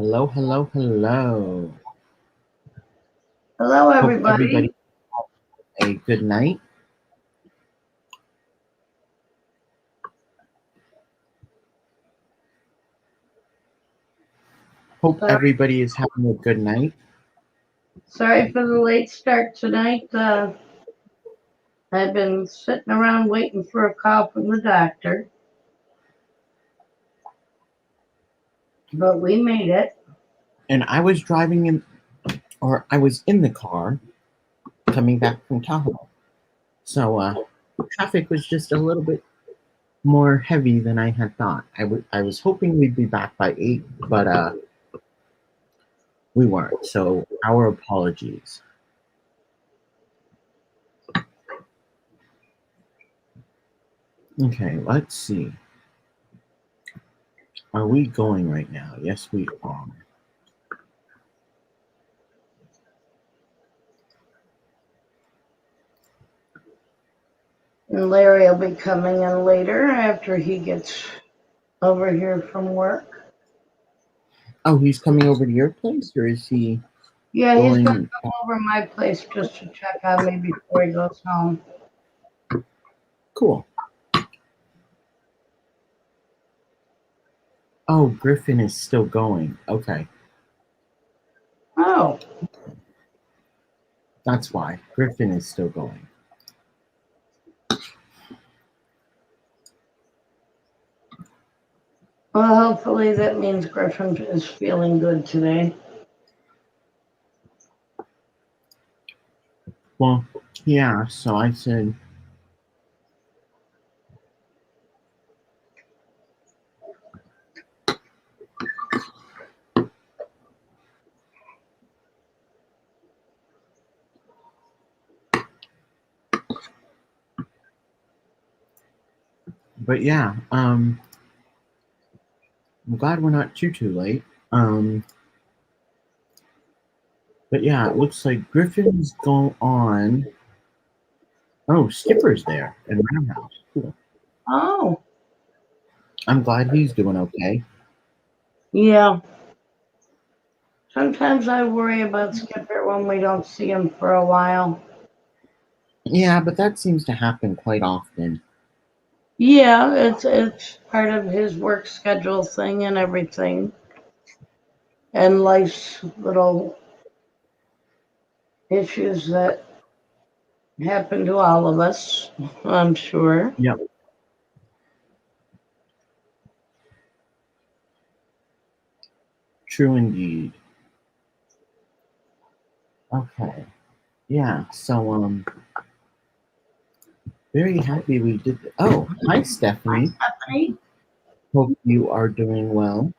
Hello, hello, hello. Hello, Hope everybody everybody. had a good night. Hope Sorry, everybody is having a good night. sorry for the late start tonight. I've been sitting around waiting for a call from the doctor, but we made it. And I was driving I was in the car coming back from Tahoe. So traffic was just a little bit more heavy than I had thought. I was hoping we'd be back by 8, but we weren't. So our apologies. Okay, let's see. Are we going right now? Yes, we are. And Larry will be coming in later after he gets over here from work. Oh, he's coming over to your place, or is he Yeah, he's going to going? come over to my place just to check on me before he goes home. Cool. Oh, Griffin is still going. Okay. Oh, That's why. Griffin is still going. well, hopefully that means Griffin is feeling good today. Well, yeah, so I said, but yeah, I'm glad we're not too late. But yeah, it looks like Griffin's going on. Oh, Skipper's there in Roundhouse. Cool. Oh, I'm glad he's doing okay. yeah. Sometimes I worry about Skipper when we don't see him for a while. Yeah, but that seems to happen quite often. Yeah, it's part of his work schedule thing and everything, and life's little issues that happen to all of us, I'm sure. Yep, true indeed. Okay. Yeah, so very happy we did. Oh, hi, Hi, Stephanie. Stephanie. Hope you are doing well.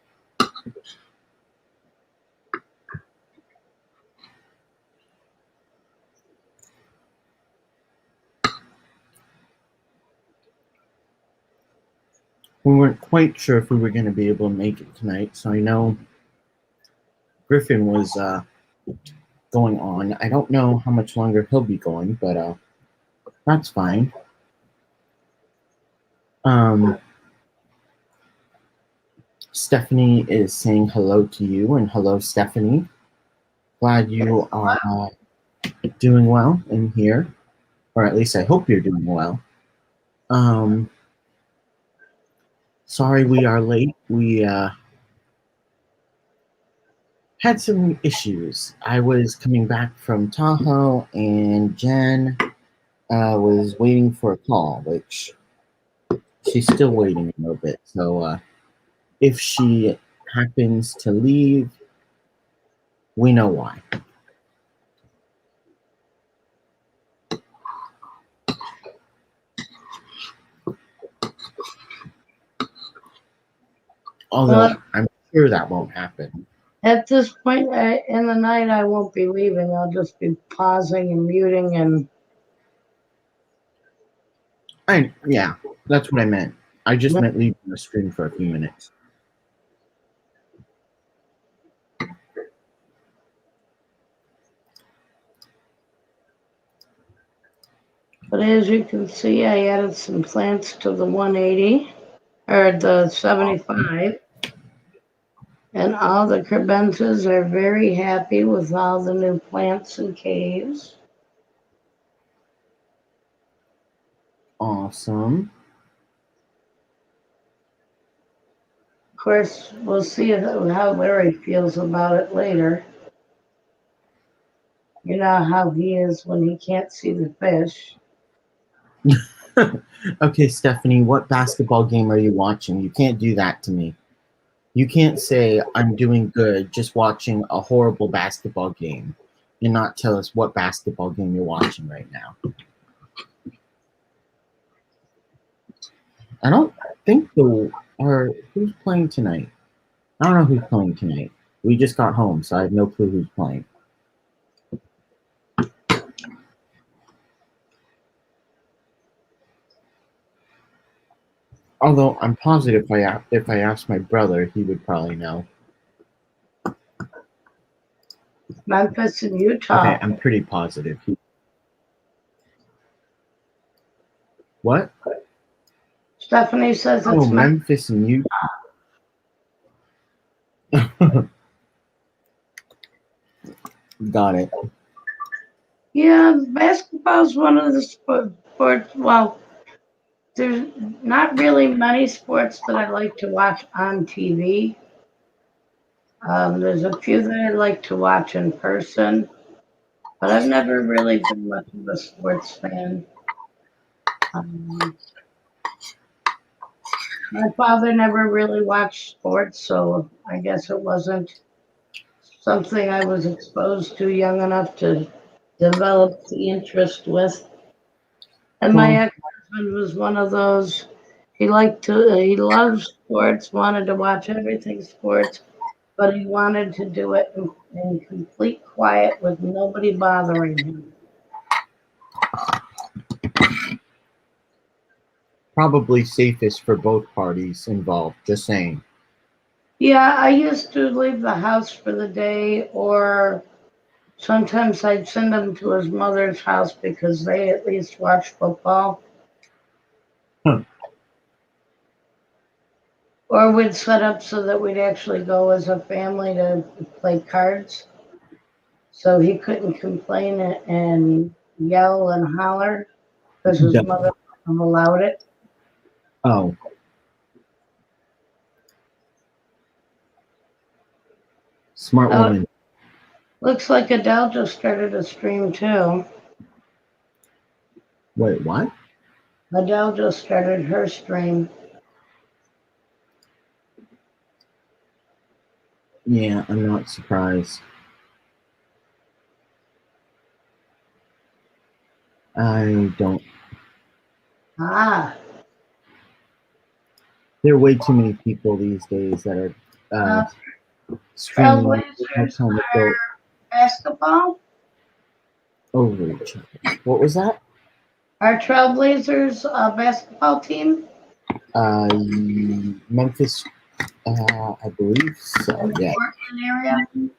We weren't quite sure if we were going to be able to make it tonight, so I know Griffin was going on. I don't know how much longer he'll be going, but that's fine. Um, Stephanie is saying hello to you, and hello, Stephanie. Glad you are doing well in here, or at least I hope you're doing well. Um, Sorry we are late. We had some issues. I was coming back from Tahoe, and Jen was waiting for a call, which she's still waiting a little bit. So if she happens to leave, we know why. Although Well, I'm sure that won't happen. at this point in the night, I won't be leaving. I'll just be pausing and muting and. Yeah, that's what I meant. I just meant leaving the screen for a few minutes. But as you can see, I added some plants to the 180 or the 75. And all the crebences are very happy with all the new plants and caves. Awesome. Of course, we'll see how Larry feels about it later. You know how he is when he can't see the fish. Okay, Stephanie, what basketball game are you watching? You can't do that to me. You can't say I'm doing good just watching a horrible basketball game and not tell us what basketball game you're watching right now. I don't think who's playing tonight? I don't know who's playing tonight. We just got home, so I have no clue who's playing. Although I'm positive if I asked my brother, he would probably know. Memphis and Utah. Okay, I'm pretty positive. What? Stephanie says it's Memphis and Utah. Got it. Yeah, basketball is one of the sports. Well, there's not really many sports that I like to watch on TV. There's a few that I like to watch in person, but I've never really been much of a sports fan. My father never really watched sports, so I guess it wasn't something I was exposed to young enough to develop the interest with. And my ex-husband was one of those. He loved sports, wanted to watch everything sports, but he wanted to do it in complete quiet with nobody bothering him. Probably safest for both parties involved, just saying. Yeah, I used to leave the house for the day, or sometimes I'd send him to his mother's house because they at least watch football. Huh. Or we'd set up so that we'd actually go as a family to play cards. So he couldn't complain and yell and holler because his mother wouldn't have allowed it. Oh. Smart woman. Looks like Adele just started a stream too. Wait, what? Adele just started her stream. Yeah, I'm not surprised. I don't. Ah. There are way too many people these days that are streaming Trailblazers basketball? over each other. What was that? Our Trailblazers basketball team? Memphis, I believe so. In the Yeah. Portland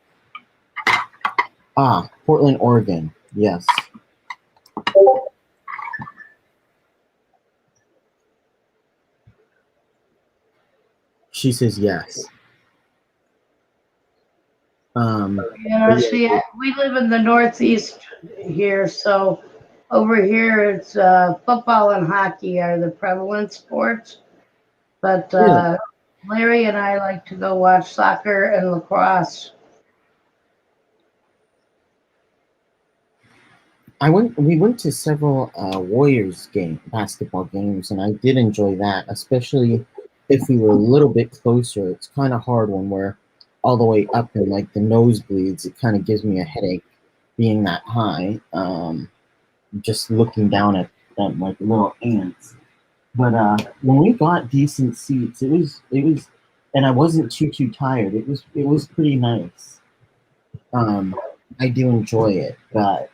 area? Portland, Oregon. Yes. She says yes. See, we live in the Northeast here, so over here it's football and hockey are the prevalent sports. But Larry and I like to go watch soccer and lacrosse. We went to several Warriors basketball games, and I did enjoy that, especially if we were a little bit closer. It's kind of hard when we're all the way up in like the nosebleeds. It kind of gives me a headache being that high. Just looking down at them like little ants. But when we got decent seats, it was, and I wasn't too tired. It was pretty nice. I do enjoy it, but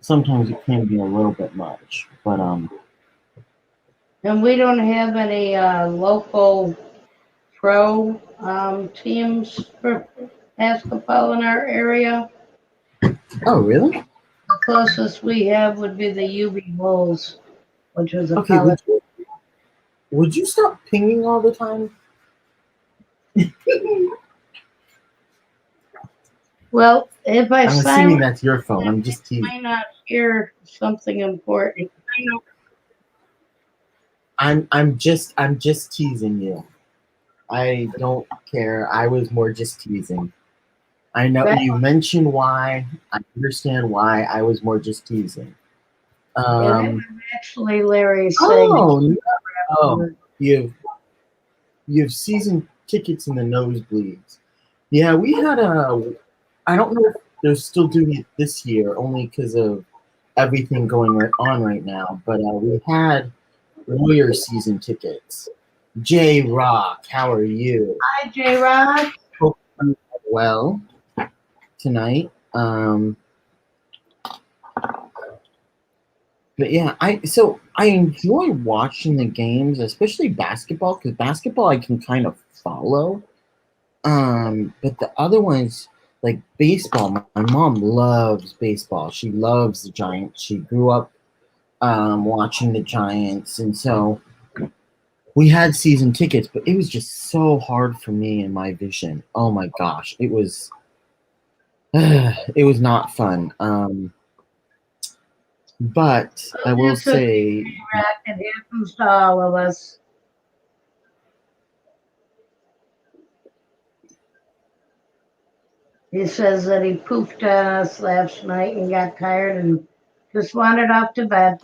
sometimes it can be a little bit much. But And we don't have any local pro teams for basketball in our area. Oh, really? The closest we have would be the UB Bulls, which is a Okay, college. would you stop pinging all the time? Well, if I I'm assuming silence, that's your phone. I'm just I teasing. might not hear something important. I'm just teasing you. I don't care. I was more just teasing. I know That you mentioned why. I understand why. I was more just teasing. yeah, that Um. was actually Larry saying, Oh no! You've you've season tickets in the nosebleeds. Yeah, we had a. I don't know if they're still doing it this year, only because of everything going on right now. But we had Warrior season tickets. J Rock, how are you? "Hi, J. Rod." Hope you're well tonight. But yeah, I enjoy watching the games, especially basketball, because basketball I can kind of follow. But the other ones, like baseball, my mom loves baseball. She loves the Giants. She grew up watching the Giants, and so we had season tickets, but it was just so hard for me in my vision. Oh my gosh, it was it was not fun. But I will That's okay, say, Rod. It happens to all of us. He says that he pooped on us last night and got tired and just wandered off to bed.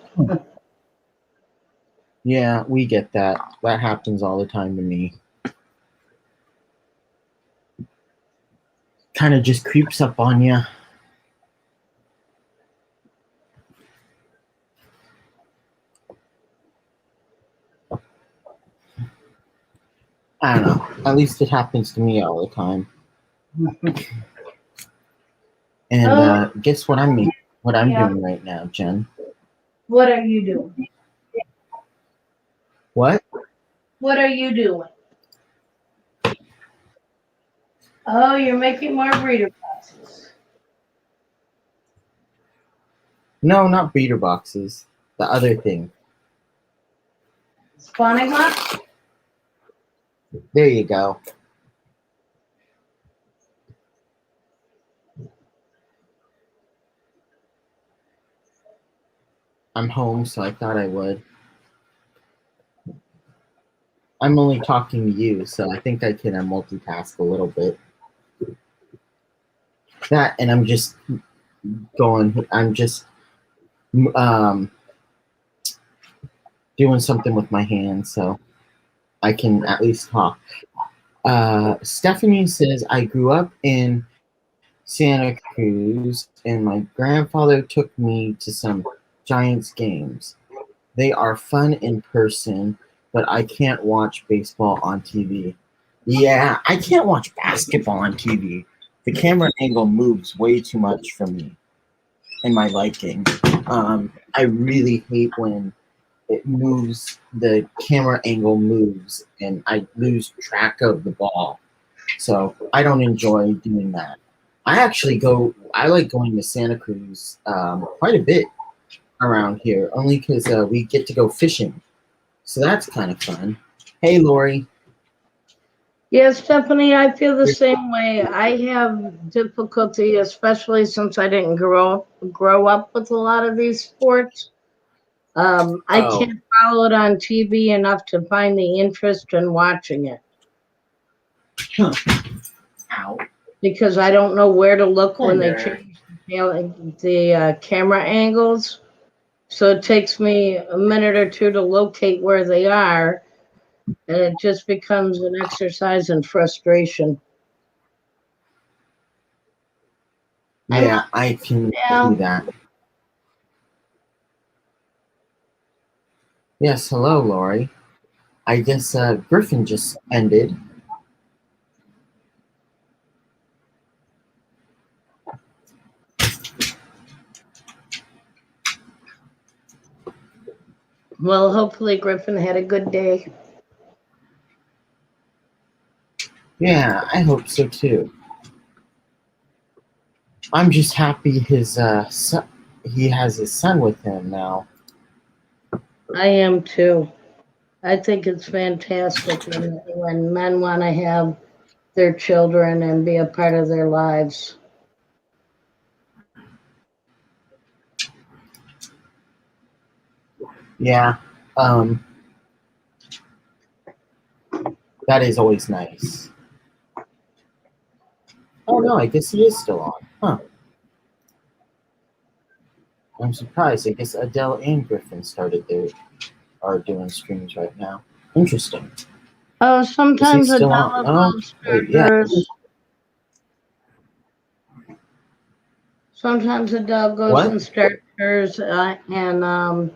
yeah, we get that. That happens all the time to me. Kind of just creeps up on you. I don't know. At least it happens to me all the time. And Oh, guess what I'm yeah. doing right now, Jen? What are you doing? What? What are you doing? Oh, you're making more breeder boxes. No, not breeder boxes. The other thing. Spawning box? There you go. I'm home, so I thought I would. I'm only talking to you, so I think I can multitask a little bit. That, and I'm just going. I'm just um, doing something with my hands, so I can at least talk. Stephanie says I grew up in Santa Cruz, and my grandfather took me to some Giants games. They are fun in person, but I can't watch baseball on TV. Yeah, I can't watch basketball on TV. The camera angle moves way too much for me and my liking. I really hate when it moves, the camera angle moves, and I lose track of the ball. So I don't enjoy doing that. I like going to Santa Cruz quite a bit around here, only because we get to go fishing. So that's kind of fun. Hey, Lori. Yes, Stephanie, I feel the same way. I have difficulty, especially since I didn't grow up with a lot of these sports. I Oh, can't follow it on TV enough to find the interest in watching it ow. because I don't know where to look when they Thunder. change the camera angles. So it takes me a minute or two to locate where they are, and it just becomes an exercise in frustration. I'm Yeah, I can see now. that. Yes, hello, Lori. I guess Griffin just ended. Well, hopefully Griffin had a good day. Yeah, I hope so too. I'm just happy he has his son with him now. I am too. I think it's fantastic when men want to have their children and be a part of their lives. Yeah. Um, that is always nice. Oh no, I guess he is still on. Huh. I'm surprised. I guess Adele and Griffin are doing streams right now. Interesting. Oh, Is he sometimes still on? Adele Oh, will start wait, yeah. hers. Sometimes Adele goes What? and starts hers, and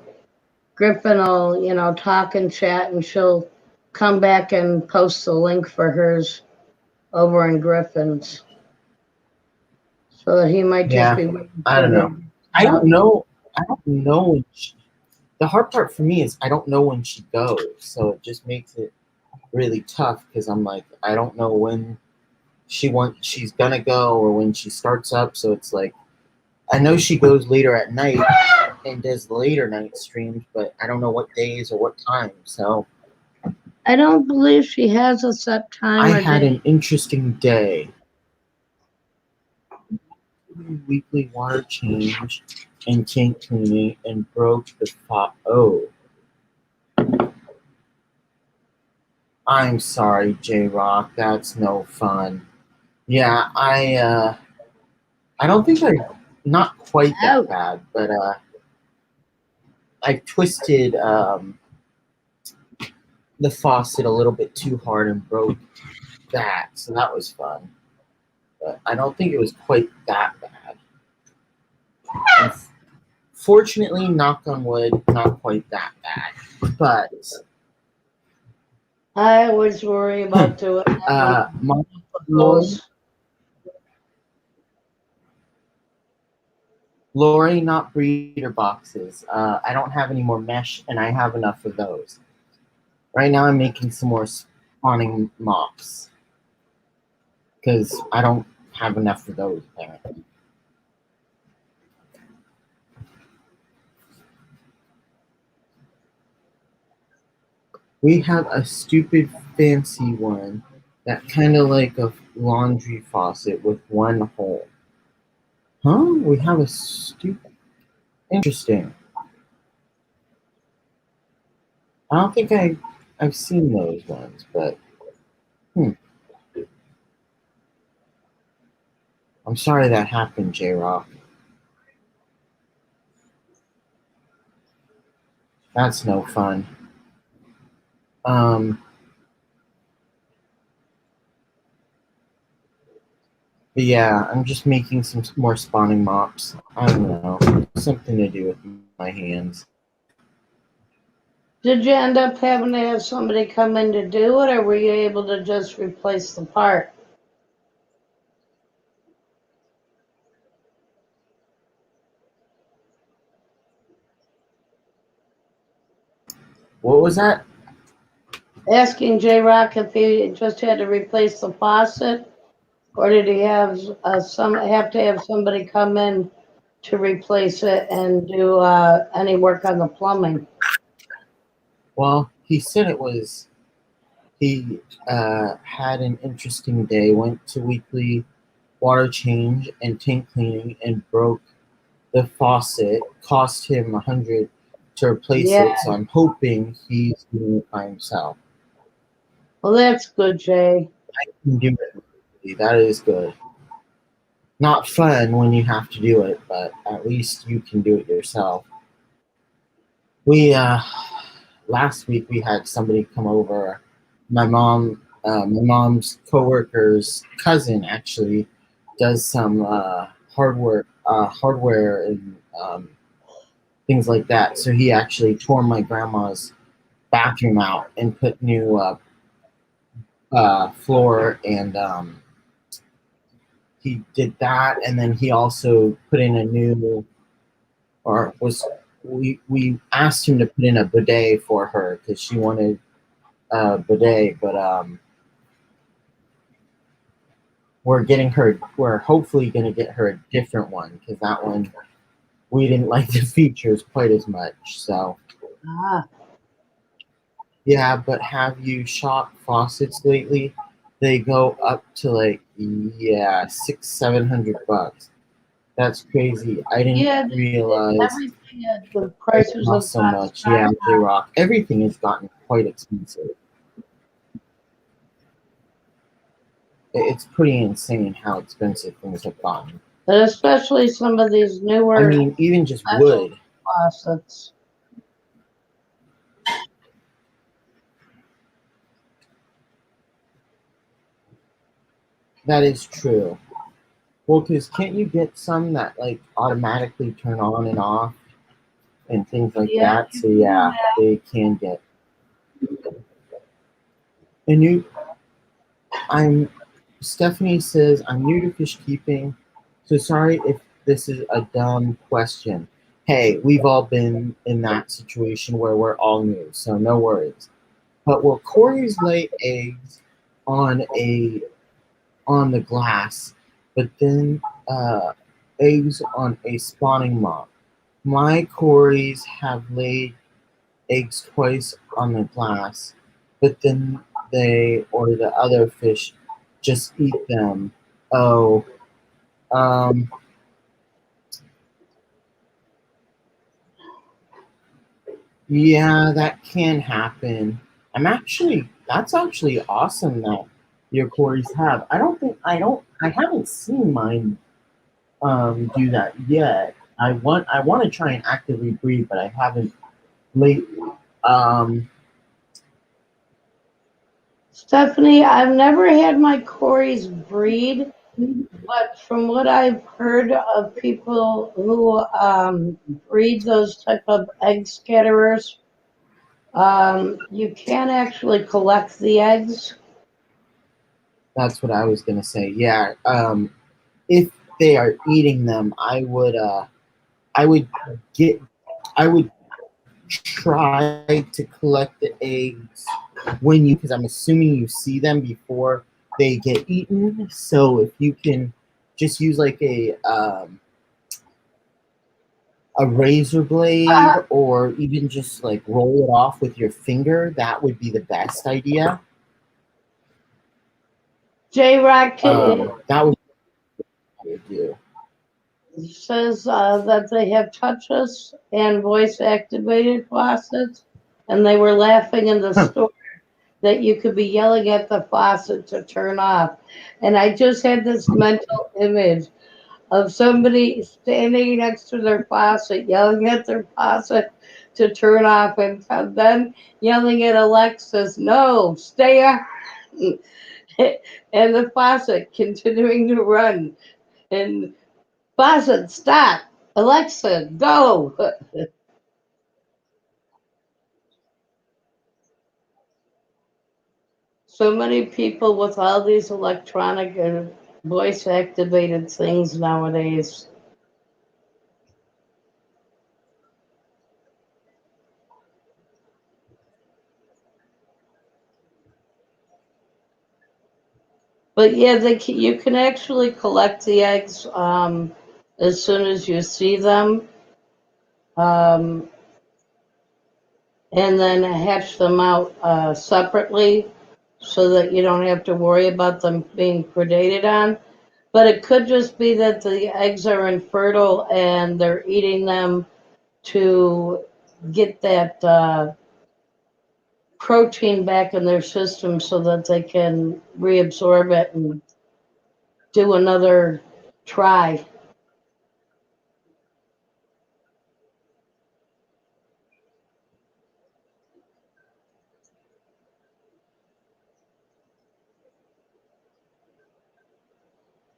Griffin will, talk and chat, and she'll come back and post the link for hers over in Griffin's, so that he might just Yeah. be waiting I for don't her. know. I don't know. I don't know when the hard part for me is I don't know when she goes, so it just makes it really tough because I'm like I don't know when she's gonna go or when she starts up. So it's like I know she goes later at night and does later night streams, but I don't know what days or what time. So I don't believe she has a set time I or had day. an interesting day. Weekly water change and tank cleaning and broke the pot. Oh, I'm sorry, J Rock. That's no fun. Yeah, I don't think I not quite that Oh, bad, but I twisted the faucet a little bit too hard and broke that, so that was fun. But I don't think it was quite that bad. And fortunately, knock on wood, not quite that bad. But I always worry about doing my those. Lori, not breeder boxes. I don't have any more mesh, and I have enough of those. Right now, I'm making some more spawning mops because I don't have enough of those apparently. We have a stupid fancy one that kind of like a laundry faucet with one hole. Huh? We have a stupid. Interesting. I don't think I've seen those ones, but I'm sorry that happened, J Rock. That's no fun. But yeah, I'm just making some more spawning mops. I don't know, something to do with my hands. Did you end up having to have somebody come in to do it, or were you able to just replace the part? What was that? Asking J Rock if he just had to replace the faucet, or did he have have to have somebody come in to replace it and do any work on the plumbing? Well, he said it was. He had an interesting day. Went to weekly water change and tank cleaning and broke the faucet. Cost him $100 to replace Yeah. it. So I'm hoping he's doing it by himself. Well, that's good, Jay. I can do it. That is good. Not fun when you have to do it, but at least you can do it yourself. We last week we had somebody come over. My mom's coworker's cousin actually does some hardware and things like that. So he actually tore my grandma's bathroom out and put new floor, and he did that, and then he also put in a new, or was we asked him to put in a bidet for her because she wanted a bidet, but we're hopefully gonna get her a different one because that one we didn't like the features quite as much. So Ah. yeah, but have you shot faucets lately? they go up to like, yeah, 600-700 bucks. That's crazy. I didn't Yeah, realize everything, the it prices have costs so gone much. Yeah, J Rock. Everything has gotten quite expensive. It's pretty insane how expensive things have gotten. and especially some of these I newer mean, even just special wood. faucets. That is true. Well, because can't you get some that like automatically turn on and off and things like Yeah, that? So yeah, they can get. And you, I'm. Stephanie says I'm new to fish keeping, so sorry if this is a dumb question. Hey, we've all been in that situation where we're all new, so no worries. But will Corey's lay eggs on a on the glass, but then eggs on a spawning mob? My Corys have laid eggs twice on the glass, but then they or the other fish just eat them. Oh, um, yeah, that can happen. That's actually awesome that your Corys have. I haven't seen mine do that yet. I want to try and actively breed, but I haven't lately. Um, Stephanie, I've never had my Corys breed, but from what I've heard of people who breed those type of egg scatterers, you can actually collect the eggs. that's what I was gonna say. Yeah. If they are eating them, I would get I would try to collect the eggs when you because I'm assuming you see them before they get eaten. So if you can just use like a razor blade or even just like roll it off with your finger, that would be the best idea. J Rock That would be what I would do. says that they have touchless and voice activated faucets, and they were laughing in the Huh. store that you could be yelling at the faucet to turn off. And I just had this mental image of somebody standing next to their faucet, yelling at their faucet to turn off, and then yelling at Alexis, "No, stay on." And the faucet continuing to run. And faucet, stop. Alexa, go. So many people with all these electronic and voice activated things nowadays. But yeah, you can actually collect the eggs as soon as you see them, um, and then hatch them out separately so that you don't have to worry about them being predated on. But it could just be that the eggs are infertile and they're eating them to get that protein back in their system so that they can reabsorb it and do another try.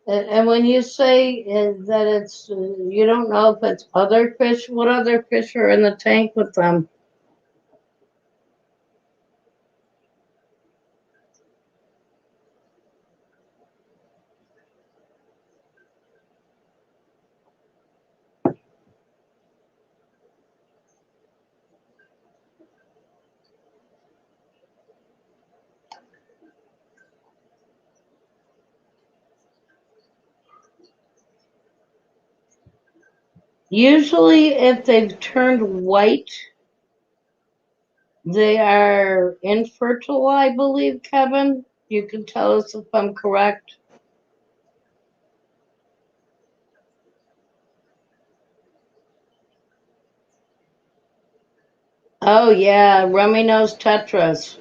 And when you say that it's, you don't know if it's other fish, what other fish are in the tank with them? Usually, if they've turned white, they are infertile, I believe, Kevin. You can tell us if I'm correct. Oh yeah, rummy-nosed tetras.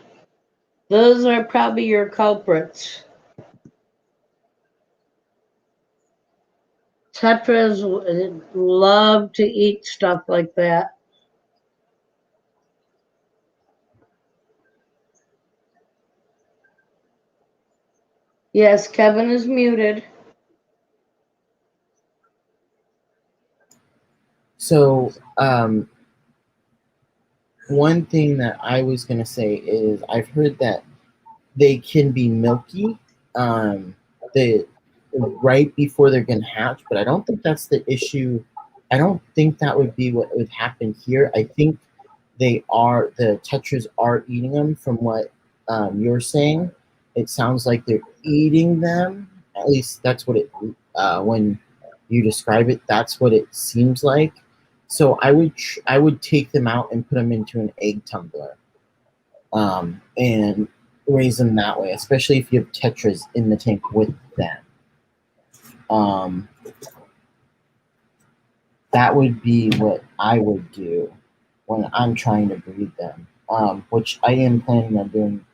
Those are probably your culprits. Tetras love to eat stuff like that. Yes, Kevin is muted. So, one thing that I was going to say is I've heard that they can be milky they right before they're going to hatch, but I don't think that's the issue. I don't think that would be what would happen here. I think the tetras are eating them from what you're saying. It sounds like they're eating them. At least that's what it when you describe it, that's what it seems like. So I would take them out and put them into an egg tumbler, and raise them that way, especially if you have tetras in the tank with them. That would be what I would do when I'm trying to breed them, which I am planning on doing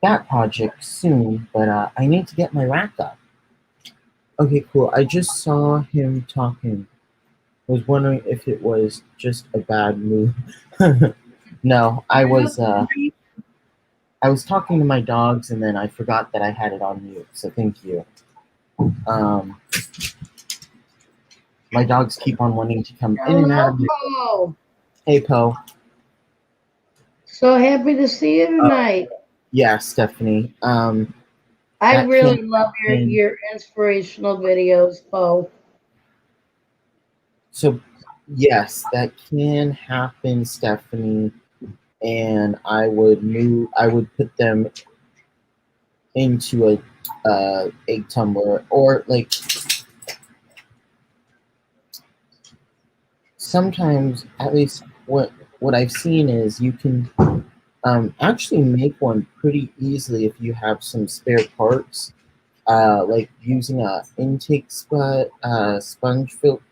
that project soon, but I need to get my rack up. Okay, cool. I just saw him talking. Was wondering if it was just a bad move. No, I was talking to my dogs and then I forgot that I had it on mute. So thank you. Um, my dogs keep on wanting to come in and out of my. Hello. Hey, Poe. So happy to see you tonight. Yeah, Stephanie. I that really can love happen. your inspirational videos, Poe. So, yes, that can happen, Stephanie. And I would put them into a egg tumbler, or like sometimes, at least what I've seen is you can actually make one pretty easily if you have some spare parts, like using a sponge filter,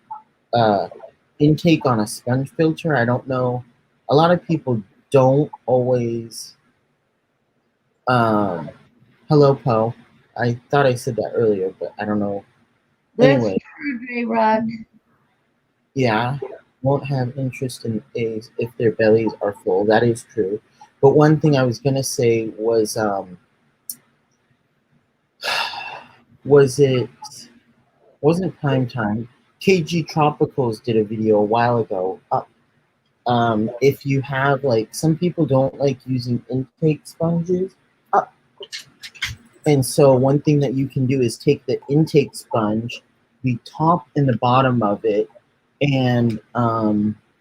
intake on a sponge filter. I don't know. A lot of people don't always. Um, Hello, Poe. I thought I said that earlier, but I don't know. That's Anyway, true, J-Rock. yeah, won't have interest in eggs if their bellies are full. That is true. But one thing I was gonna say was it wasn't prime time. KG Tropicals did a video a while ago. If you have like some people don't like using intake sponges, and so one thing that you can do is take the intake sponge, the top and the bottom of it, and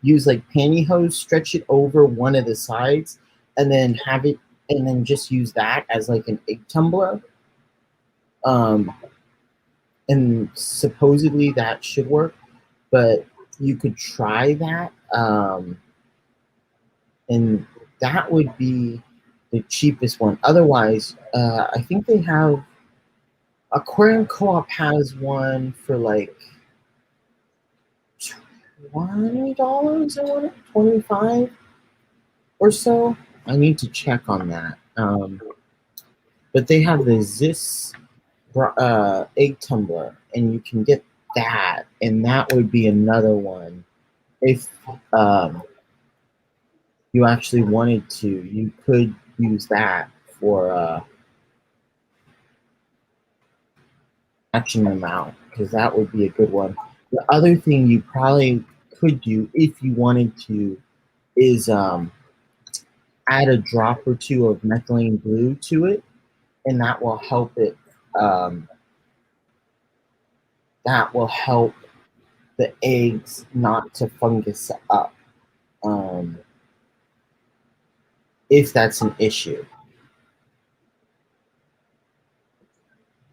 use like pantyhose, stretch it over one of the sides, and then just use that as like an egg tumbler. And supposedly that should work, but you could try that. And that would be the cheapest one. Otherwise, I think they have Aquarium Co-op has one for like $20 or 25 or so. I need to check on that. But they have the Zis egg tumbler, and you can get that, and that would be another one if you actually wanted to. You could use that for hatching them out, because that would be a good one. The other thing you probably could do if you wanted to is add a drop or two of methylene blue to it, and that will help it. That will help the eggs not to fungus up, if that's an issue.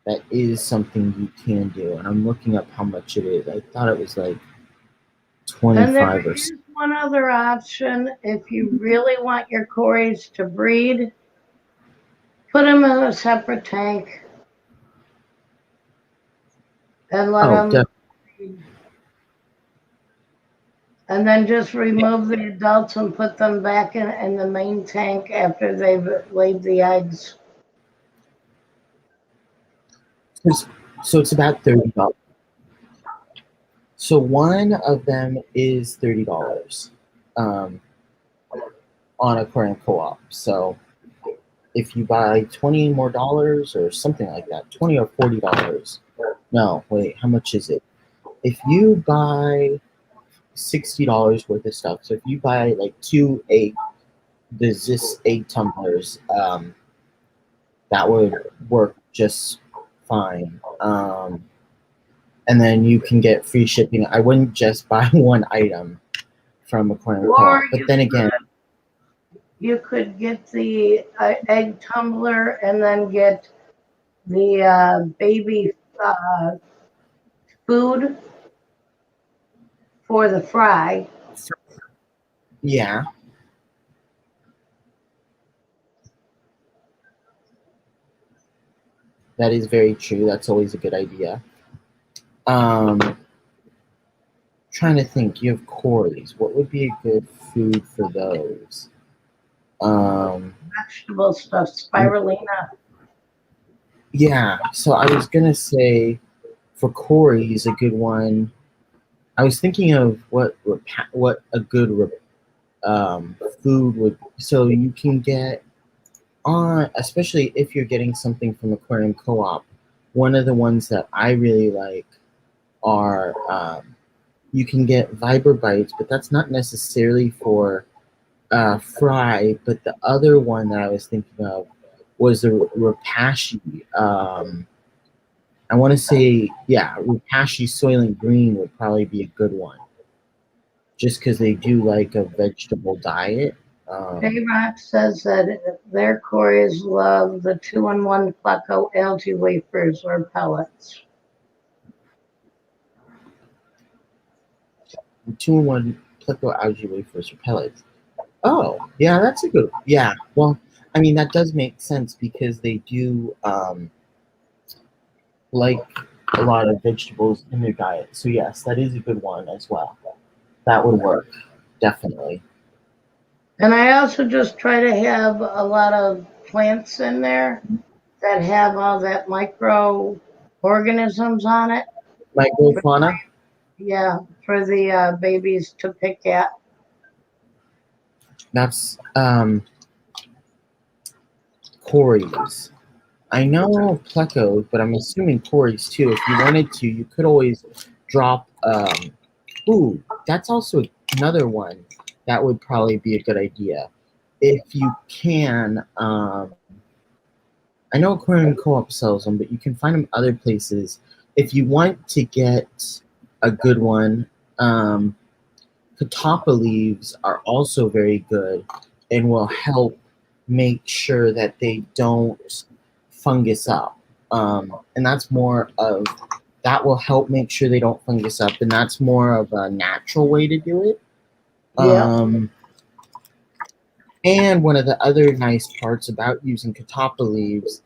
That is something you can do, and I'm looking up how much it is. I thought it was like And there 25 or is so. one other option if you really want your cories to breed. put them in a separate tank and let Oh, them, and then just remove the adults and put them back in the main tank after they've laid the eggs. so it's about $30. So one of them is $30 on Aquarium Co-op. So if you buy $20 more or something like that, $20 or $40. No, wait, how much is it? If you buy $60 worth of stuff, so if you buy like this 8 tumblers, that would work just fine. And then you can get free shipping. I wouldn't just buy one item from Aquarium Co-op, but then again, you could get the egg tumbler and then get the baby food for the fry. yeah, that is very true. That's always a good idea. Trying to think. You have Corey's. What would be a good food for those? Vegetable stuff, spirulina. Yeah. So I was gonna say, for Corey's, a good one. I was thinking of what a good food would. So you can get on, especially if you're getting something from Aquarium Co-op. One of the ones that I really like are you can get Viber Bites, but that's not necessarily for fry. But the other one that I was thinking of was the Rapashi. I want to say, yeah, Rapashi Soylent Green would probably be a good one, just because they do like a vegetable diet. J-Rock says that their Corys love the 2-in-1 Pleco algae wafers or pellets. 2-in-1 Pleco algae wafers or pellets. Oh, yeah, that's a good. Yeah, well, I mean that does make sense because they do like a lot of vegetables in their diet. So yes, that is a good one as well. That would work, definitely. And I also just try to have a lot of plants in there that have all that microorganisms on it. Microfauna. Yeah, for the babies to pick at. That's Corey's. I know Pleco, but I'm assuming Corey's too. If you wanted to, you could always drop. Ooh, that's also another one that would probably be a good idea. If you can, I know Aquarium Co-op sells them, but you can find them other places. If you want to get a good one, Catappa leaves are also very good and will help make sure that they don't fungus up. And that's more of that will help make sure they don't fungus up, and that's more of a natural way to do it. Yeah. And one of the other nice parts about using Catappa leaves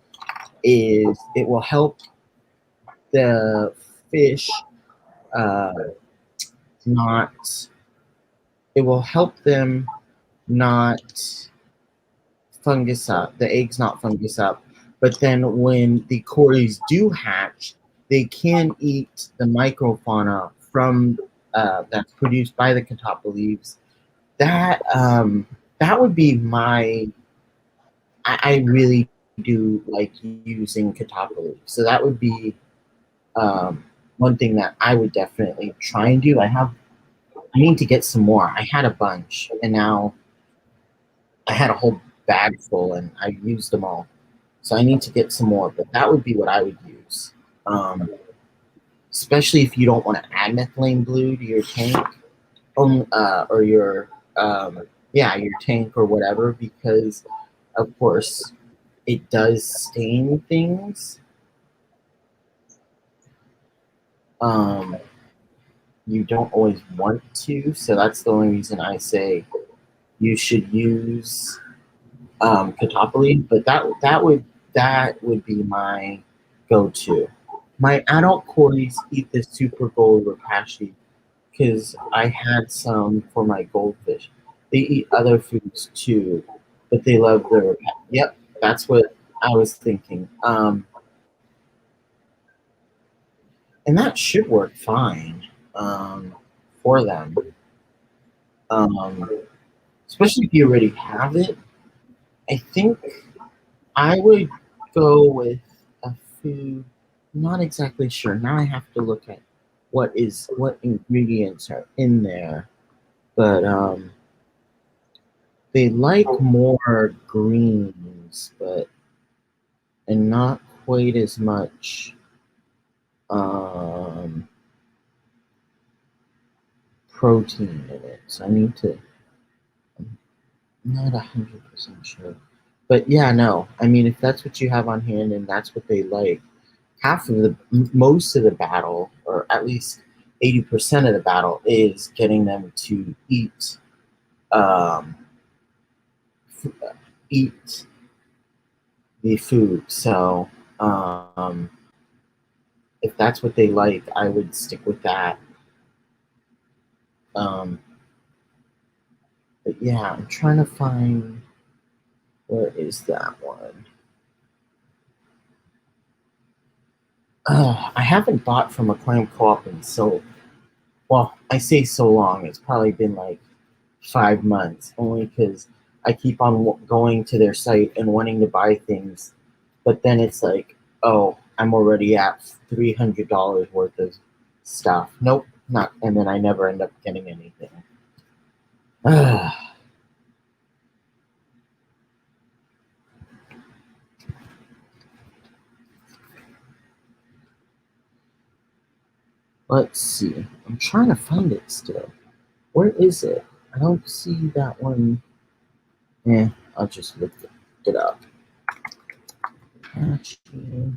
is it will help the fish not. It will help them not fungus up, the eggs not fungus up. But then when the Corys do hatch, they can eat the microfauna from that's produced by the Catappa leaves. That would be my. I really do like using Catappa leaves, so that would be one thing that I would definitely try and do. I need to get some more. I had a bunch, and now I had a whole bag full, and I used them all. So I need to get some more, but that would be what I would use. Especially if you don't want to add methylene blue to your tank, or your your tank or whatever, because of course it does stain things. You don't always want to, so that's the only reason I say you should use Catopoli. But that would that would be my go-to. My adult cories eat the super gold rapashi because I had some for my goldfish. They eat other foods too, but they love the rapashi. Yep, that's what I was thinking. And that should work fine for them. Um, Especially if you already have it. I think I would go with a food. Not exactly sure. Now I have to look at what ingredients are in there. But they like more greens, but and not quite as much um, protein in it. So I need to. I'm not 100% sure. But yeah, no. I mean, if that's what you have on hand and that's what they like, most of the battle, or at least 80% of the battle, is getting them to um, eat the food. So if that's what they like, I would stick with that. Um, but yeah, I'm trying to find where is that one. I haven't bought from a clam co-op in well, I say so long. It's probably been like 5 months, only because I keep on going to their site and wanting to buy things, but then it's like, oh, I'm already at $300 worth of stuff. Nope, not, and then I never end up getting anything. Let's see. I'm trying to find it still. Where is it? I don't see that one. I'll just look it up. Actually,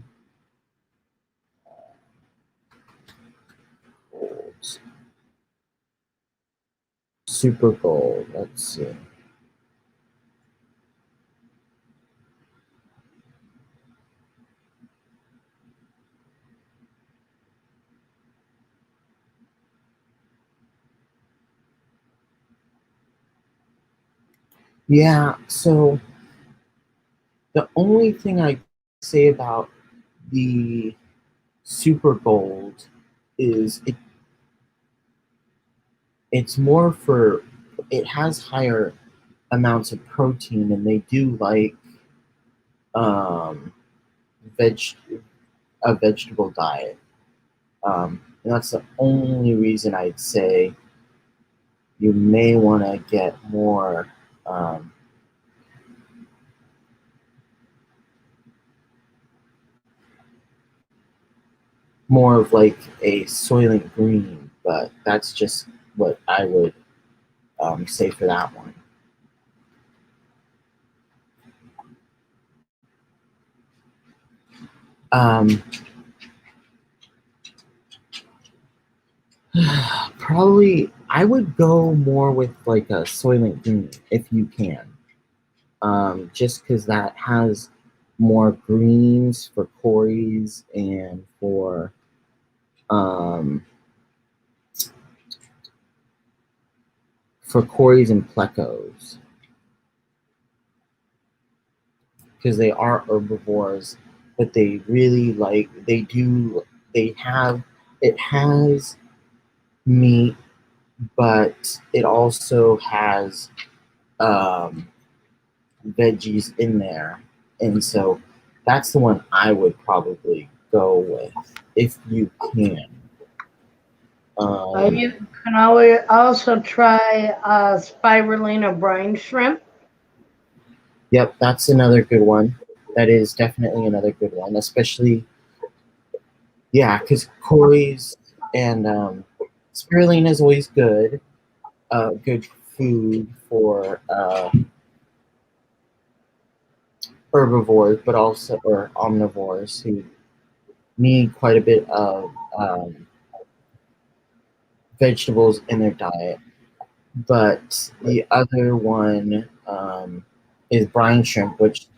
gold. Super gold. Let's see. Yeah, so the only thing I say about the super gold is it's more for it has higher amounts of protein and they do like um veg a vegetable diet. And that's the only reason I'd say you may want to get um, more of like a soylent green, but that's just what I would say for that one. Um, Probably, I would go more with like a Soylent Green if you can, just because that has more greens for Corys and um, for Corys and Plecos, because they are herbivores, but they really like they have it has meat, but it also has um, veggies in there, and so that's the one I would probably go with if you can. You can always also try spirulina brine shrimp. Yep, that's another good one. That is definitely another good one, especially yeah, because Corey's and spirulina is always good. Good food for herbivores, but also or omnivores who need quite a bit of vegetables in their diet. But the other one is brine shrimp, which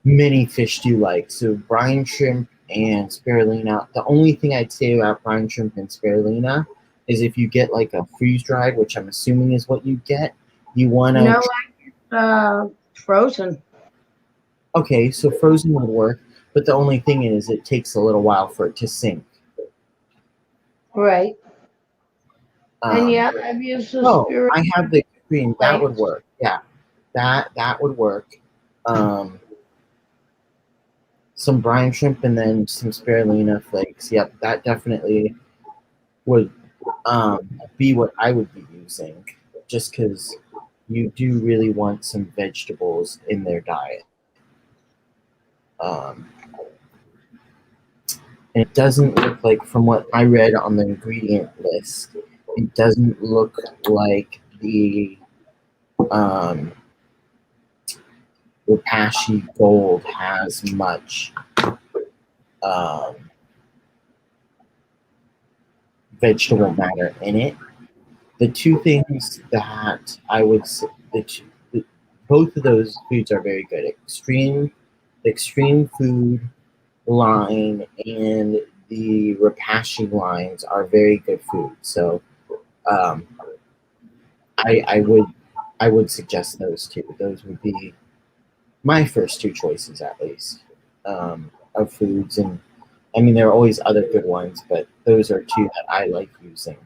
many fish do like. So brine shrimp and spirulina. The only thing I'd say about brine shrimp and spirulina is if you get like a freeze dried, which I'm assuming is what you get, you want to. No, frozen. Okay, so frozen would work, but the only thing is it takes a little while for it to sink. Right. And Um, yeah, I've used the oh, spirit I have the extreme. That would flakes. work. Yeah, that would work. Um, some brine shrimp and then some spirulina flakes. Yep, that definitely would be what I would be using, just because you do really want some vegetables in their diet. Um, and it doesn't look like, from what I read on the ingredient list, it doesn't look like the um, Repashy Gold has much um, vegetable matter in it. The two things that I would say, both of those foods are very good. Extreme food line and the Repashy lines are very good food. So um, I would suggest those two. Those would be my first two choices, at least, of foods. And I mean, there are always other good ones, but those are two that I like using.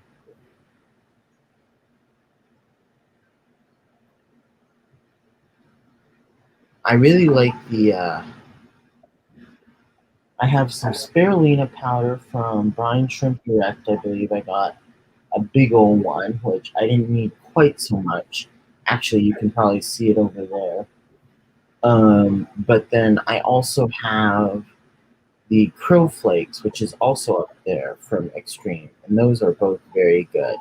I really like the. I have some spirulina powder from Brine Shrimp Direct. I believe I got a big old one, which I didn't need quite so much. Actually, you can probably see it over there. But then I also have the Krill Flakes, which is also up there from Extreme, and those are both very good.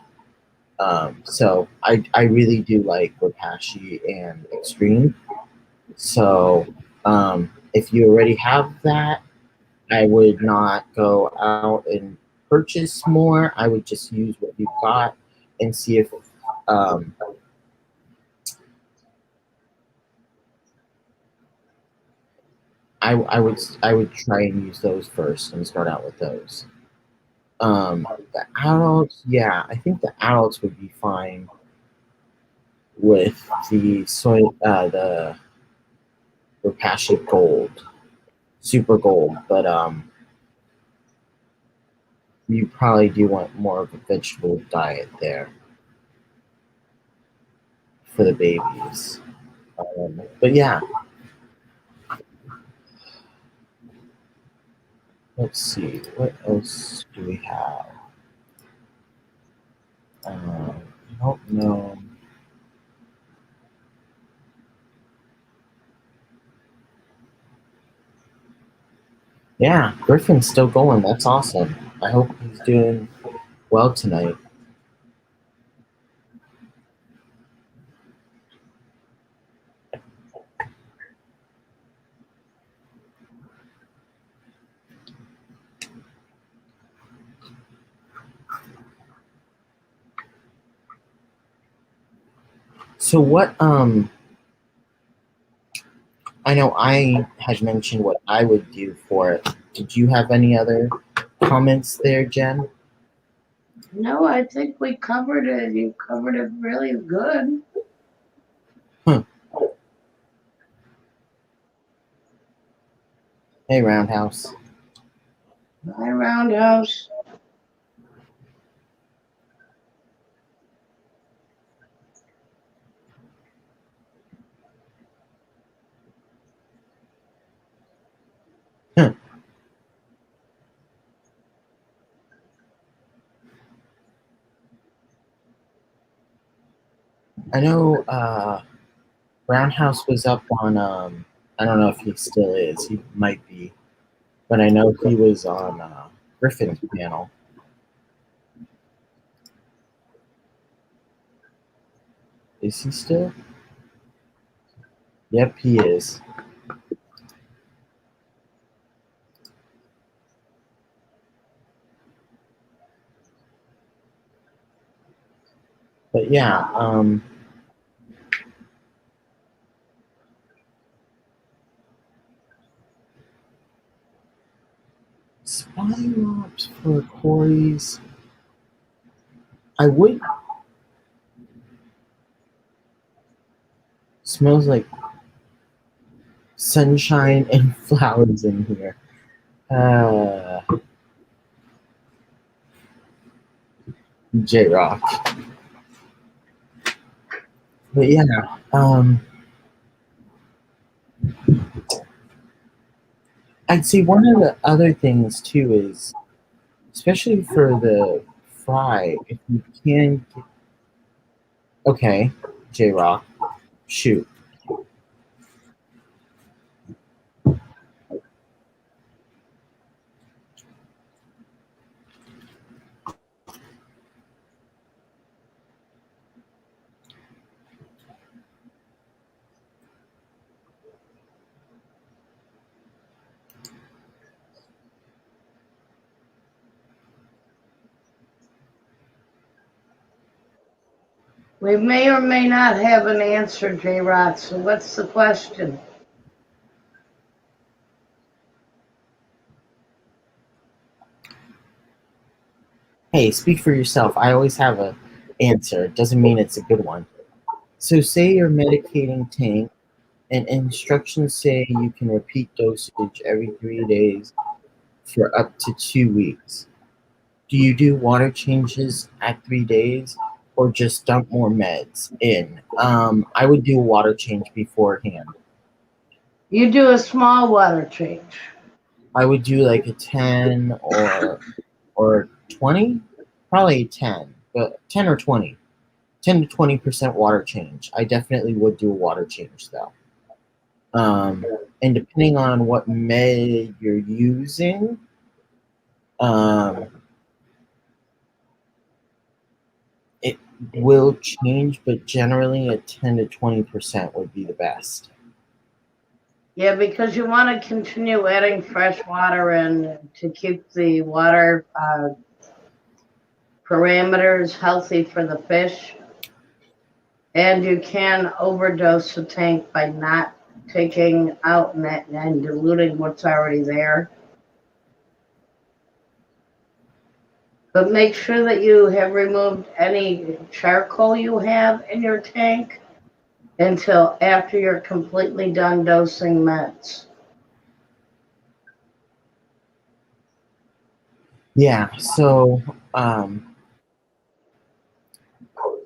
So I really do like Repashy and Extreme. So if you already have that, I would not go out and purchase more. I would just use what you've got and see if um, I would try and use those first and start out with those. The adults, yeah, I think the adults would be fine with the Repashy Gold, Super Gold, but you probably do want more of a vegetable diet there for the babies. But yeah, let's see, what else do we have? I don't know. Yeah, Griffin's still going. That's awesome. I hope he's doing well tonight. So what I know I had mentioned what I would do for it. Did you have any other comments there, Jen? No, I think we covered it. You covered it really good. Huh. Hey, Roundhouse. Hi, Roundhouse. Huh. I know Roundhouse was up on I don't know if he still is. He might be, but I know he was on Griffin's panel. Is he still? Yep, he is. But yeah, spotting mops for quarries. I would. Smells like sunshine and flowers in here. J Rock. But yeah, I'd say one of the other things too is, especially for the fry, if you can. Okay, J Rock, shoot. We may or may not have an answer, J. Rod. So what's the question? Hey, speak for yourself. I always have a answer. It doesn't mean it's a good one. So say you're medicating tank and instructions say you can repeat dosage every 3 days for up to 2 weeks. Do you do water changes at 3 days or just dump more meds in? I would do a water change beforehand. You do a small water change. I would do like a 10 or 20, probably 10, but 10 or 20. 10 to 20% water change. I definitely would do a water change though. And depending on what med you're using, um, it will change, but generally a 10 to 20% would be the best. Yeah, because you want to continue adding fresh water in to keep the water parameters healthy for the fish. And you can overdose the tank by not taking out and diluting what's already there. But make sure that you have removed any charcoal you have in your tank until after you're completely done dosing meds. Yeah, so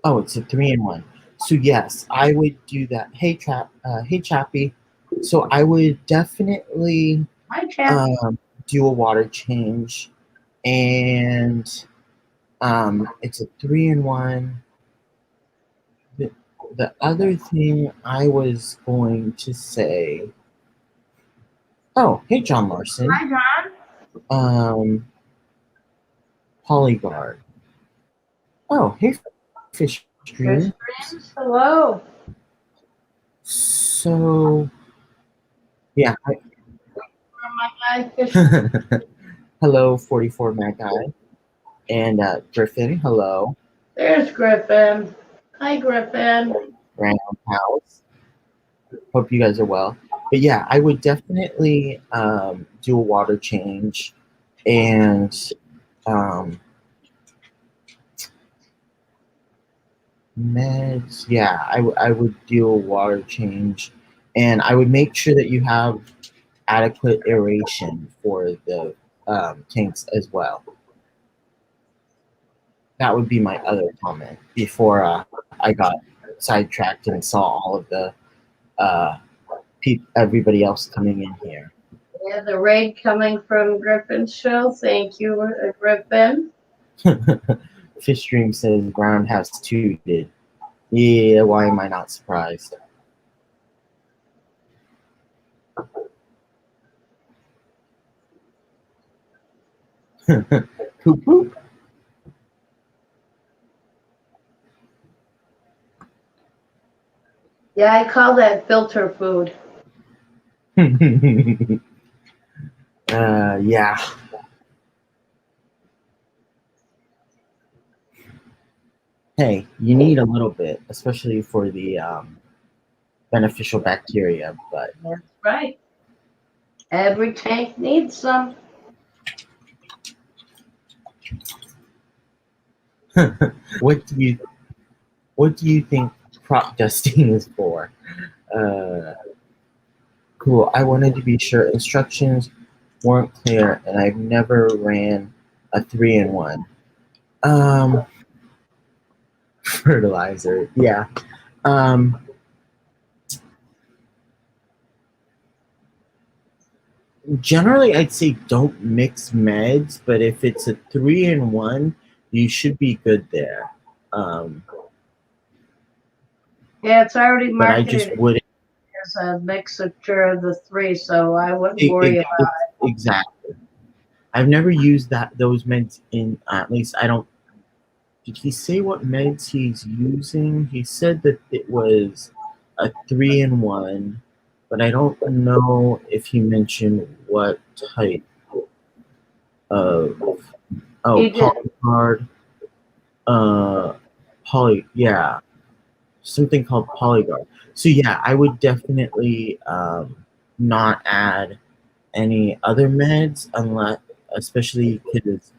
oh, it's a 3-in-1. So yes, I would do that. Hey Chappie. So I would definitely Hi, Chad. do a water change, and it's a 3-in-1. The other thing I was going to say. Oh, hey John Larson. Hi, John. Polyguard. Oh, hey Fish Fish Stream. Dreams, hello. So yeah. My guy, Fish. Hello, 44 Mac Guy. And Griffin, hello. There's Griffin. Hi, Griffin. Brown House. Hope you guys are well. But yeah, I would definitely do a water change and meds. Yeah, I would do a water change, and I would make sure that you have adequate aeration for the tanks as well. That would be my other comment before I got sidetracked and saw all of the everybody else coming in here. Yeah, the raid coming from Griffin's show. Thank you, Griffin. Fish Stream says Brown has tooted. Yeah, why am I not surprised? Poop poop. Yeah, I call that filter food. Yeah. Hey, you need a little bit, especially for the beneficial bacteria, but That's right. Every tank needs some. what do you what do you think crop dusting is for? Uh, cool. I wanted to be sure instructions weren't clear, and I've never ran a 3-in-1. Um, fertilizer. Yeah. Um, generally, I'd say don't mix meds, but if it's a 3-in-1, you should be good there. Um, Yeah, it's already but I just marketed wouldn't. as a mixture of the three, so I wouldn't worry about Exactly. I've never used those meds in. At least I don't. Did he say what meds he's using? He said that it was a 3-in-1, but I don't know if he mentioned what type of. Oh, it. He did. Polyguard. Uh, yeah, something called Polyguard. So yeah, I would definitely not add any other meds unless, especially because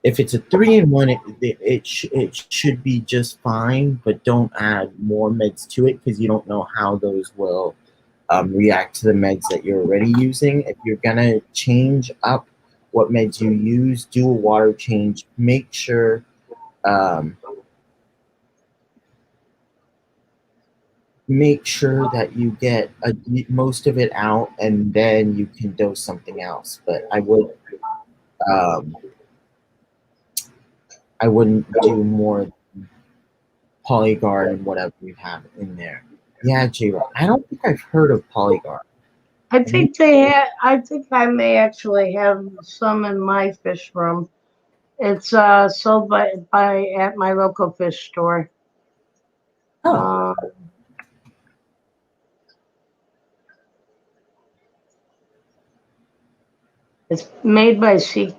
if it's a 3-in-1, it should be just fine. But don't add more meds to it because you don't know how those will react to the meds that you're already using. If you're gonna change up what meds you use, do a water change. Um, make sure that you get most of it out, and then you can dose something else. But um, I wouldn't do more Polyguard and whatever you have in there. Yeah, j I don't think I've heard of Polyguard. I Have you? think they had. I think I may actually have some in my fish room. It's sold by at my local fish store. Oh, Uh, it's made by Hsif.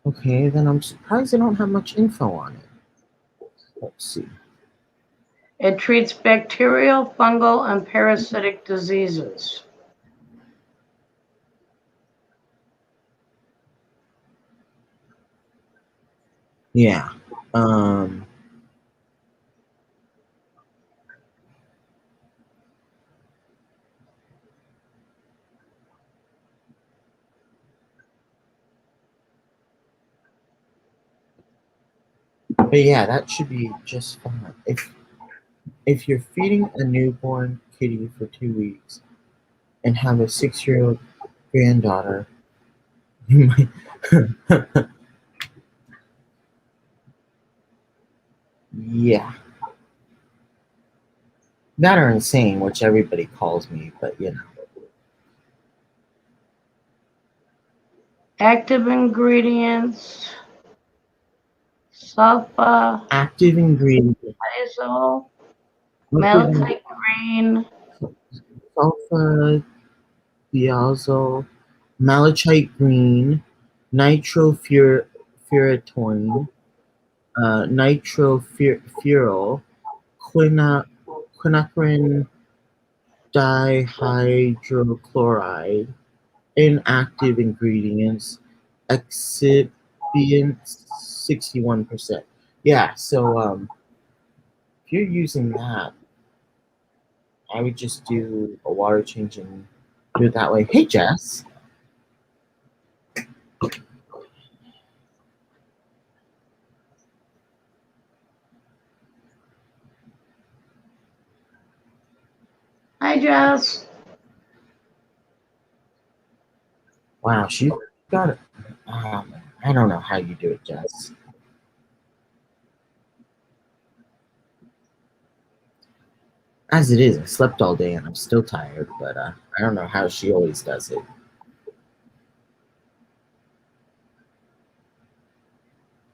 okay. Then I'm surprised I don't have much info on it. Let's see. It treats bacterial, fungal, and parasitic diseases. Yeah. Um, but yeah, that should be just fine. If you're feeding a newborn kitty for 2 weeks and have a 6-year-old granddaughter, you might. Yeah, that are insane, which everybody calls me, but you know. Active ingredients: sulfa, Active ingredient, azole, active in malachite green, sulfur, diazo, malachite green, nitrofuratoin, nitrofuryl, quinacrine dihydrochloride, inactive ingredients, excipients 61%. Yeah, so if you're using that, I would just do a water change and do it that way. Hey, Jess. Hi, Jess. Wow, she got it. I don't know how you do it, Jess. As it is, I slept all day and I'm still tired, but I don't know how she always does it.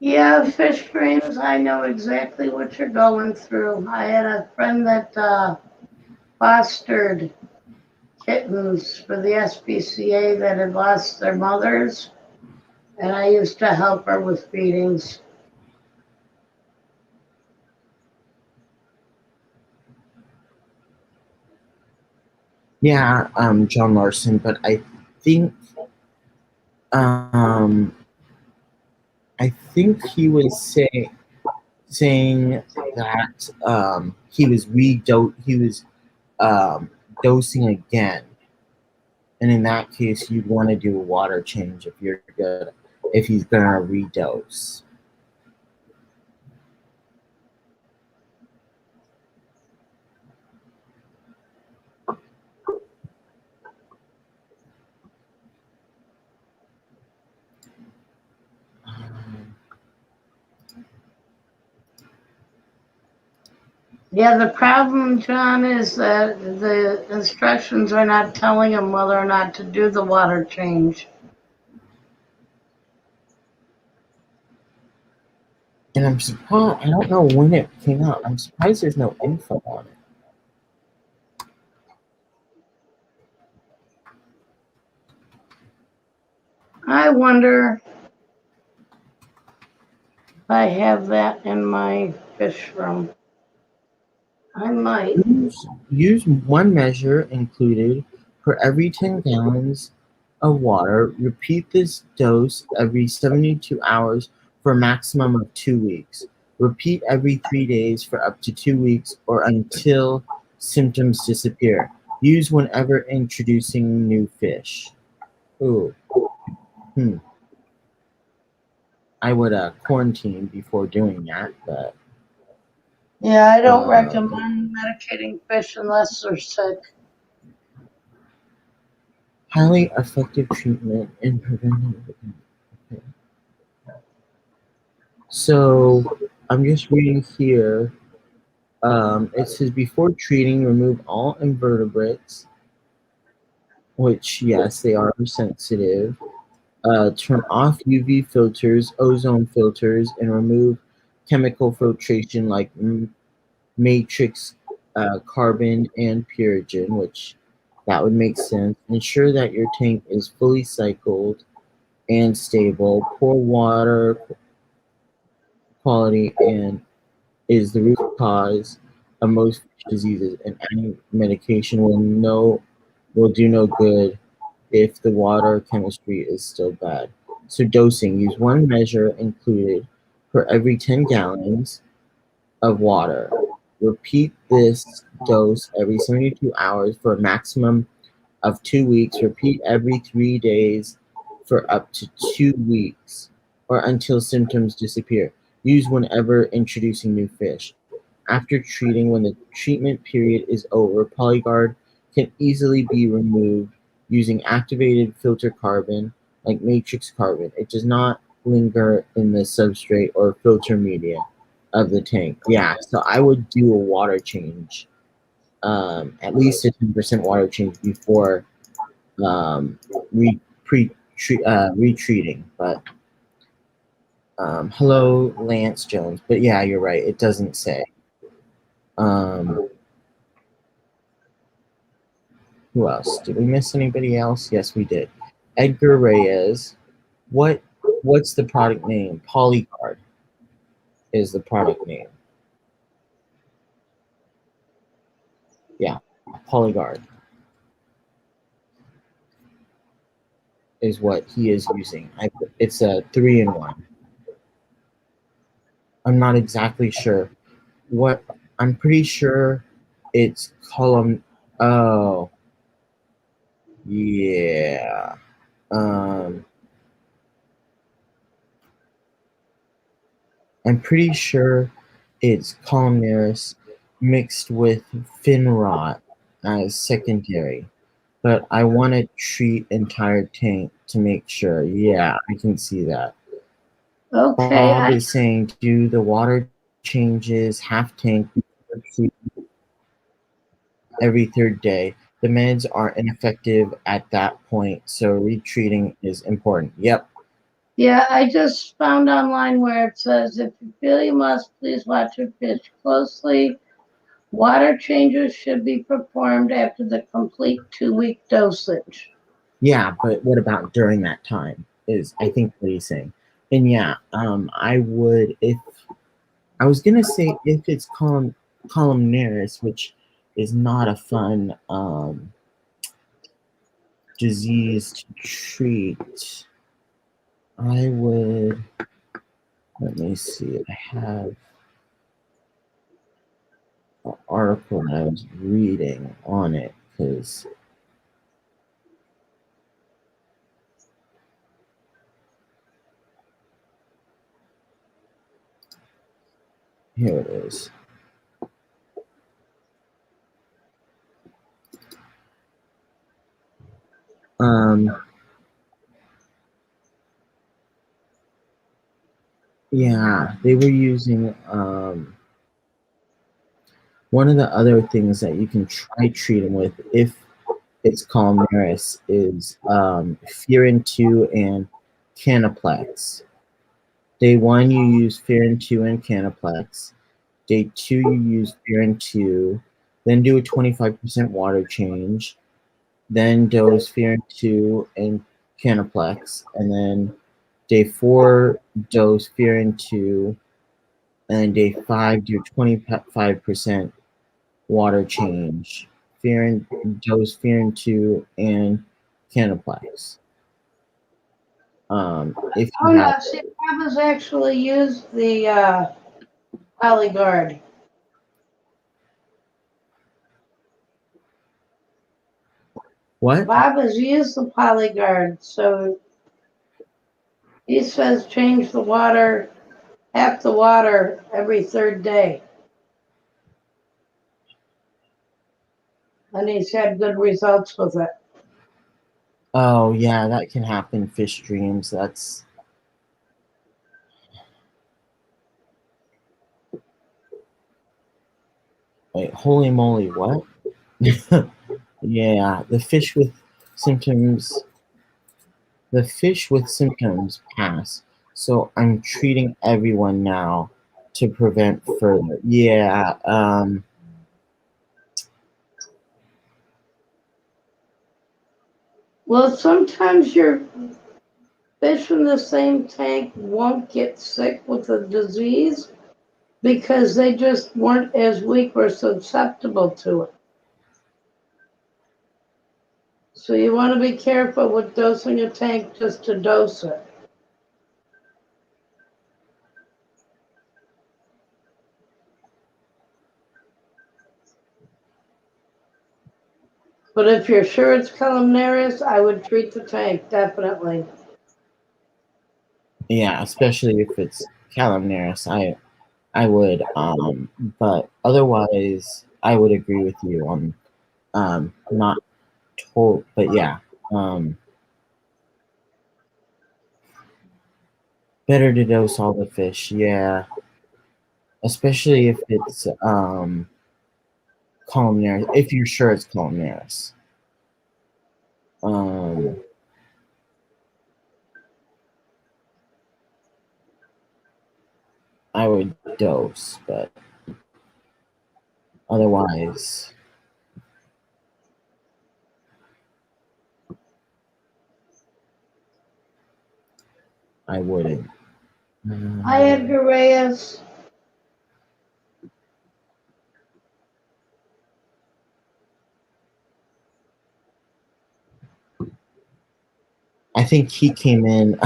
Yeah, fish dreams. I know exactly what you're going through. I had a friend that fostered kittens for the SPCA that had lost their mothers, and I used to help her with feedings. Yeah, John Larson, but think um, I think he was saying that he was um, dosing again, and in that case, you'd want to do a water change if he's gonna redose. Um, Yeah, the problem, John, is that the instructions are not telling him whether or not to do the water change. and I'm surprised. I don't know when it came out. I'm surprised there's no info on it. I wonder if I have that in my fish room. I might. Use one measure included for every 10 gallons of water. Repeat this dose every 72 hours for a maximum of 2 weeks. Repeat every 3 days for up to 2 weeks or until symptoms disappear. Use whenever introducing new fish. Ooh, hmm. I would quarantine before doing that, but Yeah, I don't um, recommend medicating fish unless they're sick. highly effective treatment in preventing. So I'm just reading here. It says before treating, remove all invertebrates, which yes, they are sensitive. Turn off UV filters, ozone filters, and remove chemical filtration like matrix carbon and purigen, which that would make sense. Ensure that your tank is fully cycled and stable. Poor water quality and is the root cause of most diseases, and any medication will do no good if the water chemistry is still bad. So dosing, use one measure included for every 10 gallons of water. Repeat this dose every 72 hours for a maximum of 2 weeks. Repeat every 3 days for up to 2 weeks or until symptoms disappear. Use whenever introducing new fish. After treating, when the treatment period is over, Polyguard can easily be removed using activated filter carbon like matrix carbon. It does not linger in the substrate or filter media of the tank. Yeah, so I would do a water change, at least a 10% water change before retreating. But hello, Lance Jones. But yeah, you're right. It doesn't say. Um, who else? Did we miss anybody else? Yes, we did. Edgar Reyes. What what's the product name? Polyguard is the product name. Yeah, Polyguard is what he is using. It's a 3-in-1. I'm not exactly sure. What I'm pretty sure it's column. Oh, yeah. Um, I'm pretty sure it's columnaris mixed with fin rot as secondary, but I want to treat entire tank to make sure. Yeah, I can see that. Okay, Bob is saying do the water changes half tank every third day. The meds are ineffective at that point, so retreating is important. Yep. yeah, I just found online where it says if you feel you must, please watch your fish closely. Water changes should be performed after the complete 2 week dosage. Yeah, but what about during that time? Is I think what he's saying. And yeah, I would if I was gonna say if it's columnaris, which is not a fun disease to treat, I would, let me see, I have an article that I was reading on it because here it is. Yeah, they were using one of the other things that you can try treating with if it's columnaris is furin 2 and canaplex. Day 1 you use furin 2 and canaplex. Day 2 you use furin 2, then do a 25% water change, then dose furin 2 and canaplex, and then day 4 dose furin 2, and day 5 do 25% water change, dose furin 2 and canaplex. If Oh you no, have see, Papa's actually used the Polyguard. what? Bob has used the Polyguard, so he says change the water, half the water every third day. And he's had good results with it. Oh yeah, that can happen. Fish streams. That's wait. Holy moly! What? Yeah, the fish with symptoms. The fish with symptoms pass. So I'm treating everyone now to prevent further. Yeah. Well, sometimes your fish in the same tank won't get sick with the disease because they just weren't as weak or susceptible to it. So you want to be careful with dosing a tank just to dose it. But if you're sure it's columnaris, I would treat the tank, definitely. Yeah, especially if it's calumniaris. I would. But otherwise, I would agree with you on not told. But yeah. Better to dose all the fish. Yeah. Especially if it's columnaris. If you're sure it's columnaris. Um, I would dose, but otherwise, I wouldn't. Hi, Edgar Reyes. I think he came in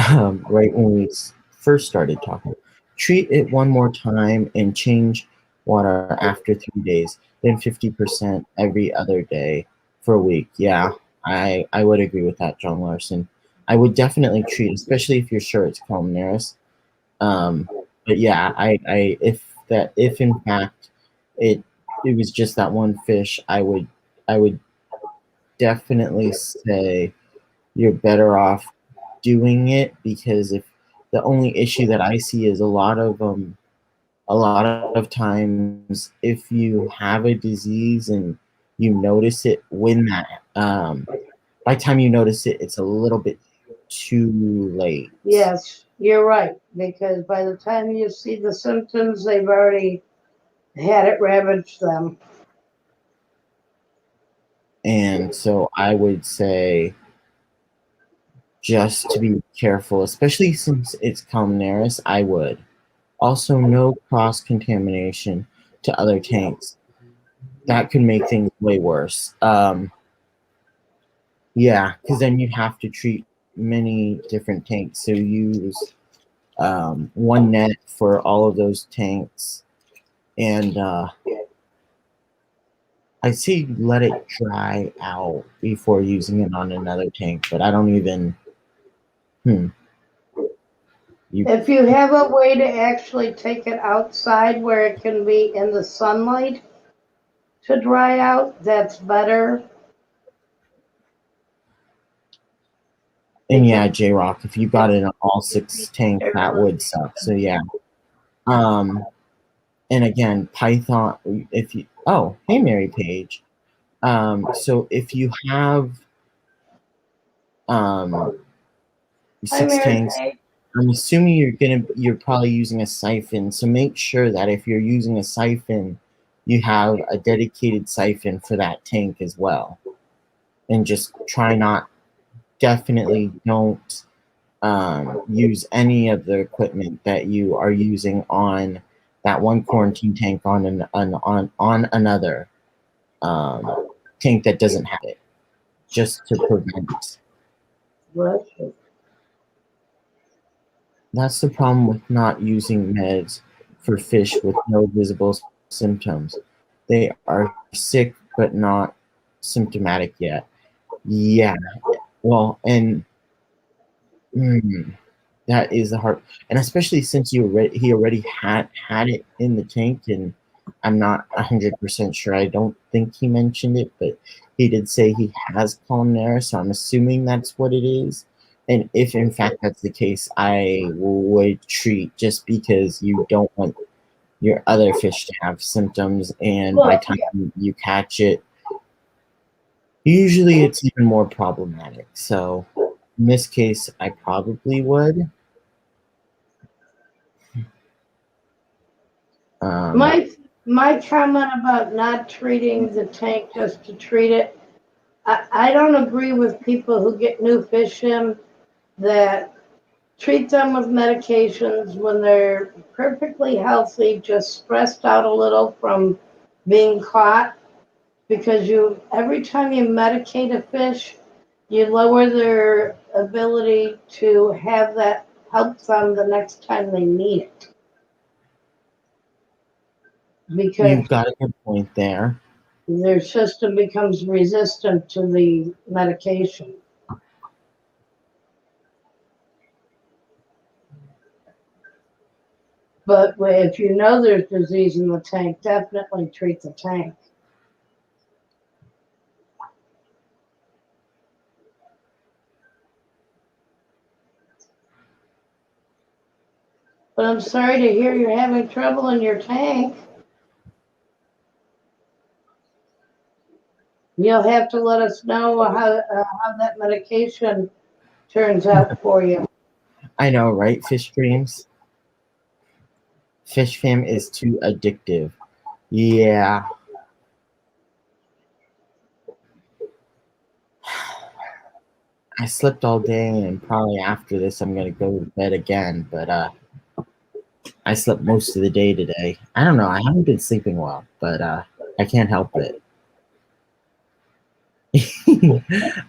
right when we first started talking. Treat it one more time and change water after 3 days, then 50% every other day for a week. Yeah, I would agree with that, John Larson. I would definitely treat, especially if you're sure it's columnaris. Um, but yeah, if in fact it was just that one fish, I would definitely say you're better off doing it because if the only issue that I see is a lot of times if you have a disease and you notice it when that by the time you notice it, it's a little bit too late. Yes, you're right, because by the time you see the symptoms, they've already had it ravage them. And so I would say just to be careful, especially since it's columnaris, I would. Also, no cross contamination to other tanks. That could make things way worse. Yeah, because then you have to treat many different tanks. So you use one net for all of those tanks, and I see let it dry out before using it on another tank. But I don't even. Hmm. You If you have a way to actually take it outside where it can be in the sunlight to dry out, that's better. and yeah, J Rock. If you got it in all six tanks, that would Because suck. So yeah. Um. And again, Python. If you hey Mary Page. So if you have um hi, six Mary tanks, Kay. I'm assuming you're probably using a siphon. So make sure that if you're using a siphon, you have a dedicated siphon for that tank as well. And just try not definitely don't use any of the equipment that you are using on that one quarantine tank on another tank that doesn't have it, just to prevent. Bless you. That's the problem with not using meds for fish with no visible symptoms. They are sick but not symptomatic yet. Yeah. Well, and that is the hard, and especially since he already had it in the tank, and I'm not 100% sure. I don't think he mentioned it, but he did say he has columnar, so I'm assuming that's what it is. And if in fact that's the case, I would treat, just because you don't want your other fish to have symptoms, and by Well, the time you catch it, usually it's even more problematic. So in this case, I probably would. Um, my my comment about not treating the tank just to treat it, I don't agree with people who get new fish in that treat them with medications when they're perfectly healthy, just stressed out a little from being caught. Because you, every time you medicate a fish, you lower their ability to have that help them the next time they need it. Because you've got a good point there. their system becomes resistant to the medication. But if you know there's disease in the tank, definitely treat the tank. But I'm sorry to hear you're having trouble in your tank. You'll have to let us know how that medication turns out for you. I know, right? Fish dreams. Fish fam is too addictive. Yeah. I slept all day, and probably after this I'm gonna go to bed again, but I slept most of the day today. I don't know, I haven't been sleeping well, but I can't help it.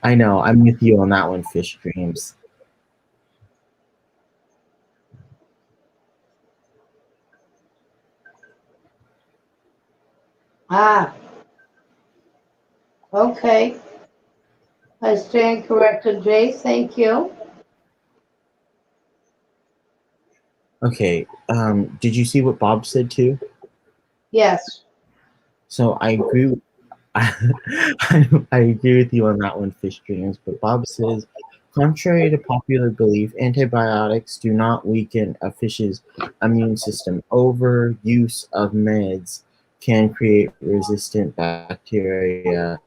I know, I'm with you on that one, fish dreams. Ah, okay. I stand corrected, Jay. Thank you. Okay, did you see what Bob said too? Yes. So I agree I agree with you on that one, fish dreams. But Bob says, contrary to popular belief, antibiotics do not weaken a fish's immune system. Overuse of meds can create resistant bacteria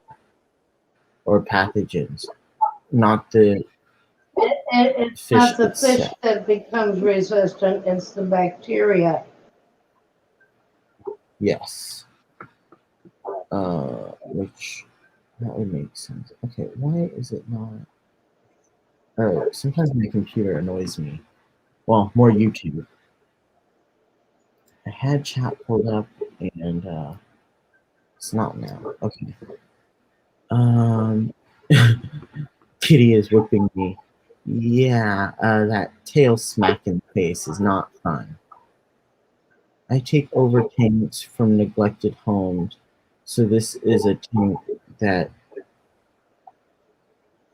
or pathogens, not the It's fish not the fish itself. that becomes resistant, it's the bacteria. Yes. Which that would make sense. Okay, why is it not? Oh, sometimes my computer annoys me. Well, more YouTube. I had chat pulled up, and it's not now. Okay. Um Kitty is whipping me. Yeah, that tail smack in the face is not fun. I take over tanks from neglected homes, so this is a tank that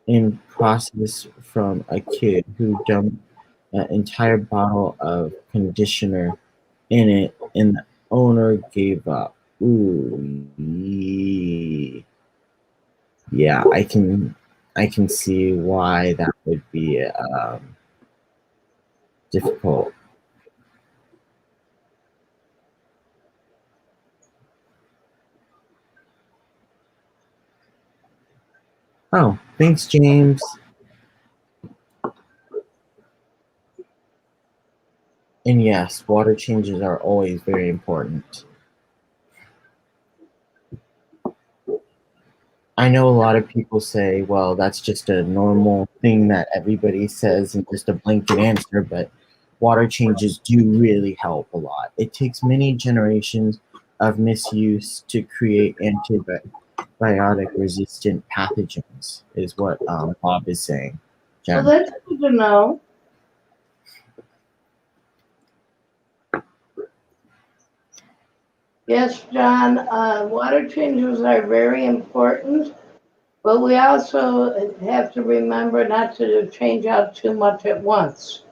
in process from a kid who dumped an entire bottle of conditioner in it, and the owner gave up. Ooh, yeah, I can see why that would be difficult. Oh, thanks, James. And yes, water changes are always very important. I know a lot of people say, well, that's just a normal thing that everybody says and just a blanket answer, but water changes do really help a lot. It takes many generations of misuse to create antibiotic resistant pathogens, is what Bob is saying. Well, Jen. that's good to know. Yes, John, water changes are very important, but we also have to remember not to change out too much at once.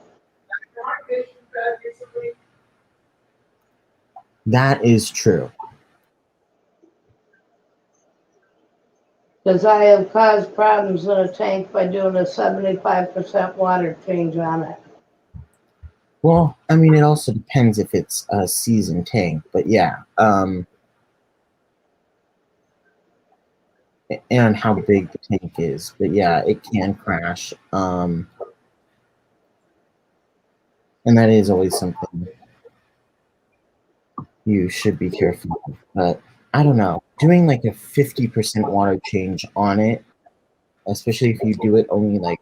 That is true. Because I have caused problems in a tank by doing a 75% water change on it. Well, I mean, it also depends if it's a seasoned tank, but yeah, and how big the tank is. But yeah, it can crash, and that is always something you should be careful of. But I don't know, doing like a 50% water change on it, especially if you do it only like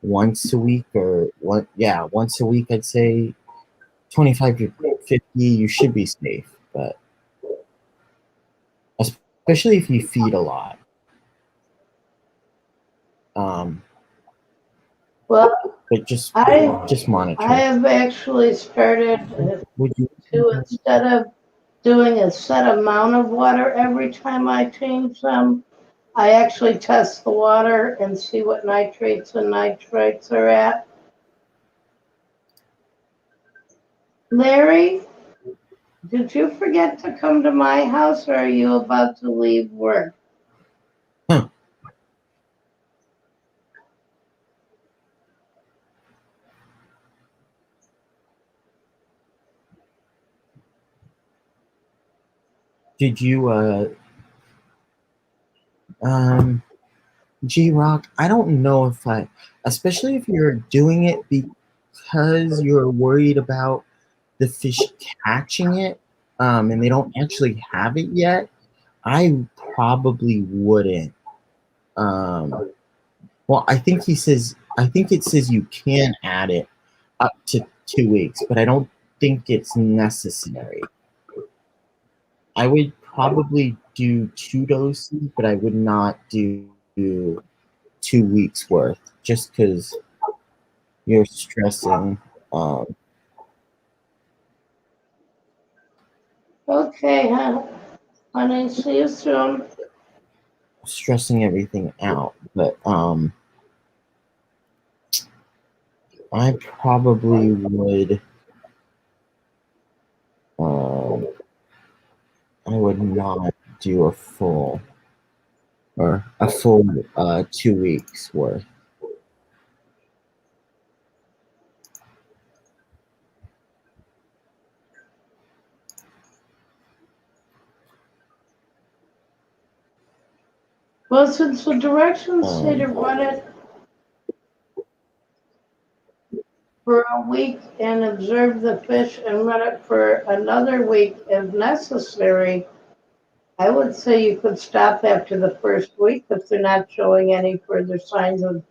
once a week or what? Yeah, once a week, I'd say 25 to 50, you should be safe. But especially if you feed a lot. Um, Well, but just I just I monitor. have actually started Would you? to, instead of doing a set amount of water every time I change them, I actually test the water and see what nitrates and nitrites are at. Larry, did you forget to come to my house or are you about to leave work? Huh. Did you G Rock? I don't know if I, especially if you're doing it because you're worried about the fish catching it, and they don't actually have it yet. I probably wouldn't. Well, I think he says. I think it says you can add it up to 2 weeks, but I don't think it's necessary. I would probably do 2 doses, but I would not do 2 weeks worth, just because you're stressing, um, Okay, honey, see you soon. stressing everything out. But I probably would. Um, I would not do a full 2 weeks worth. Well, since the directions say to Um, run it for a week and observe the fish and run it for another week if necessary, I would say you could stop after the first week if they're not showing any further signs of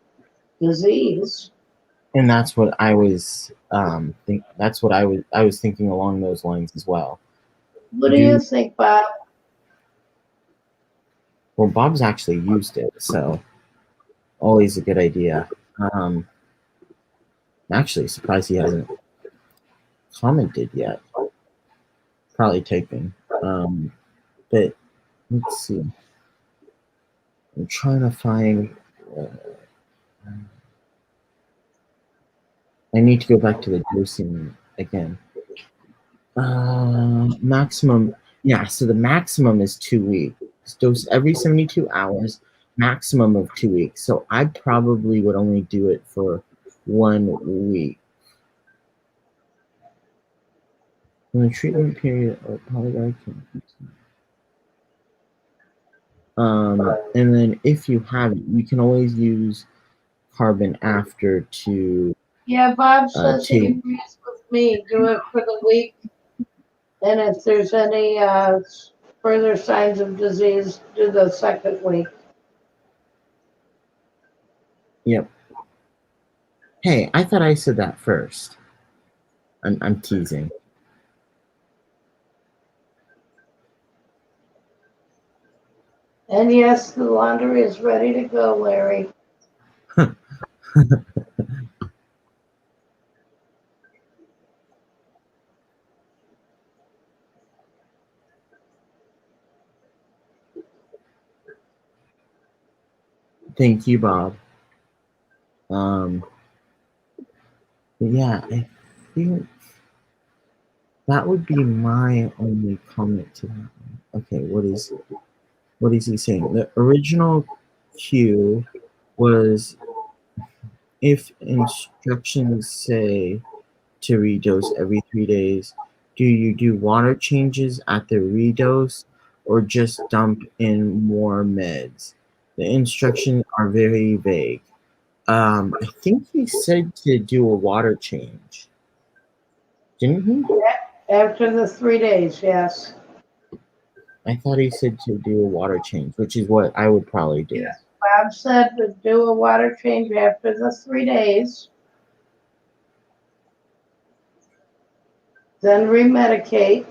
disease. and that's what I was that's what I was thinking along those lines as well. What do you Do think, Bob? Well, Bob's actually used it, so always a good idea. I'm actually surprised he hasn't commented yet. Probably typing. But let's see. I'm trying to find. I need to go back to the dosing again. Maximum. Yeah, so the maximum is 2 weeks. Dose every 72 hours, maximum of 2 weeks. So I probably would only do it for 1 week. In the treatment period, and then if you have it, you can always use carbon after to Yeah, Bob says he take. agrees with me. Do it for the week. And if there's any further signs of disease, do the second week. Yep. Hey, I thought I said that first. I'm teasing. And yes, the laundry is ready to go, Larry. Thank you, Bob. Yeah, I think that would be my only comment to that one. Okay, what is he saying? The original cue was if instructions say to redose every 3 days, do you do water changes at the redose or just dump in more meds? The instructions are very vague. I think he said to do a water change. Didn't he? After the 3 days, yes. I thought he said to do a water change, which is what I would probably do. Yes. Bob said to do a water change after the 3 days. Then remedicate.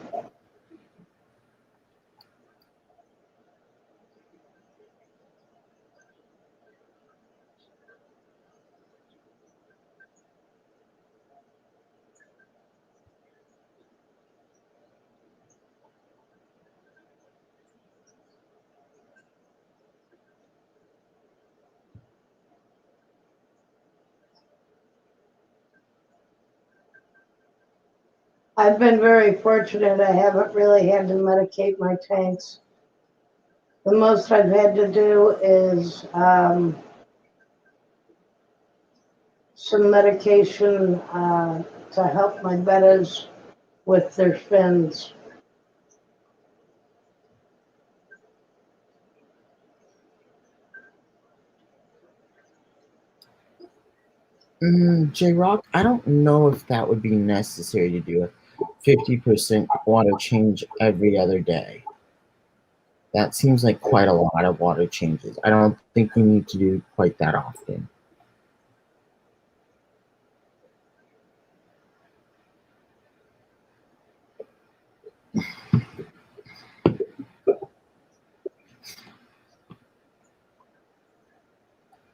I've been very fortunate. I haven't really had to medicate my tanks. The most I've had to do is some medication to help my bettas with their fins. J Rock, I don't know if that would be necessary to do a 50% water change every other day. That seems like quite a lot of water changes. I don't think we need to do quite that often.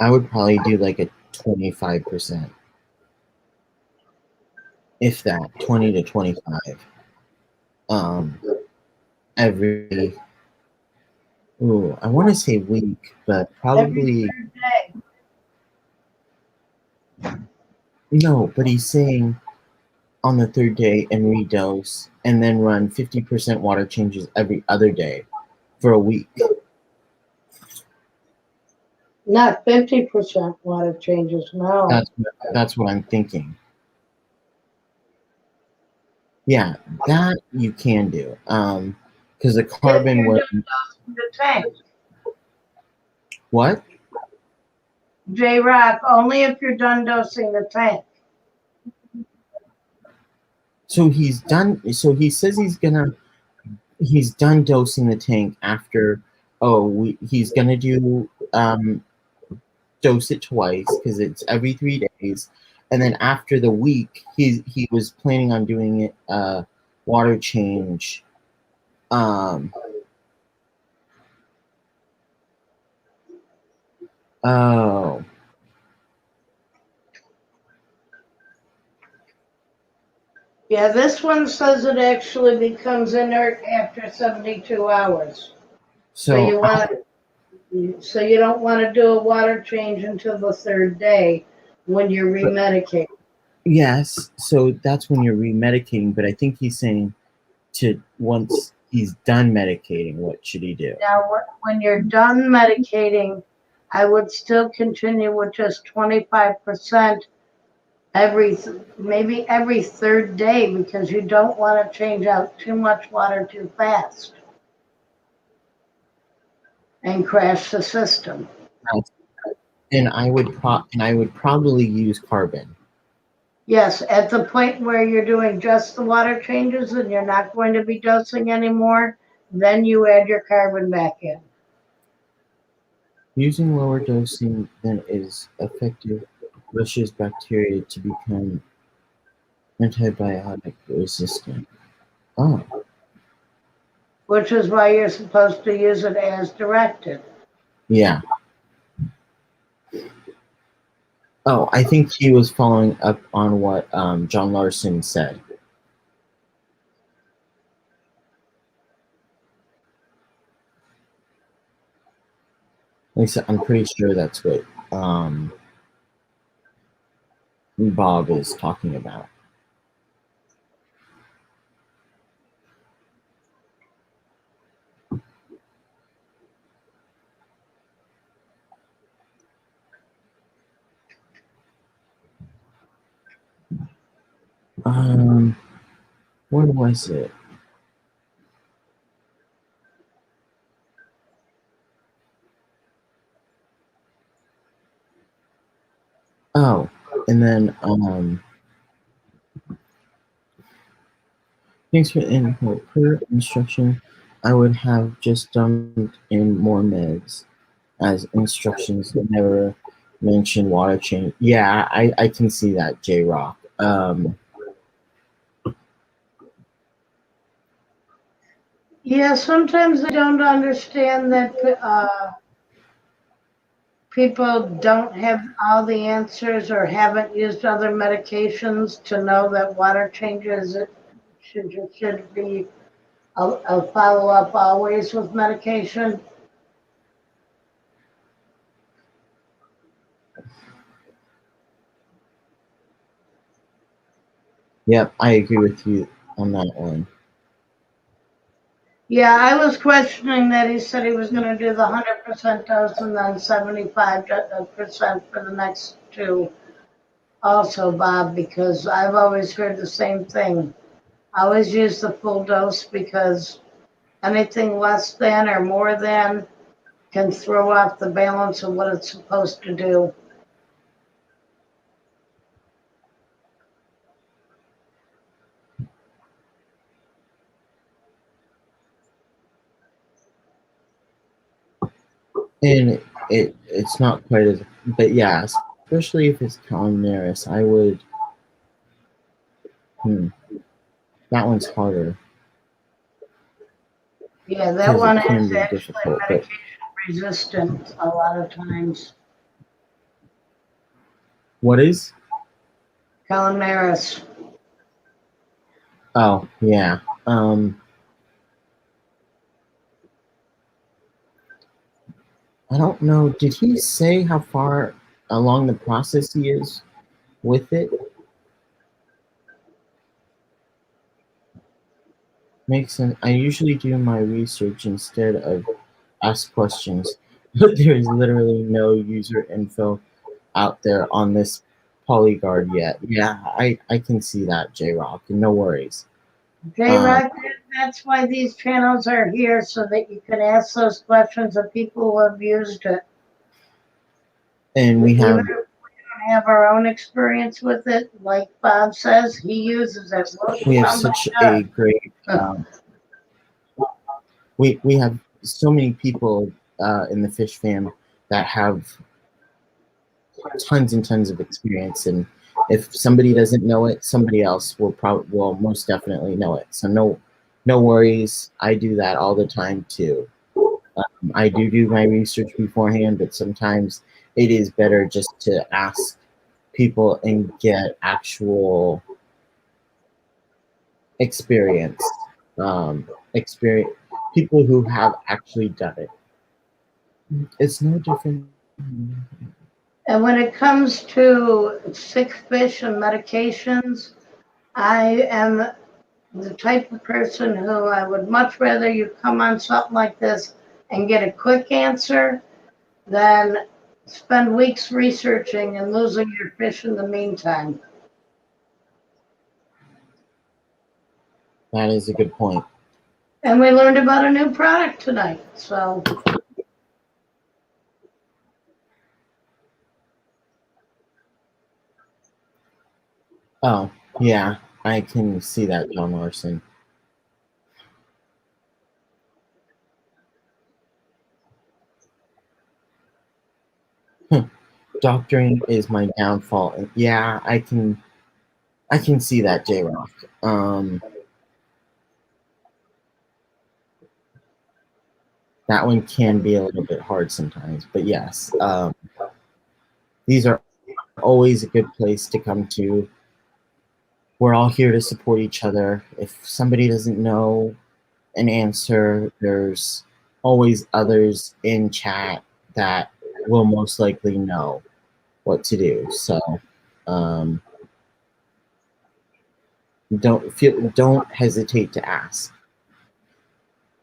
I would probably do like a 25%, if that, 20 to 25. Every, I want to say week, but probably Every third day. no. But he's saying on the third day and redose, and then run 50% water changes every other day for a week. Not 50% water changes, no. That's what I'm thinking. Yeah, that you can do. Because the carbon was The tank. what? J-Rock, only if you're done dosing the tank. So he's done. So he says he's done dosing the tank after. He's gonna do dose it twice because it's every 3 days, and then after the week, he was planning on doing it water change. Oh, Yeah, this one says it actually becomes inert after 72 hours. So So you want so you don't want to do a water change until the third day when you're remedicating. yes, so that's when you're remedicating, but I think he's saying to once he's done medicating, what should he do? Now, when you're done medicating, I would still continue with just 25% maybe every third day because you don't want to change out too much water too fast and crash the system. And I would probably use carbon. Yes, at the point where you're doing just the water changes and you're not going to be dosing anymore, then you add your carbon back in. Using lower dosing than is effective pushes bacteria to become antibiotic resistant. Oh, Which is why you're supposed to use it as directed. yeah. Oh, I think he was following up on what John Larson said. At least I'm pretty sure that's what Bob is talking about. Where was it? Oh, and then thanks for the input. Per instruction, I would have just dumped in more meds, as instructions never mention water change. Yeah, I can see that, J Rock. Yeah, sometimes I don't understand that people don't have all the answers or haven't used other medications to know that water changes should be a follow up always with medication. Yep, I agree with you on that one. Yeah, I was questioning that. He said he was going to do the 100% dose and then 75% for the next two. Also, Bob, because I've always heard the same thing. I always use the full dose because anything less than or more than can throw off the balance of what it's supposed to do. And it's not quite as, but yeah, especially if it's Canines, I would. That one's harder Yeah, that because it one can is be actually difficult. But medication resistant a lot of times. what is? Calamaris. Oh yeah. I don't know. Did he say how far along the process he is with it? Makes sense. I usually do my research instead of ask questions, but there is literally no user info out there on this Polyguard yet. Yeah, I can see that, J Rock. No worries. Um, J-Rock, that's why these channels are here so that you can ask those questions of people who have used it. and we Even have if we don't have our own experience with it, like Bob says, he uses it. Well, somebody such a does. great we have so many people in the fish fam that have tons and tons of experience, and if somebody doesn't know it, somebody else will most definitely know it. So no worries. I do that all the time too. I do my research beforehand, but sometimes it is better just to ask people and get actual experience, experience people who have actually done it. It's no different. And when it comes to sick fish and medications, I am the type of person who I would much rather you come on something like this and get a quick answer than spend weeks researching and losing your fish in the meantime. That is a good point. And we learned about a new product tonight. So Oh, yeah, I can see that, John Larson. Doctoring is my downfall. And yeah, I can see that, J Rock. That one can be a little bit hard sometimes, but yes, these are always a good place to come to. We're all here to support each other. If somebody doesn't know an answer, there's always others in chat that will most likely know what to do. So um, don't hesitate to ask.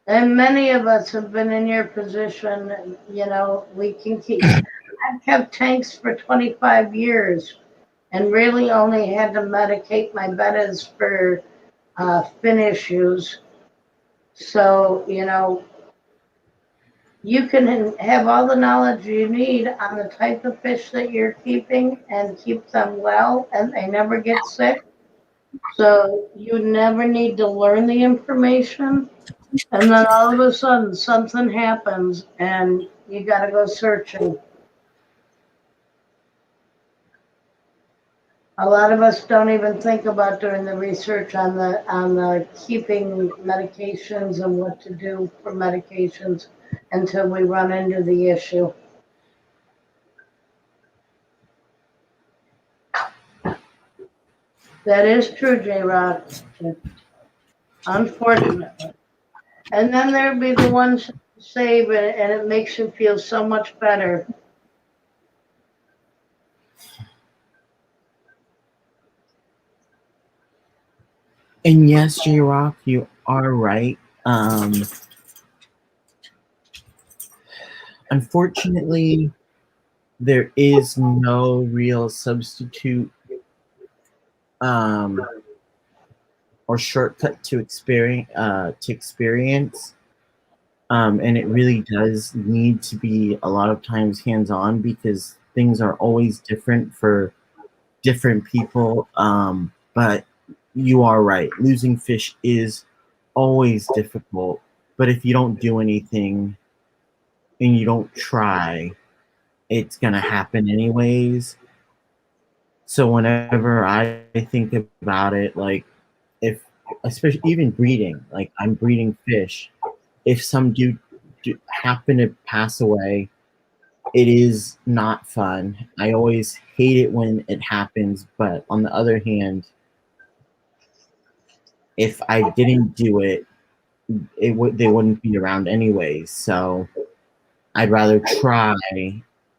and many of us have been in your position, you know, we can keep. I've kept tanks for 25 years and really only had to medicate my bettas for fin issues. So, you know, you can have all the knowledge you need on the type of fish that you're keeping and keep them well and they never get sick. So you never need to learn the information. And then all of a sudden something happens and you got to go searching. A lot of us don't even think about doing the research on the keeping medications and what to do for medications until we run into the issue. That is true, J. Rock. Unfortunately. And then there'd be the ones who save it and it makes you feel so much better. And yes, J Rock, you are right. Unfortunately, there is no real substitute um, or shortcut to experience. And it really does need to be a lot of times hands-on because things are always different for different people. But you are right. Losing fish is always difficult. But if you don't do anything and you don't try, it's gonna happen anyways. So whenever I think about it, like if especially even breeding, like I'm breeding fish, if some dude happen to pass away, it is not fun. I always hate it when it happens, but on the other hand, if I didn't do it, they wouldn't be around anyways. So I'd rather try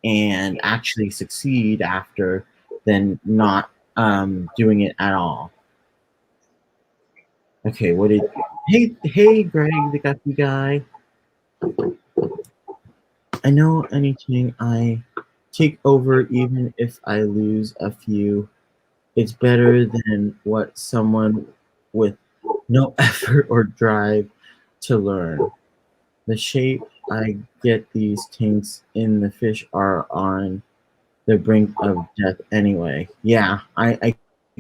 and actually succeed after than not doing it at all. Okay, what did hey Greg, the guppy guy. I know anything I take over, even if I lose a few, it's better than what someone with no effort or drive to learn. The shape I get these tanks in the fish are on the brink of death anyway. Yeah, I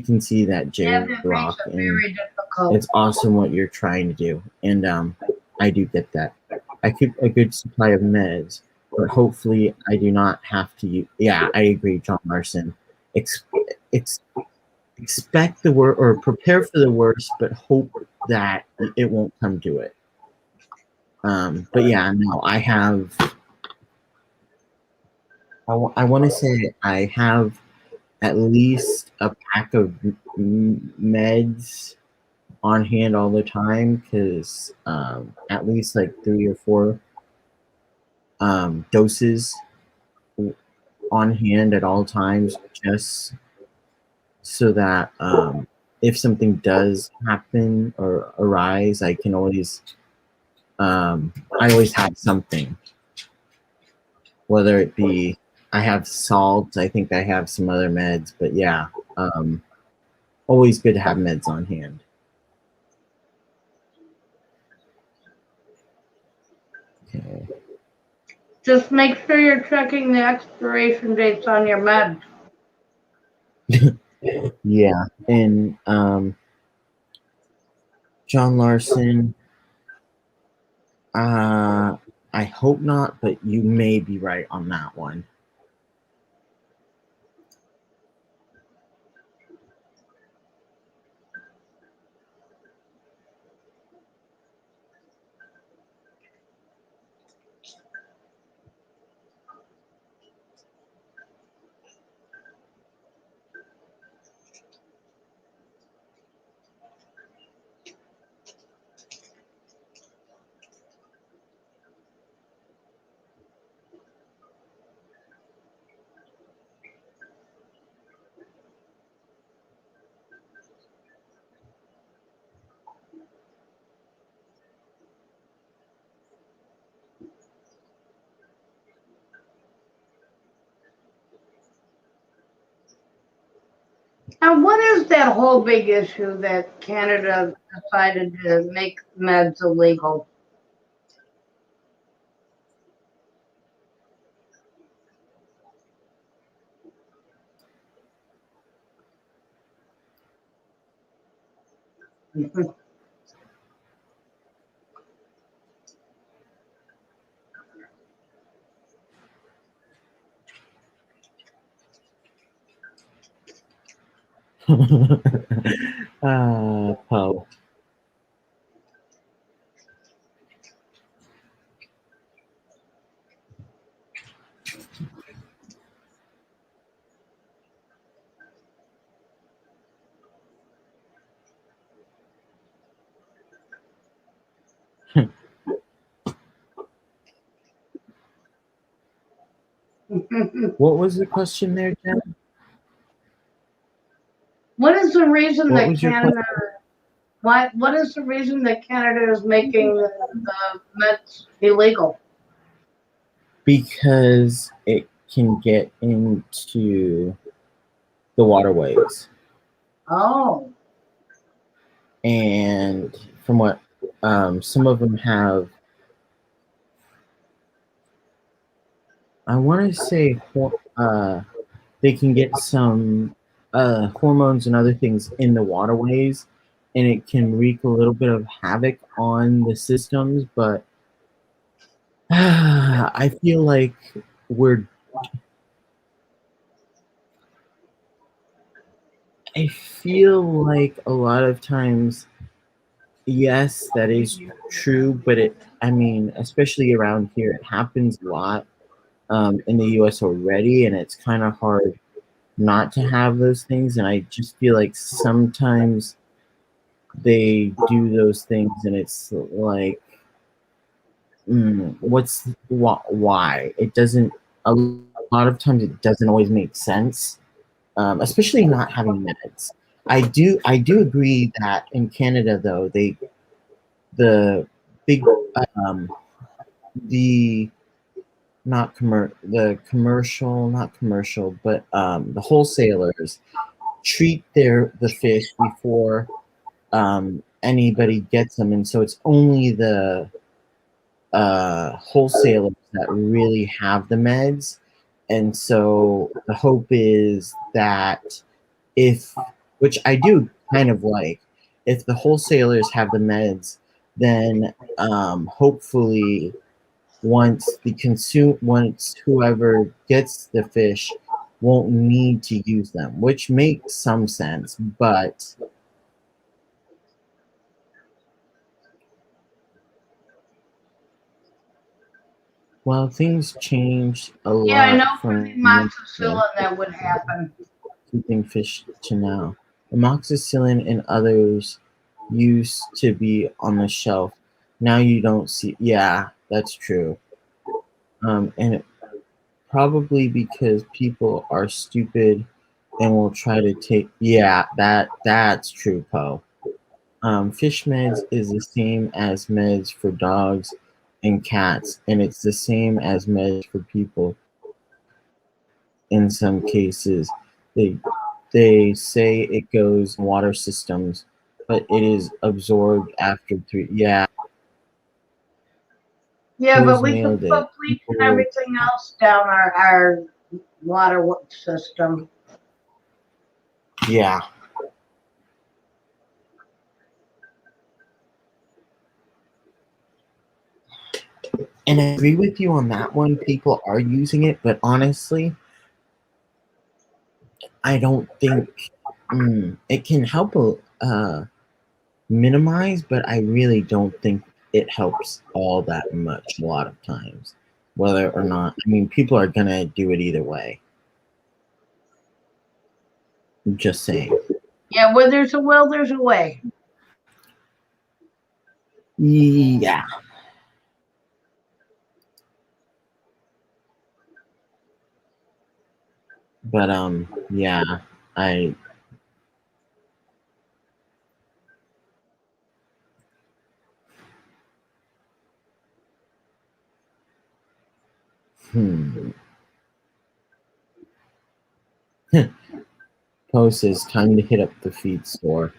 can see that, J Yeah, that makes Rock, it and very difficult. it's awesome what you're trying to do. And I do get that. I keep a good supply of meds, but hopefully I do not have to use. Yeah, I agree, John Larson. Ex- ex- expect the worst or prepare for the worst, but hope that it won't come to it. But yeah, no, I have. I want to say I have at least a pack of meds on hand all the time because at least like 3 or 4 doses on hand at all times, just so that if something does happen or arise, I can always I always have something, whether it be I have salt, I think I have some other meds, but yeah, always good to have meds on hand. Okay. Just make sure you're checking the expiration dates on your meds. Yeah, and John Larson, I hope not, but you may be right on that one. And what is that whole big issue that Canada decided to make meds illegal? Poe. What was the question there, Jen? What is the reason What that was your question? Canada? What is the reason that Canada is making the meds illegal? Because it can get into the waterways. Oh, And from what some of them have, I want to say they can get some hormones and other things in the waterways, and it can wreak a little bit of havoc on the systems. But I feel like we're. I feel like a lot of times, yes, that is true, but I mean, especially around here, it happens a lot in the US already, and it's kind of hard not to have those things. And I just feel like sometimes they do those things, and it's like, why? It doesn't, a lot of times, it doesn't always make sense, especially not having meds. I do agree that in Canada, though, the big, um, the not commercial, but the wholesalers treat the fish before anybody gets them, and so it's only the wholesalers that really have the meds, and so the hope is that if, which I do kind of like, if the wholesalers have the meds, then hopefully once whoever gets the fish won't need to use them, which makes some sense, but well, things change a yeah, I lot know for the from amoxicillin that would happen. keeping fish to now. Amoxicillin and others used to be on the shelf. Now you don't see. Yeah, that's true. And it, probably because people are stupid and will try to take. Yeah, that's true, Poe. Fish meds is the same as meds for dogs and cats, and it's the same as meds for people. In some cases, they they say it goes in water systems, but it is absorbed after three. Yeah, Yeah, but Poe's we can nailed it. put bleach and People, everything else down our water system. yeah, and I agree with you on that one. People are using it, but honestly, I don't think it can help minimize, but I really don't think it helps all that much a lot of times. Whether or not, I mean, people are gonna do it either way. I'm just saying. Yeah, where there's a will, there's a way. Yeah, but yeah, I hmm. Post is time to hit up the feed store.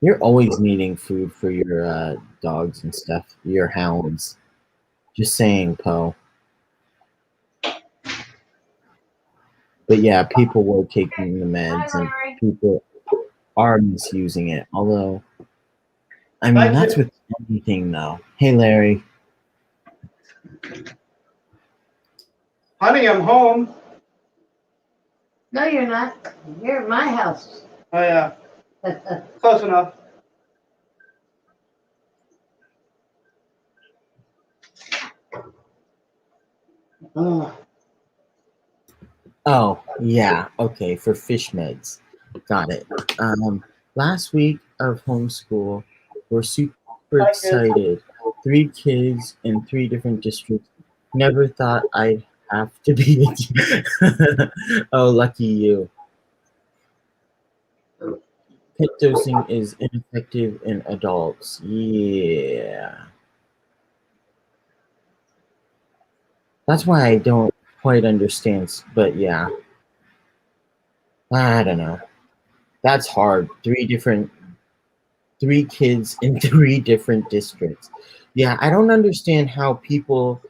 You're always needing food for your dogs and stuff, your hounds. Just saying, Poe. But yeah, people were taking the Hi, meds and Larry. people are misusing it. Although, I mean, Thank that's you. with anything, though. Hey, Larry. Honey, I'm home. No, you're not. You're at my house. Oh, yeah. Close enough. Oh. Oh, yeah. Okay, for fish meds. Got it. Last week of homeschool, we're super Thank you. excited. 3 kids in 3 different districts. Never thought I'd have to be. Oh, lucky you. Pet dosing is ineffective in adults. Yeah. That's why I don't quite understand. But yeah, I don't know. That's hard. 3 kids in 3 different districts. Yeah, I don't understand how people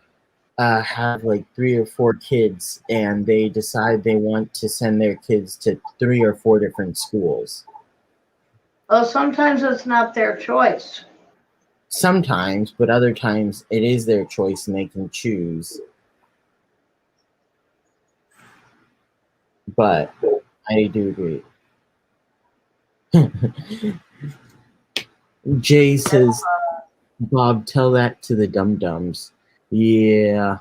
have like 3 or 4 kids and they decide they want to send their kids to 3 or 4 different schools. Well, sometimes it's not their choice. Sometimes, but other times it is their choice and they can choose. But I do agree. Jay says, Bob, tell that to the dum dums. Yeah.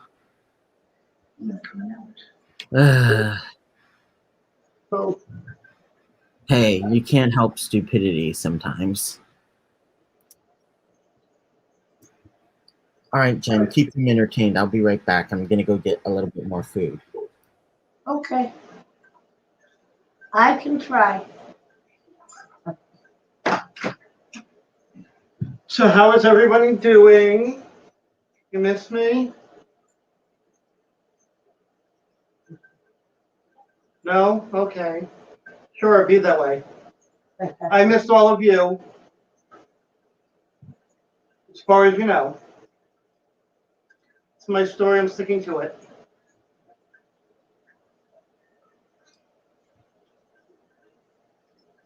So, Hey, you can't help stupidity sometimes. All right, Jen, keep them entertained. I'll be right back. I'm going to go get a little bit more food. okay. I can try. So, how is everybody doing? You miss me? No? Okay. Sure, be that way. I missed all of you, as far as you know. It's my story. I'm sticking to it.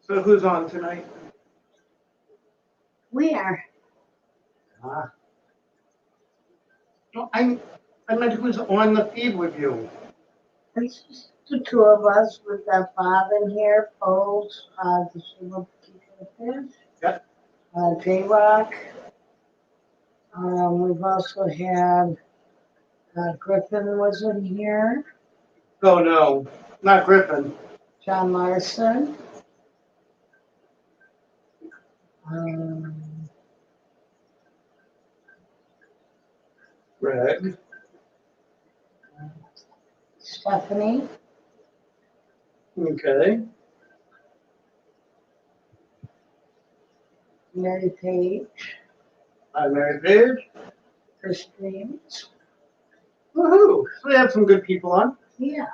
So, who's on tonight? We are. No, I meant who's on the feed with you. It's just the two of us. We've got Bob in here, Poles, the Silver Fish, Yep. J-Rock. We've also had Griffin was in here, Oh, no. Not Griffin. John Larson. Um, Greg. Stephanie, Okay. Mary Page, Hi, Mary Page. Christine. Woohoo! So we have some good people on. Yeah,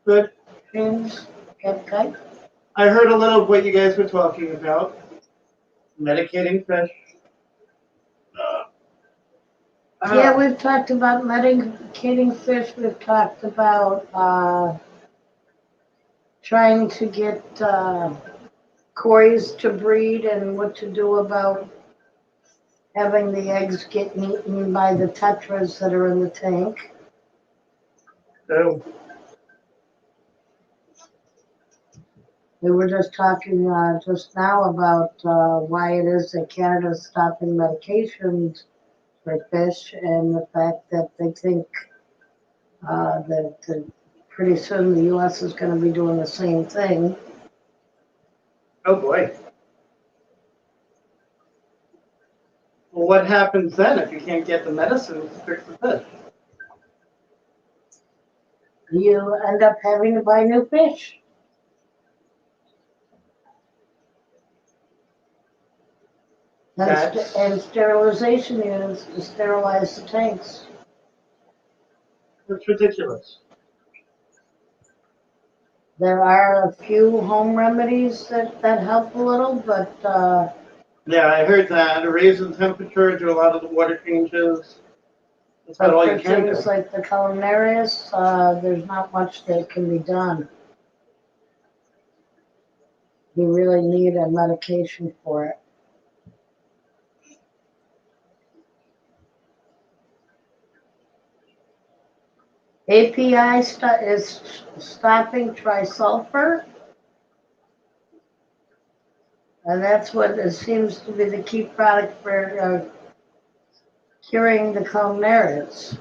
Good. James Gepke. I heard a little of what you guys were talking about. Medicating fish. Yeah, we've talked about medicating fish. We've talked about trying to get cories to breed and what to do about having the eggs getting eaten by the tetras that are in the tank. So, We were just talking just now about why it is that Canada's stopping medications for fish and the fact that they think that pretty soon the U.S. is going to be doing the same thing. oh boy. Well, what happens then if you can't get the medicine to fix the fish? You end up having to buy new fish. And sterilization units to sterilize the tanks. It's ridiculous. There are a few home remedies that help a little, but Yeah, I heard that. To raise the temperature, do a lot of the water changes. That's about all for you can do. things like the culinarius, there's not much that can be done. You really need a medication for it. API is stopping trisulfur, and that's what it seems to be the key product for curing the culinarius.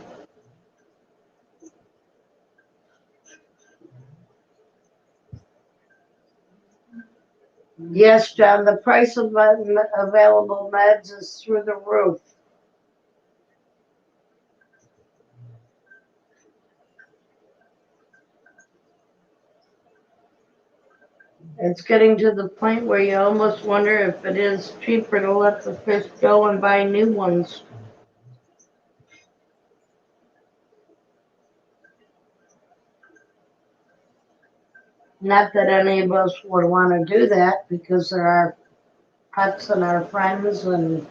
Yes, John, the price of available meds is through the roof. It's getting to the point where you almost wonder if it is cheaper to let the fish go and buy new ones. Not that any of us would want to do that because there are pets and our friends and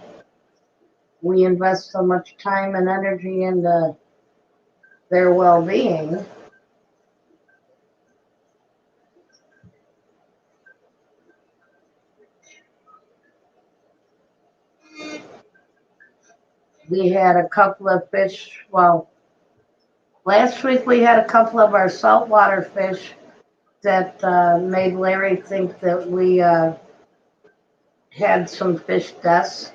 we invest so much time and energy into their well-being. We had a couple of fish, well, last week we had a couple of our saltwater fish that made Larry think that we had some fish deaths.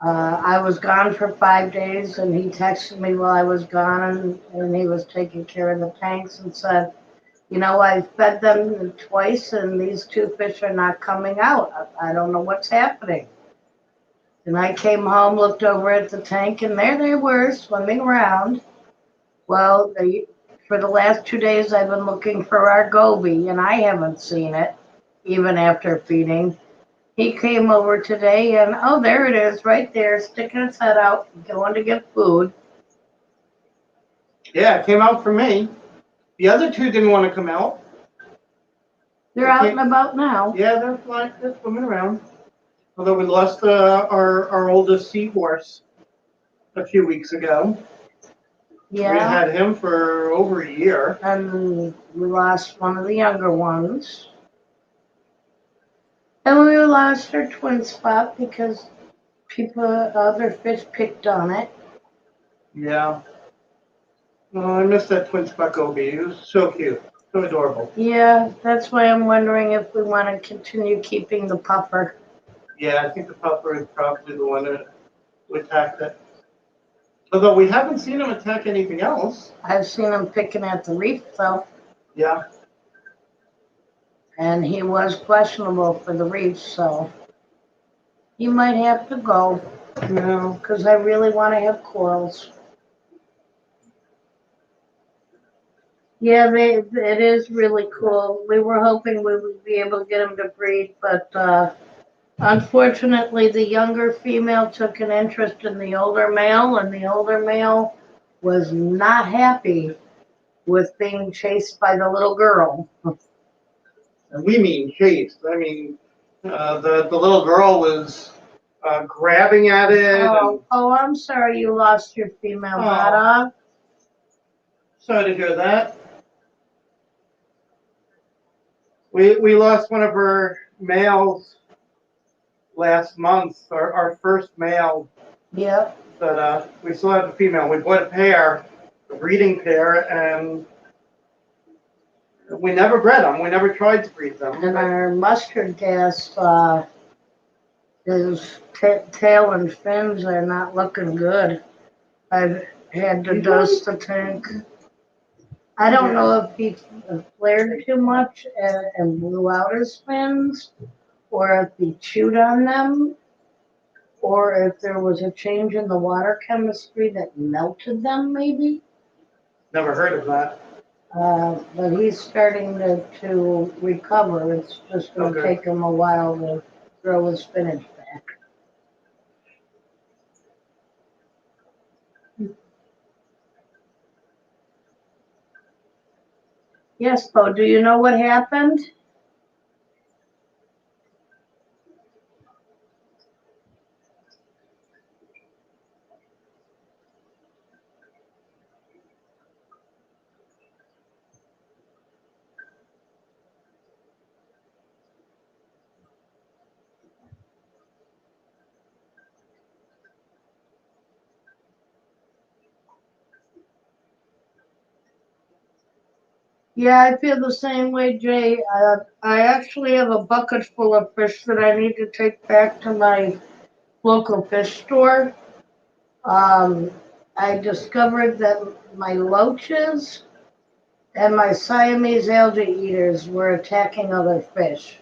I was gone for 5 days and he texted me while I was gone and he was taking care of the tanks and said, you know, I fed them twice and these two fish are not coming out. I don't know what's happening. And I came home, looked over at the tank, and there they were swimming around. Well, for the last 2 days, I've been looking for our goby, and I haven't seen it, even after feeding. He came over today, and oh, there it is, right there, sticking its head out, going to get food. Yeah, it came out for me. The other two didn't want to come out. They're out and about now. Yeah, they're flying, they're swimming around. Although we lost our oldest seahorse a few weeks ago. Yeah. We had him for over a year. And we lost one of the younger ones. And we lost our twin spot because other fish picked on it. Yeah. Oh, I miss that twin spot goby. He was so cute, so adorable. Yeah, that's why I'm wondering if we want to continue keeping the puffer. Yeah, I think the puffer is probably the one that attacked it. Although we haven't seen him attack anything else. I've seen him picking at the reef, though. Yeah. And he was questionable for the reef, so. You might have to go, No. because I really want to have corals. Yeah, it is really cool. We were hoping we would be able to get them to breed, but unfortunately, the younger female took an interest in the older male, and the older male was not happy with being chased by the little girl. And we mean chased. I mean, the little girl was grabbing at it. Oh, I'm sorry you lost your female Oh. data. Sorry to hear that. We lost one of her males last month, our first male, Yep. but we still have the female. We bought a pair, a breeding pair, and we never bred them. We never tried to breed them. And our mustard gas, his tail and fins are not looking good. I've had to dust the tank. I don't know if he flared too much and blew out his fins, or if he chewed on them, or if there was a change in the water chemistry that melted them, maybe. Never heard of that. But he's starting to recover. It's just going to Okay. take him a while to grow his spinach back. Yes, Bo, do you know what happened? Yeah, I feel the same way, Jay. I actually have a bucket full of fish that I need to take back to my local fish store. Um, I discovered that my loaches and my Siamese algae eaters were attacking other fish.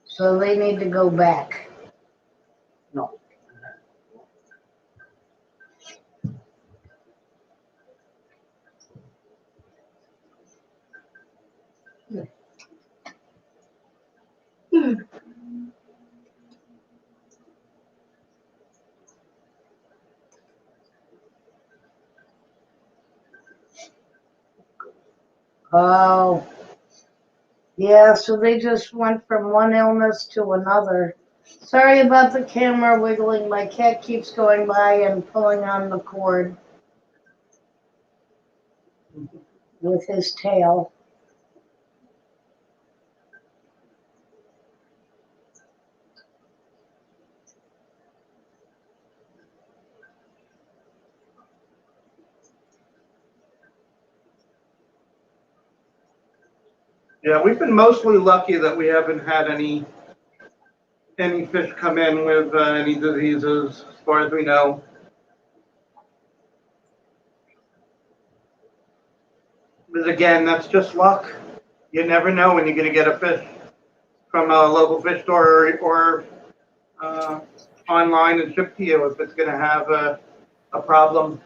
So they need to go back. No. Oh, yeah, so they just went from one illness to another. Sorry about the camera wiggling. My cat keeps going by and pulling on the cord with his tail. Yeah, we've been mostly lucky that we haven't had any fish come in with any diseases, as far as we know. But again, that's just luck. You never know when you're going to get a fish from a local fish store or online and shipped to you if it's going to have a problem.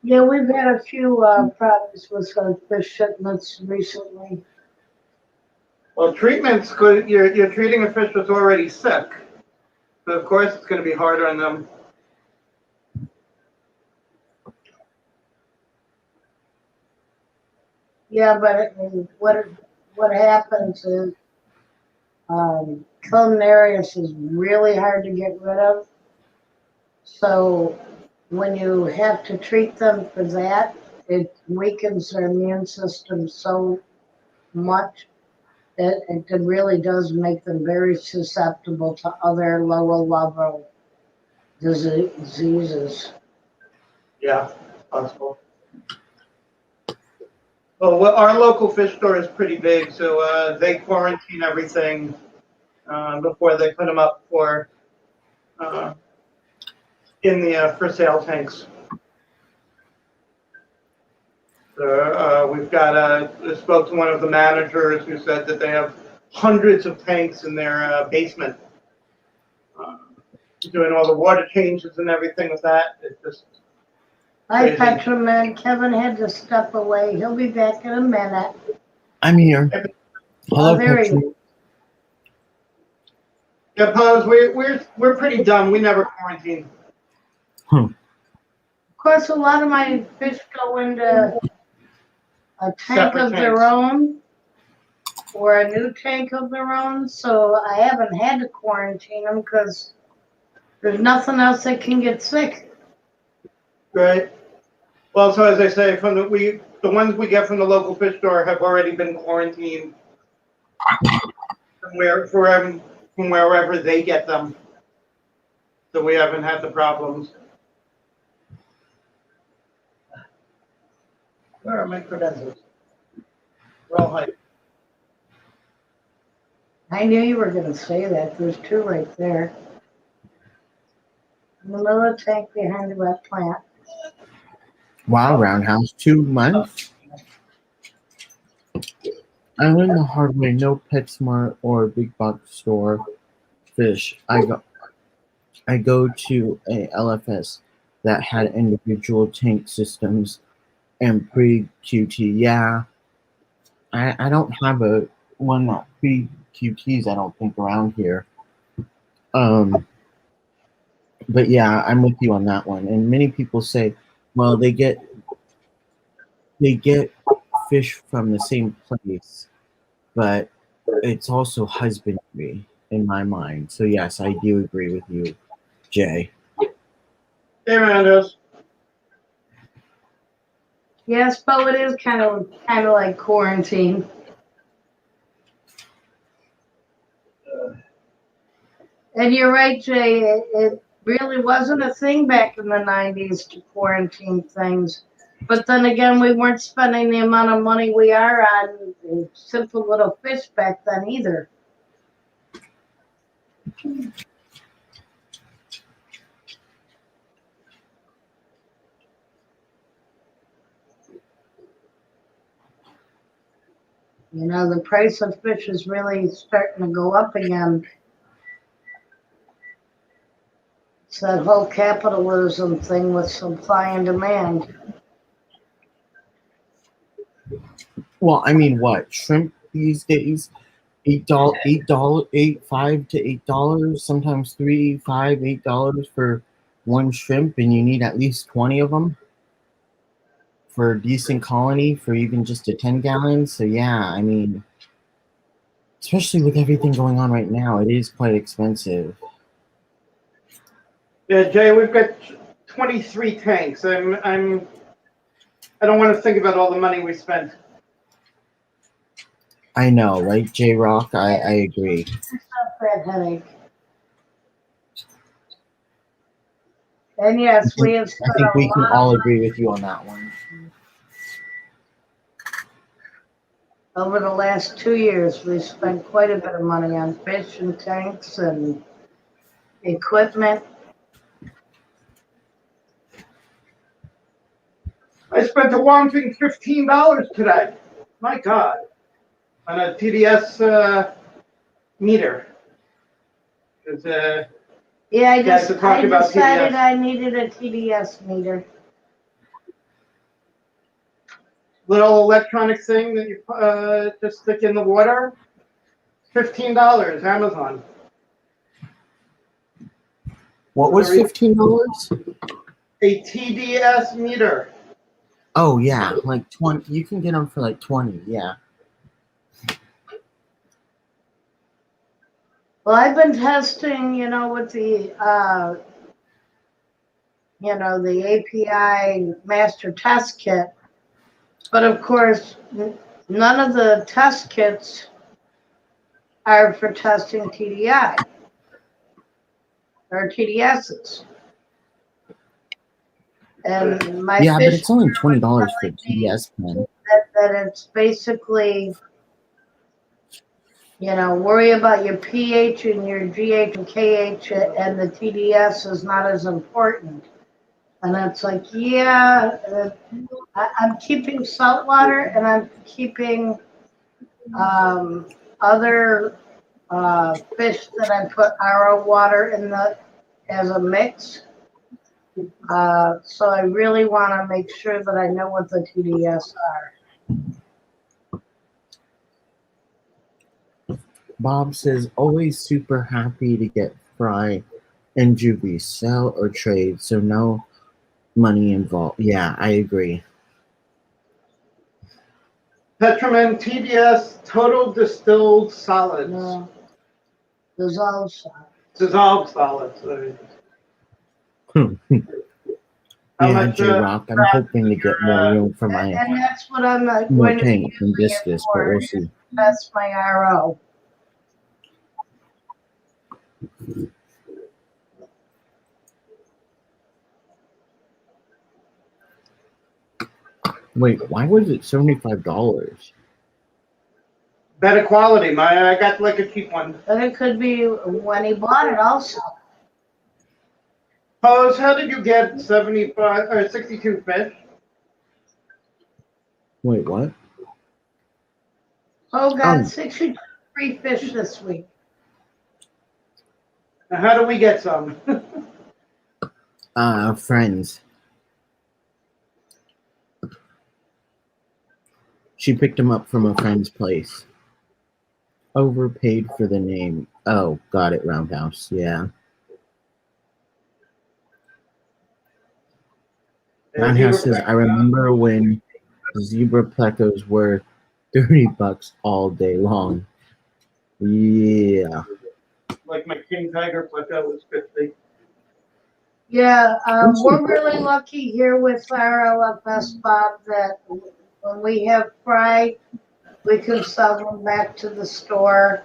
Yeah, we've had a few problems with some fish shipments recently. Well, treatment's good. You're treating a fish that's already sick, so of course it's going to be harder on them. Yeah, but what happens is Culinarius is really hard to get rid of. So when you have to treat them for that, it weakens their immune system so much that it really does make them very susceptible to other lower level diseases. Yeah, possible. Well, our local fish store is pretty big, so they quarantine everything before they put them up for in the for sale tanks. We've got I spoke to one of the managers who said that they have hundreds of tanks in their basement. Doing all the water changes and everything with that. It's just Hi, crazy. Petraman. Kevin had to step away. He'll be back in a minute. I'm here. Hello, Oh, there he Patrick. is. Yeah, Pose, we're pretty dumb. We never quarantine. Of course, a lot of my fish go into a tank Separate of their tanks. own or a new tank of their own, so I haven't had to quarantine them because there's nothing else that can get sick. Right. Well, so as I say, the ones we get from the local fish store have already been quarantined from wherever they get them. So we haven't had the problems. Where are my credentials? They're all hyped. I knew you were going to say that. There's two right there. In the middle of the tank behind the wet plant. Wow, Roundhouse, 2 months. I learned the hard way. No PetSmart or big box store fish. I go to a LFS that had individual tank systems and pre-QT. Yeah, I don't have a one that pre-QTs. I don't think around here. But yeah, I'm with you on that one. And many people say, well, they get fish from the same place, but it's also husbandry in my mind. So yes, I do agree with you, Jay. Hey, Randos. Yes, but it is kind of like quarantine. And you're right, Jay. It really wasn't a thing back in the 90s to quarantine things. But then again, we weren't spending the amount of money we are on simple little fish back then either. You know, the price of fish is really starting to go up again. It's that whole capitalism thing with supply and demand. Well, I mean, what shrimp these days? $8, $5 to $8, sometimes $3, $5, $8 for one shrimp, and you need at least 20 of them for a decent colony for even just a 10-gallon. So yeah, I mean, especially with everything going on right now, it is quite expensive. Yeah, Jay, we've got 23 tanks. I don't want to think about all the money we spent. I know, right, J Rock? I agree. Stop that headache. And yes, we have I spent think a we can lot all of agree with you on that one. over the last 2 years. We spent quite a bit of money on fish and tanks and equipment. I spent a whopping $15 today. My God. On a TDS meter. Yeah, I Guys are talking about decided TDS. I needed a TDS meter. Little electronic thing that you just stick in the water. $15, Amazon. What was $15? A TDS meter. Oh yeah, like 20. You can get them for like 20. Yeah. Well, I've been testing, with the, the API master test kit. But of course, none of the test kits are for testing TDI or TDSs. And my Yeah, but fish it's only $20 for a TDS pen. that it's basically, worry about your pH and your GH and KH, and the TDS is not as important. And it's like, yeah, I'm keeping salt water and I'm keeping other fish that I put RO water in the as a mix. So I really want to make sure that I know what the TDS are. Bob says, always super happy to get fry and juvie, sell or trade, so no money involved. Yeah, I agree. Petroman TDS Total Distilled Solids. No, dissolved salt. Dissolved solids. How Yeah, much? J-Rock, I'm hoping to get more room for my And that's what I'm more going to be tank from using it discus, but for. we'll see. That's my RO. Wait, why was it $75? Better quality. I got like a cheap one. But it could be when he bought it also. Pose, how did you get 75 or 62 fish? Wait, what? Oh, got Oh. 63 fish this week. Now, how do we get some? Friends. She picked him up from a friend's place. Overpaid for the name. Oh, got it, Roundhouse. Yeah. Roundhouse says, I remember when zebra plecos were $30 all day long. Yeah. Like my King Tiger pleco was 50. Yeah, we're really lucky here with our LFS, Bob, that when we have fry, we can sell them back to the store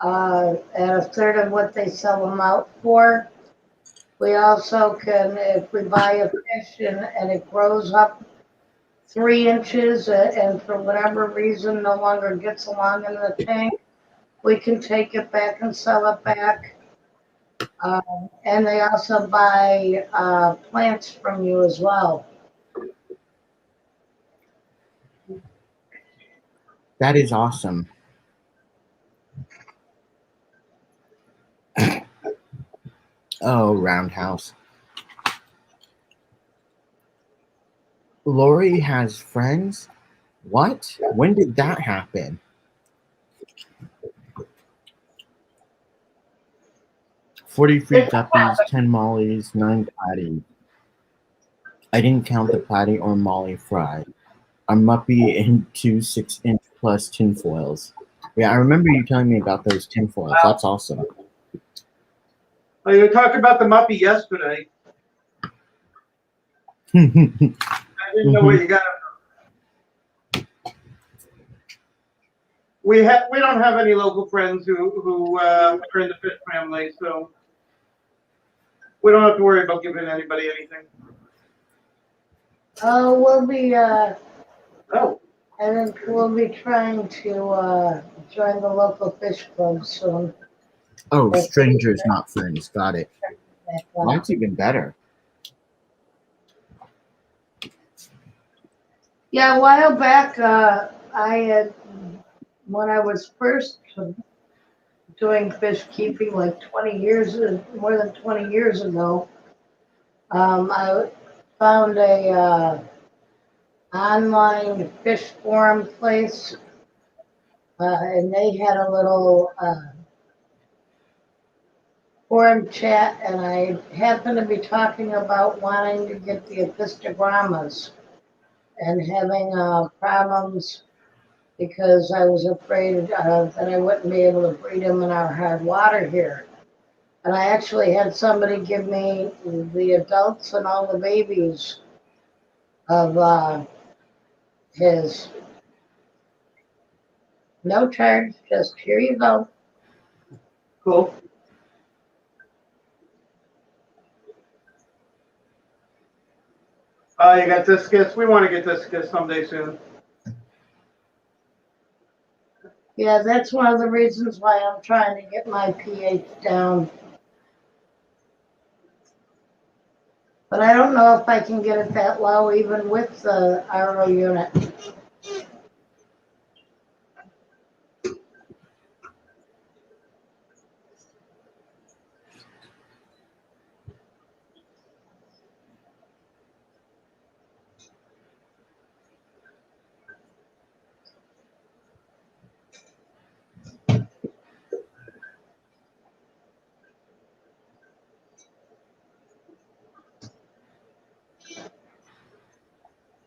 at a third of what they sell them out for. We also can, if we buy a fish and it grows up 3 inches and for whatever reason no longer gets along in the tank, we can take it back and sell it back. And they also buy plants from you as well. That is awesome. Oh, Roundhouse. Lori has friends? What? When did that happen? 43 guppies, 10 mollies, 9 patty. I didn't count the patty or molly fry. A muppy and 2 6-inch plus tinfoils. Yeah, I remember you telling me about those tinfoils. That's awesome. Oh, you were talking about the muppy yesterday. I didn't know where you got it from. We don't have any local friends who are in the fish family, so we don't have to worry about giving anybody anything. We'll be, Oh, I think we'll be trying to join the local fish club soon. Oh, strangers, not friends. Got it. Well, That's even better. yeah, a while back, I had, when I was first doing fish keeping like 20 years, more than 20 years ago, I found a online fish forum place, and they had a little forum chat, and I happened to be talking about wanting to get the epistogrammas and having problems because I was afraid that I wouldn't be able to breed them in our hard water here. And I actually had somebody give me the adults and all the babies of his. No charge, just here you go. cool. You got discus. We want to get discus someday soon. Yeah, that's one of the reasons why I'm trying to get my pH down. But I don't know if I can get it that low even with the RO unit.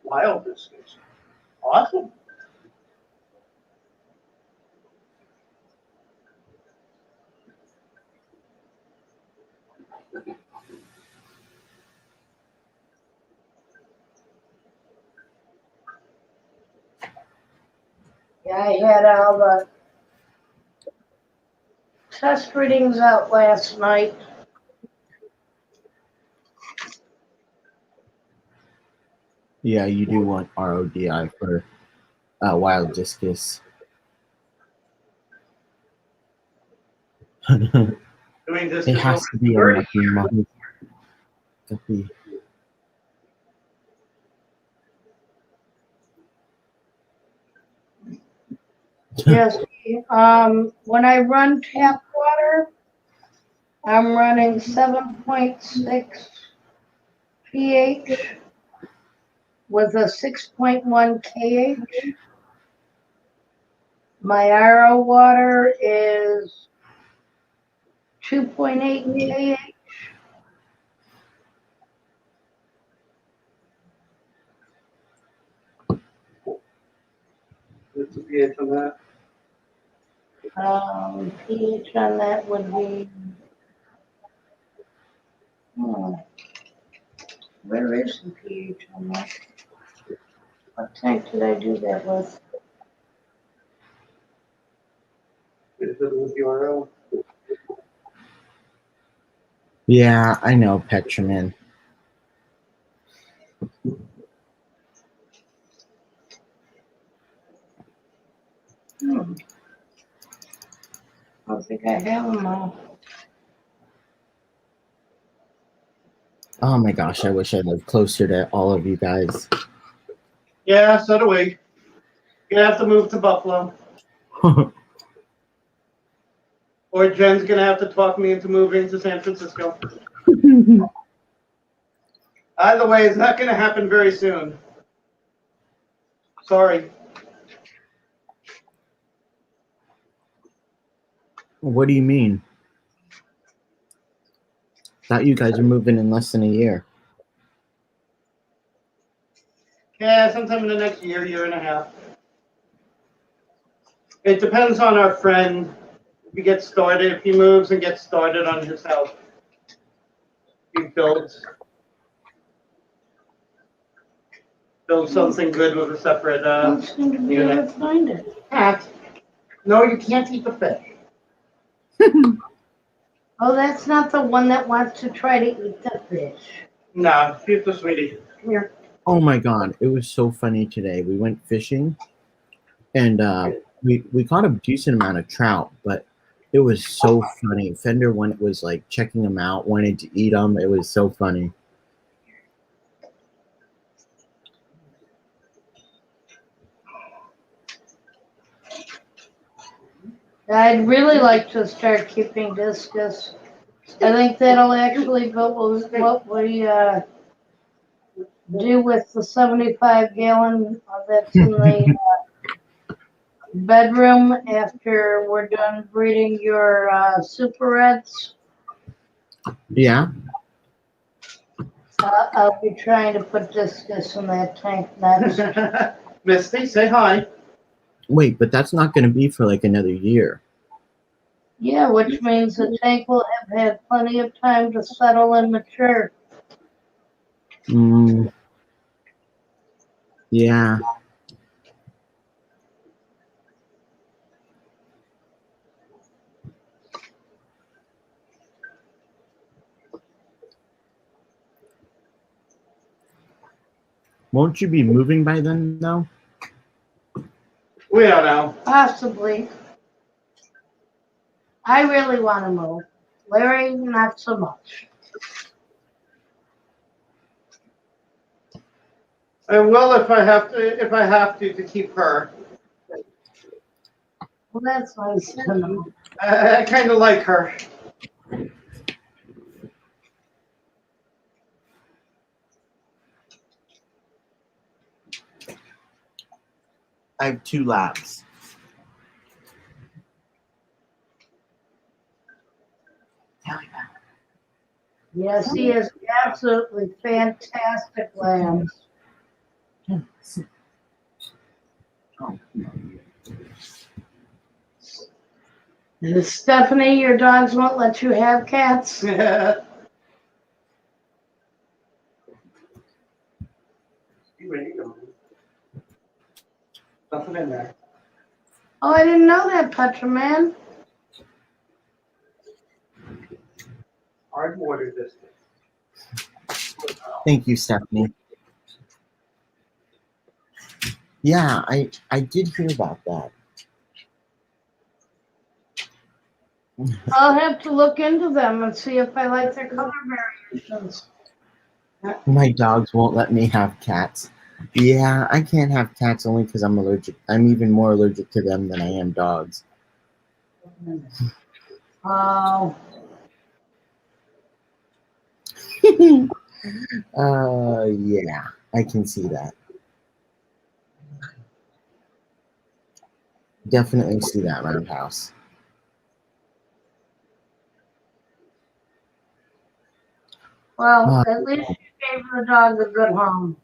Wild biscuits. Awesome. Yeah, I had all the test readings out last night. Yeah, you do want RODI for wild discus. Doing this It is has to be a over lucky month. Guppy. Yes, when I run tap water, I'm running 7.6 pH with a 6.1 kH. My RO water is 2.8 kH. What's the pH on that? pH on that would be, where is the pH on that? What tank did I do that with? Is it with URL? Yeah, I know, Petraman. I don't think I have them all. Oh my gosh, I wish I lived closer to all of you guys. Yeah, so do we. You have to move to Buffalo. Or Jen's gonna have to talk me into moving to San Francisco. Either way, it's not gonna happen very soon. Sorry. What do you mean? Thought you guys are moving in less than a year. Yeah, sometime in the next year, year and a half. It depends on our friend. If he gets started, if he moves and gets started on his house, he builds something good with a separate I don't seem to be able to find it. cat. No, you can't eat the fish. Oh, that's not the one that wants to try to eat the fish. No, she's the sweetie. Come here. Oh my god, it was so funny today. We went fishing and we caught a decent amount of trout, but it was so funny. Fender was like checking them out, wanted to eat them. It was so funny. I'd really like to start keeping discus. I think that'll actually be what we do with the 75-gallon that's in the bedroom after we're done breeding your super reds. Yeah. I'll be trying to put discus in that tank next. Misty, say hi. Wait, but that's not going to be for like another year. Yeah, which means the tank will have had plenty of time to settle and mature. Yeah. Won't you be moving by then, though? We don't know. Possibly. I really want to move. Larry, not so much. I will if I have to keep her. Well, that's nice to know. I kind of like her. I have 2 labs. Yes, he is absolutely fantastic lambs. Stephanie, your dogs won't let you have cats? Yeah. Where you going? Nothing in there. Oh, I didn't know that, Petraman. Hard water this. Thank you, Stephanie. Yeah, I did hear about that. I'll have to look into them and see if I like their color variations. My dogs won't let me have cats. Yeah, I can't have cats only because I'm allergic. I'm even more allergic to them than I am dogs. Oh, Yeah, I can see that. Definitely see that, Roundhouse. well, at least you gave the dog a good home.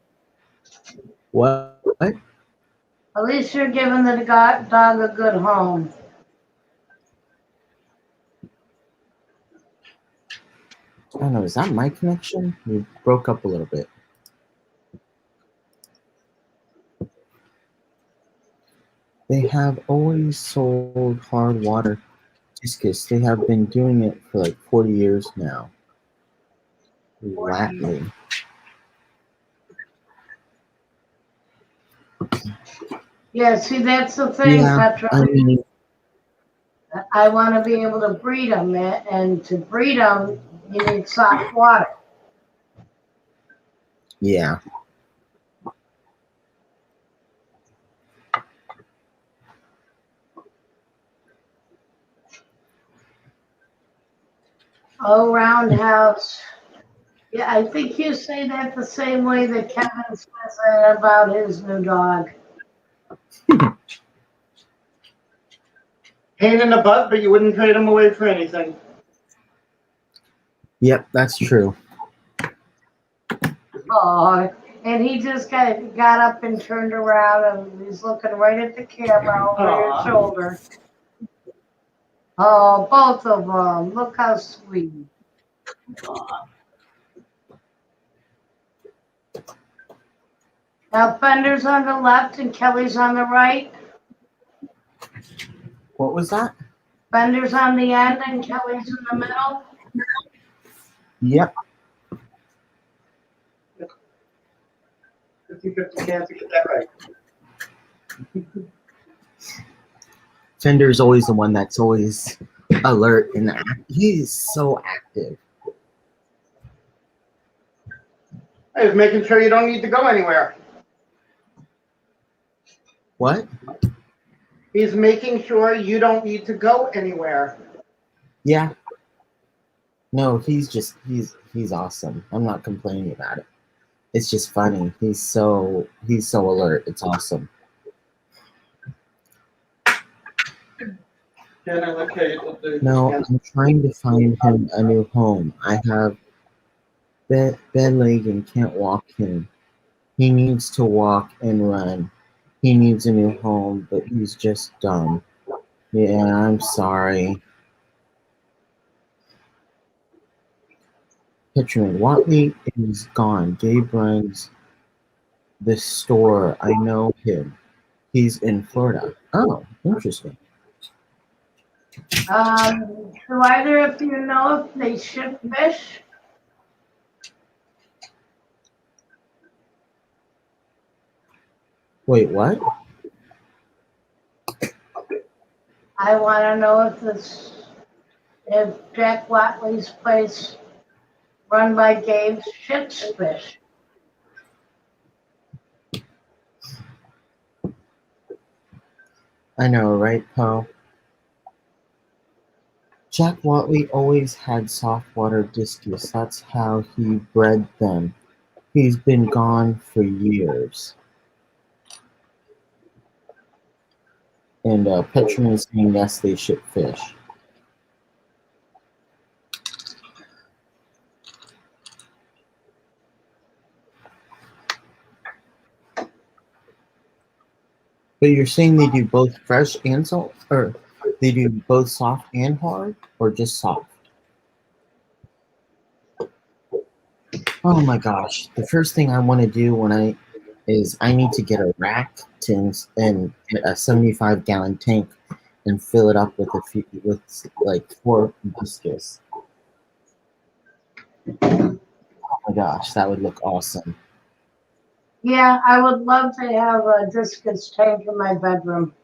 What? At least you're giving the dog a good home. I don't know, is that my connection? You broke up a little bit. They have always sold hard water discus. They have been doing it for like 40 years now. Watley. Yeah, see, that's the thing, Yeah, Petra. I mean, I want to be able to breed them, and to breed them, you need soft water. yeah. Oh, Roundhouse. Yeah, I think you say that the same way that Kevin says that about his new dog. Pain in the butt, but you wouldn't trade them away for anything. Yep, that's true. Oh, and he just got up and turned around and he's looking right at the camera over your Aw. shoulder. Oh, both of them. Look how sweet. Now, Fender's on the left and Kelly's on the right. What was that? Fender's on the end and Kelly's in the middle. Yep. 50-50 chance to get that right. Fender's always the one that's always alert and he's so active. I was making sure you don't need to go anywhere. What? He's making sure you don't need to go anywhere. Yeah. No, he's awesome. I'm not complaining about it. It's just funny. He's so alert. It's awesome. No, I'm trying to find him a new home. I have bed leg and can't walk him. He needs to walk and run. He needs a new home, but he's just dumb. Yeah, I'm sorry. Pitchman, Watley is gone. Gabe runs the store. I know him. He's in Florida. Oh, interesting. Do either of you know if they ship fish? Wait, what? I want to know if Jack Watley's place, run by Gabe, ships fish. I know, right, Poe? Jack Watley always had soft-water discus. That's how he bred them. He's been gone for years. And Petron is saying yes, they ship fish. But you're saying they do both fresh and salt, or they do both soft and hard, or just soft? Oh my gosh! The first thing I want to do I need to get a rack and get a 75-gallon tank and fill it up with like 4 discus. Oh my gosh, that would look awesome. Yeah, I would love to have a discus tank in my bedroom.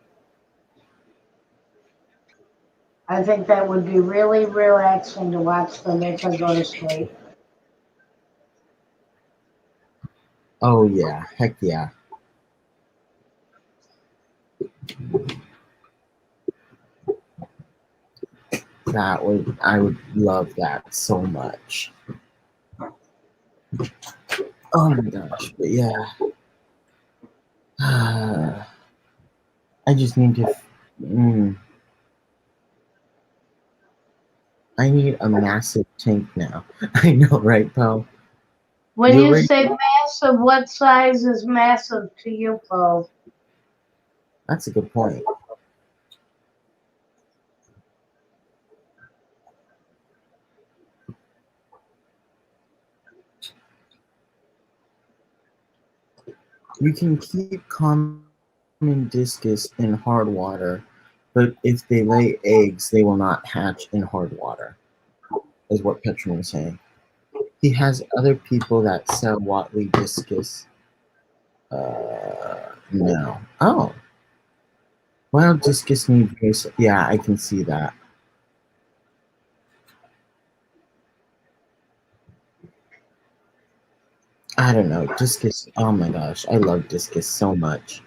I think that would be really relaxing to watch them if I go to sleep. Oh yeah, heck yeah. I would love that so much. Oh my gosh, but yeah. I just need to. I need a massive tank now. I know, right, pal? When you say massive, what size is massive to you, Paul? That's a good point. You can keep common discus in hard water, but if they lay eggs, they will not hatch in hard water, is what Petron was saying. He has other people that sell Watley discus. No. Oh. Well, discus needs. Yeah, I can see that. I don't know. Discus. Oh my gosh. I love discus so much.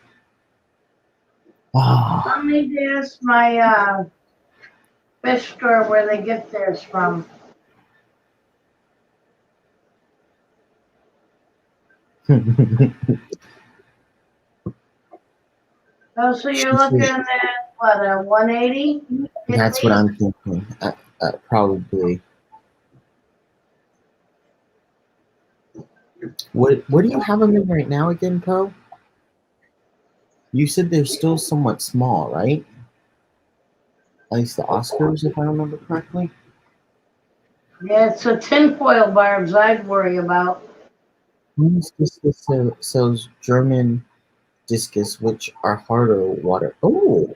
Oh. Let me ask my fish store where they get theirs from. Oh, so you're looking at what, a 180? That's what I'm thinking. Probably. What do you have them in right now again, Poe? You said they're still somewhat small, right? At least the Oscars, if I remember correctly. Yeah, it's the tinfoil barbs I'd worry about. Discus sells German discus, which are harder water. Oh,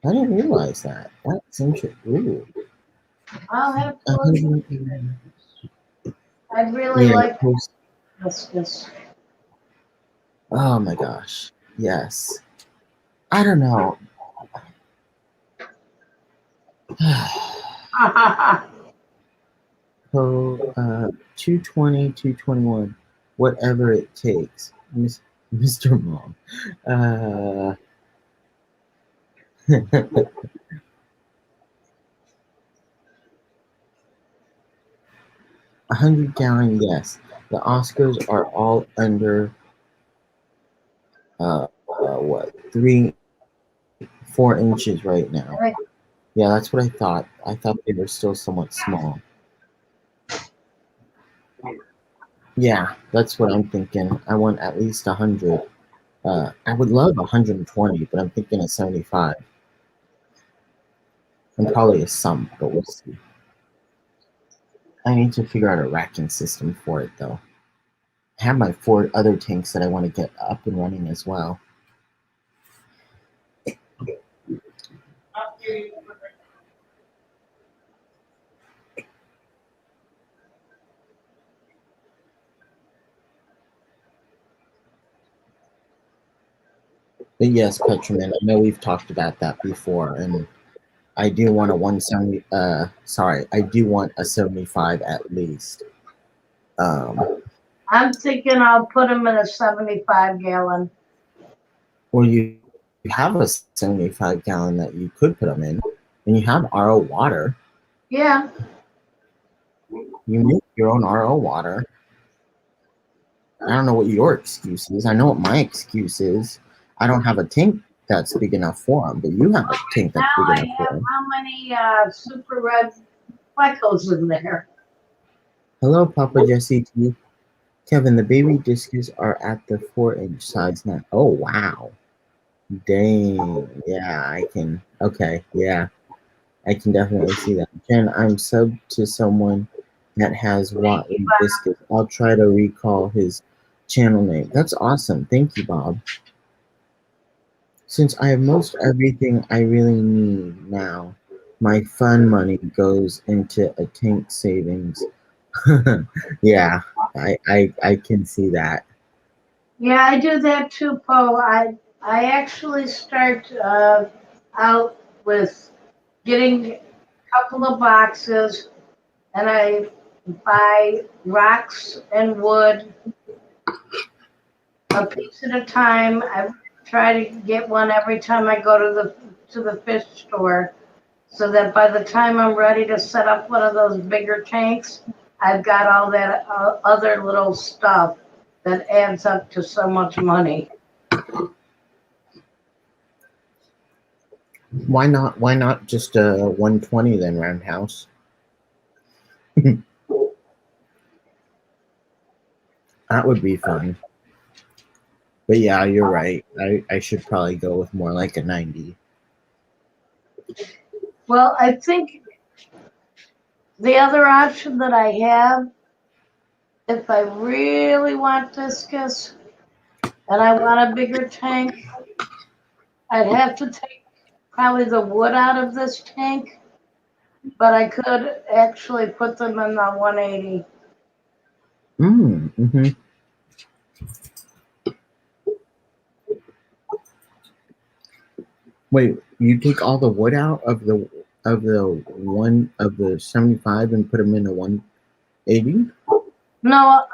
I didn't realize that. That's interesting. Ooh. I'll have to look into it. I'd really like discus. Oh my gosh. Yes. I don't know. So, 220, 221, whatever it takes. Mr. Mom. 100-gallon, yes. The Oscars are all under, what, 4 inches right now. Yeah, that's what I thought. I thought they were still somewhat small. Yeah, that's what I'm thinking. I want at least 100. I would love 120, but I'm thinking of 75. And probably a sump, but we'll see. I need to figure out a racking system for it, though. I have my 4 other tanks that I want to get up and running as well. But yes, Petroman, I know we've talked about that before, and I do want a 170. I do want a 75 at least. I'm thinking I'll put them in a 75-gallon. Or you have a 75-gallon that you could put them in, and you have RO water. Yeah, You make your own RO water. I don't know what your excuse is. I know what my excuse is. I don't have a tank that's big enough for them, but you have a tank now that's big I enough for have them. how many super red flecos in there? Hello, Papa Jesse T. Kevin, the baby discus are at the 4-inch size now. Oh, wow. Dang. Yeah, I can. Okay, yeah. I can definitely see that. Jen, I'm subbed to someone that has Watley discus. I'll try to recall his channel name. That's awesome. Thank you, Bob. Since I have most everything I really need now, my fun money goes into a tank savings. Yeah, I can see that. Yeah, I do that too, Poe. I actually start out with getting a couple of boxes, and I buy rocks and wood a piece at a time. I try to get one every time I go to the fish store, so that by the time I'm ready to set up one of those bigger tanks, I've got all that other little stuff that adds up to so much money. Why not? Why not just a 120 then, Roundhouse? That would be fun. But yeah, you're right. I should probably go with more like a 90. Well, I think the other option that I have, if I really want discus and I want a bigger tank, I'd have to take probably the wood out of this tank, but I could actually put them in the 180. Mm-hmm. Wait, you take all the wood out of the 75 and put them in a 180? No,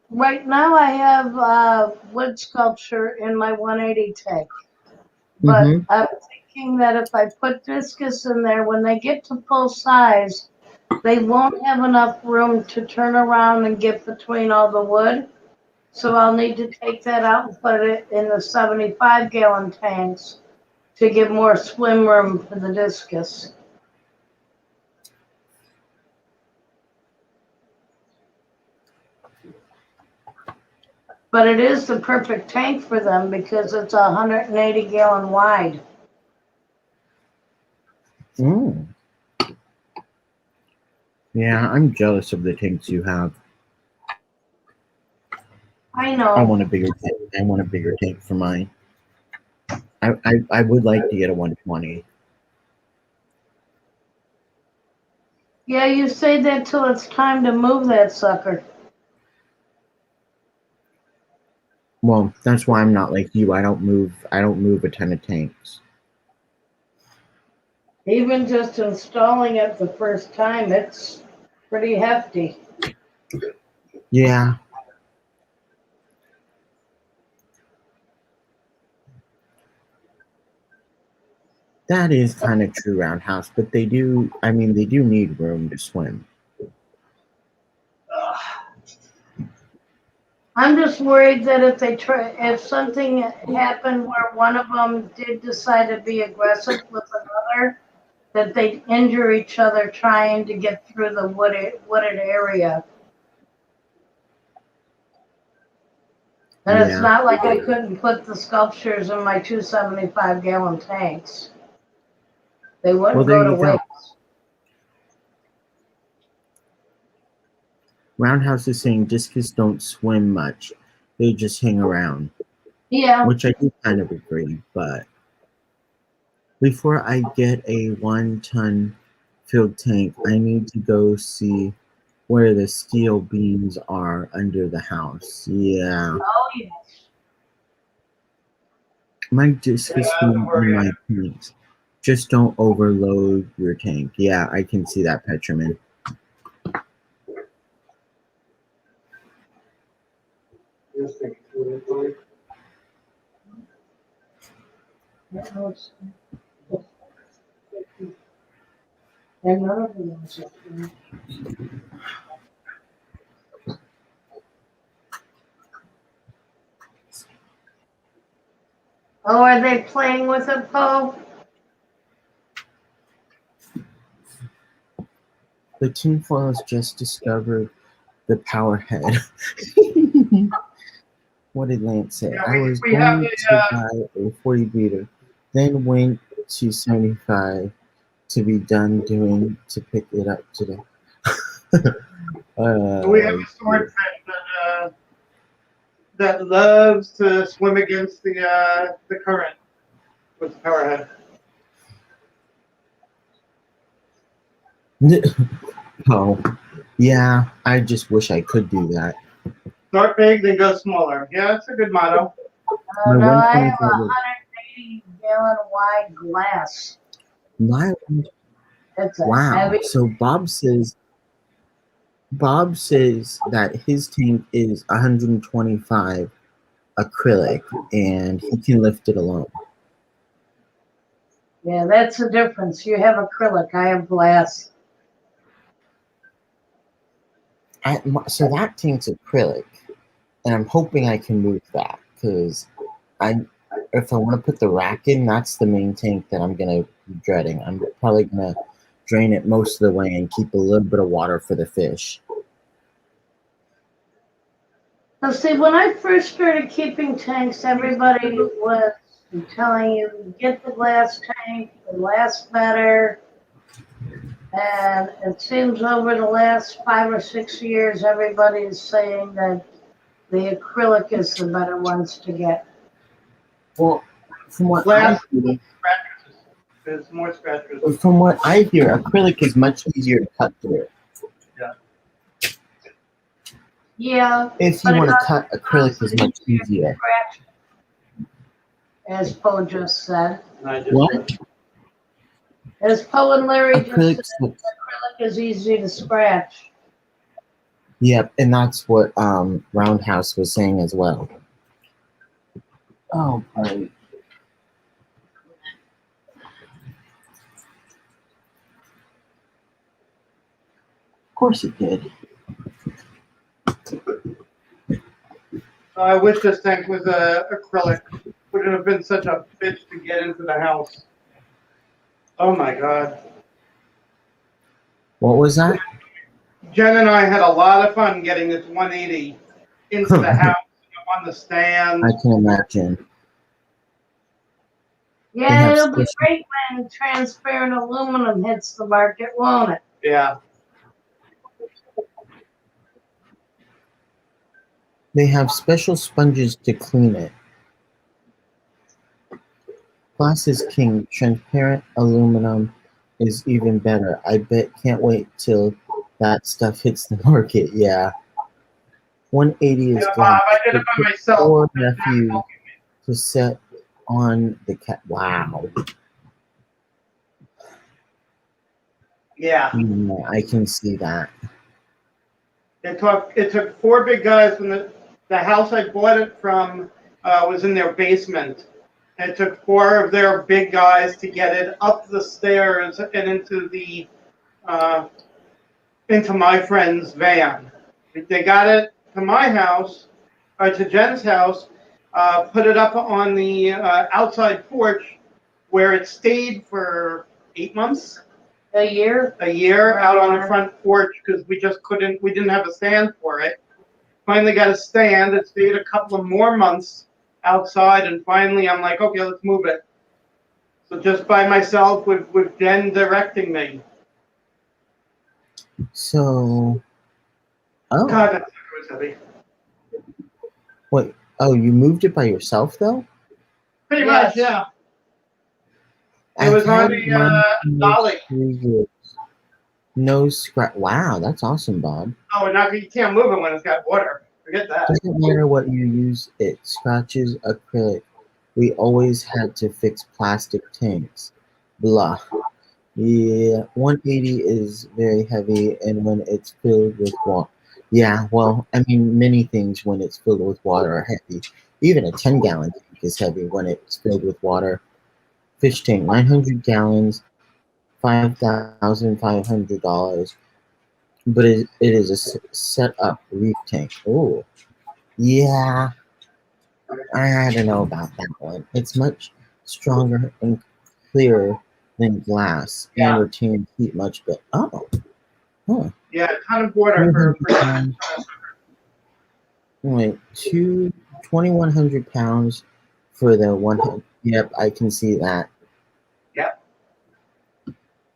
right now I have wood sculpture in my 180 tank, but Mm-hmm. I'm thinking that if I put discus in there, when they get to full size, they won't have enough room to turn around and get between all the wood. So I'll need to take that out and put it in the 75-gallon tanks to give more swim room for the discus. But it is the perfect tank for them because it's 180-gallon wide. Mm. Yeah, I'm jealous of the tanks you have. I I know. want a bigger tank. I want a bigger tank for mine. I would like to get a 120. Yeah, you say that till it's time to move that sucker. Well, that's why I'm not like you. I don't move a ton of tanks. Even just installing it the first time, it's pretty hefty. Yeah, that is kind of true, Roundhouse, but they do, I mean, they do need room to swim. I'm just worried that if something happened where one of them did decide to be aggressive with another, that they'd injure each other trying to get through the wooded area. And it's Yeah. not like I couldn't put the sculptures in my 275-gallon tanks. They Well, wouldn't there go to you go. waste. Roundhouse is saying discus don't swim much. They just hang around, Yeah, which I do kind of agree, but before I get a 1-ton filled tank, I need to go see where the steel beams are under the house. Yeah. oh yeah. My discus beam in my tanks. Just don't overload your tank. Yeah, I can see that, Petraman. And none of them was up there. Oh, are they playing with it, Poe? The tinfoils just discovered the power head. What did Lance say? Yeah, I was we have going to buy a 40 beater, then went to 75 to be done doing to pick it up today. we have a swordfish that loves to swim against the current with the powerhead. Oh, yeah, I just wish I could do that. Start big, then go smaller. Yeah, that's a good motto. Oh, no, I have 125 a 180-gallon wide glass. My It's a wow. heavy. So Bob says that his tank is 125 acrylic and he can lift it alone. Yeah, that's the difference. You have acrylic, I have glass. So that tank's acrylic, and I'm hoping I can move that because if I want to put the rack in, that's the main tank that I'm gonna be dreading. I'm probably gonna drain it most of the way and keep a little bit of water for the fish. Now, see, when I first started keeping tanks, everybody was telling you, get the glass tank, it lasts better. And it seems over the last 5 or 6 years, everybody is saying that the acrylic is the better ones to get. Well, from what Glass there's more scratches. I hear, acrylic is much easier to cut through. Yeah. If you want to cut, acrylic is much easier. As Poe just said. What? As Poe and Larry just Acrylic. said, acrylic is easy to scratch. Yep, and that's what Roundhouse was saying as well. Oh, great. Of course it did. I wish this tank was acrylic. Wouldn't have been such a bitch to get into the house. Oh my god. What was that? Jen and I had a lot of fun getting this 180 into the house, on the stand. I can imagine. Yeah, it'll be great when transparent aluminum hits the market, won't it? Yeah. They have special sponges to clean it. Glass is king. Transparent aluminum is even better. I bet. Can't wait till that stuff hits the market. Yeah. 180 is Yeah, glass. Bob, I did it by myself. Poor nephew to set on the cat. Wow. Yeah. I can see that. It took 4 big guys from the house I bought it from was in their basement. And it took 4 of their big guys to get it up the stairs and into my friend's van. They got it to my house, or to Jen's house, put it up on the outside porch, where it stayed for 8 months. A year? A year out on the front porch because we didn't have a stand for it. Finally got a stand. It stayed a couple of more months outside, and finally I'm like, okay, let's move it. So just by myself with Jen directing me. So, oh. God, that sucker was heavy. Wait, oh, you moved it by yourself though? Pretty much, yeah. It was on the dolly. No scratch. Wow, that's awesome, Bob. Oh, and now you can't move it when it's got water. Forget that. Doesn't matter what you use, it scratches acrylic. We always had to fix plastic tanks. Blah. Yeah, 180 is very heavy, and when it's filled with water. Yeah, well, I mean, many things when it's filled with water are heavy. Even a 10-gallon tank is heavy when it's filled with water. Fish tank, 900 gallons, $5,500. But it is a set up reef tank. Oh, yeah. I don't know about that one. It's much stronger and clearer than glass and Yeah. retains heat much better. Oh, huh. Yeah, a ton of water for 200 pounds. Wait, 2,100 pounds for the 100. Yep, I can see that. Yep.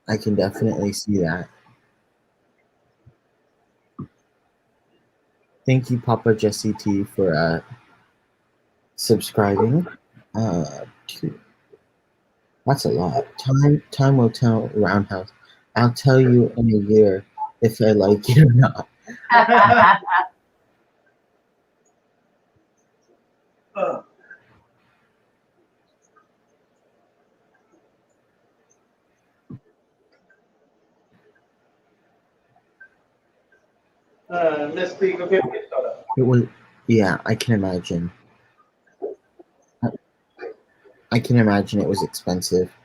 I can definitely see that. Thank you, Papa Jesse T, for subscribing. Two. That's a lot. Time will tell, Roundhouse. I'll tell you in a year if I like it or not. Misty, go get me a soda. It was, yeah, I can imagine. I can imagine it was expensive.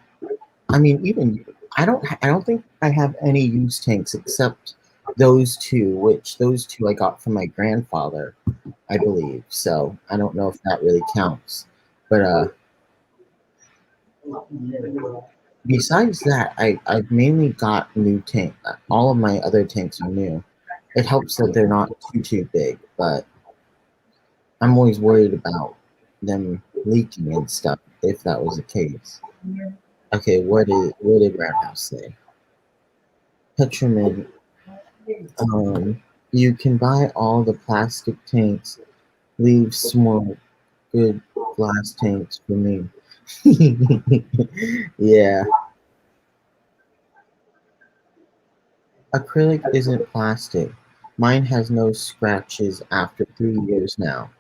I mean, even I don't think I have any used tanks except those two, which those two I got from my grandfather, I believe. So I don't know if that really counts. But besides that, I've mainly got new tank. All of my other tanks are new. It helps that they're not too big, but I'm always worried about them leaking and stuff if that was the case. Okay, what did Roundhouse say? Petromin. You can buy all the plastic tanks. Leave small, good glass tanks for me. Yeah, acrylic isn't plastic. Mine has no scratches after 3 years now.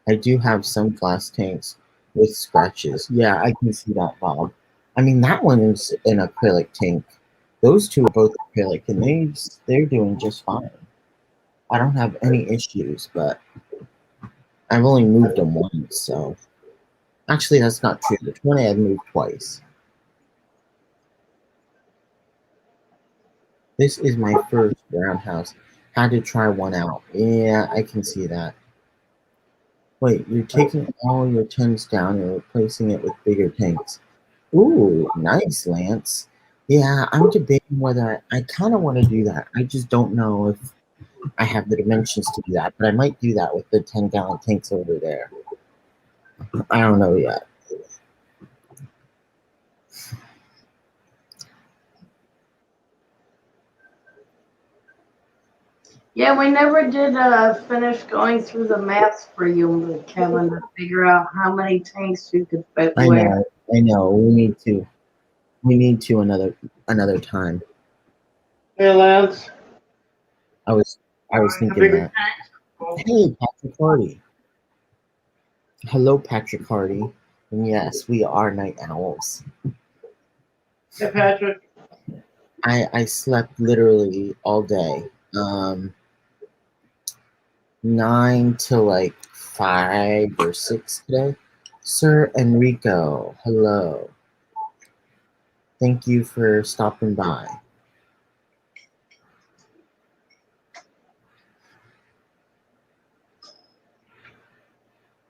I do have some glass tanks with scratches. Yeah, I can see that, Bob. I mean, that one is an acrylic tank. Those two are both acrylic, and they're doing just fine. I don't have any issues, but I've only moved them once, so actually that's not true. The 20 I've moved twice. This is my first roundhouse. Had to try one out. Yeah, I can see that. Wait, you're taking all your tents down and replacing it with bigger tanks. Ooh, nice, Lance. Yeah, I'm debating whether I kind of want to do that. I just don't know if I have the dimensions to do that, but I might do that with the 10-gallon tanks over there. I don't know yet. Yeah, we never did finish going through the maths for you, Kevin, to figure out how many tanks you could fit I where. know. We need to. We need to another time. Hey, Lance. I was The thinking bigger that. tanks. Hey, Patrick Hardy. Hello, Patrick Hardy. And yes, we are night owls. Hey, Patrick. I slept literally all day. 9 to like 5 or 6 today. Sir Enrico, hello. Thank you for stopping by.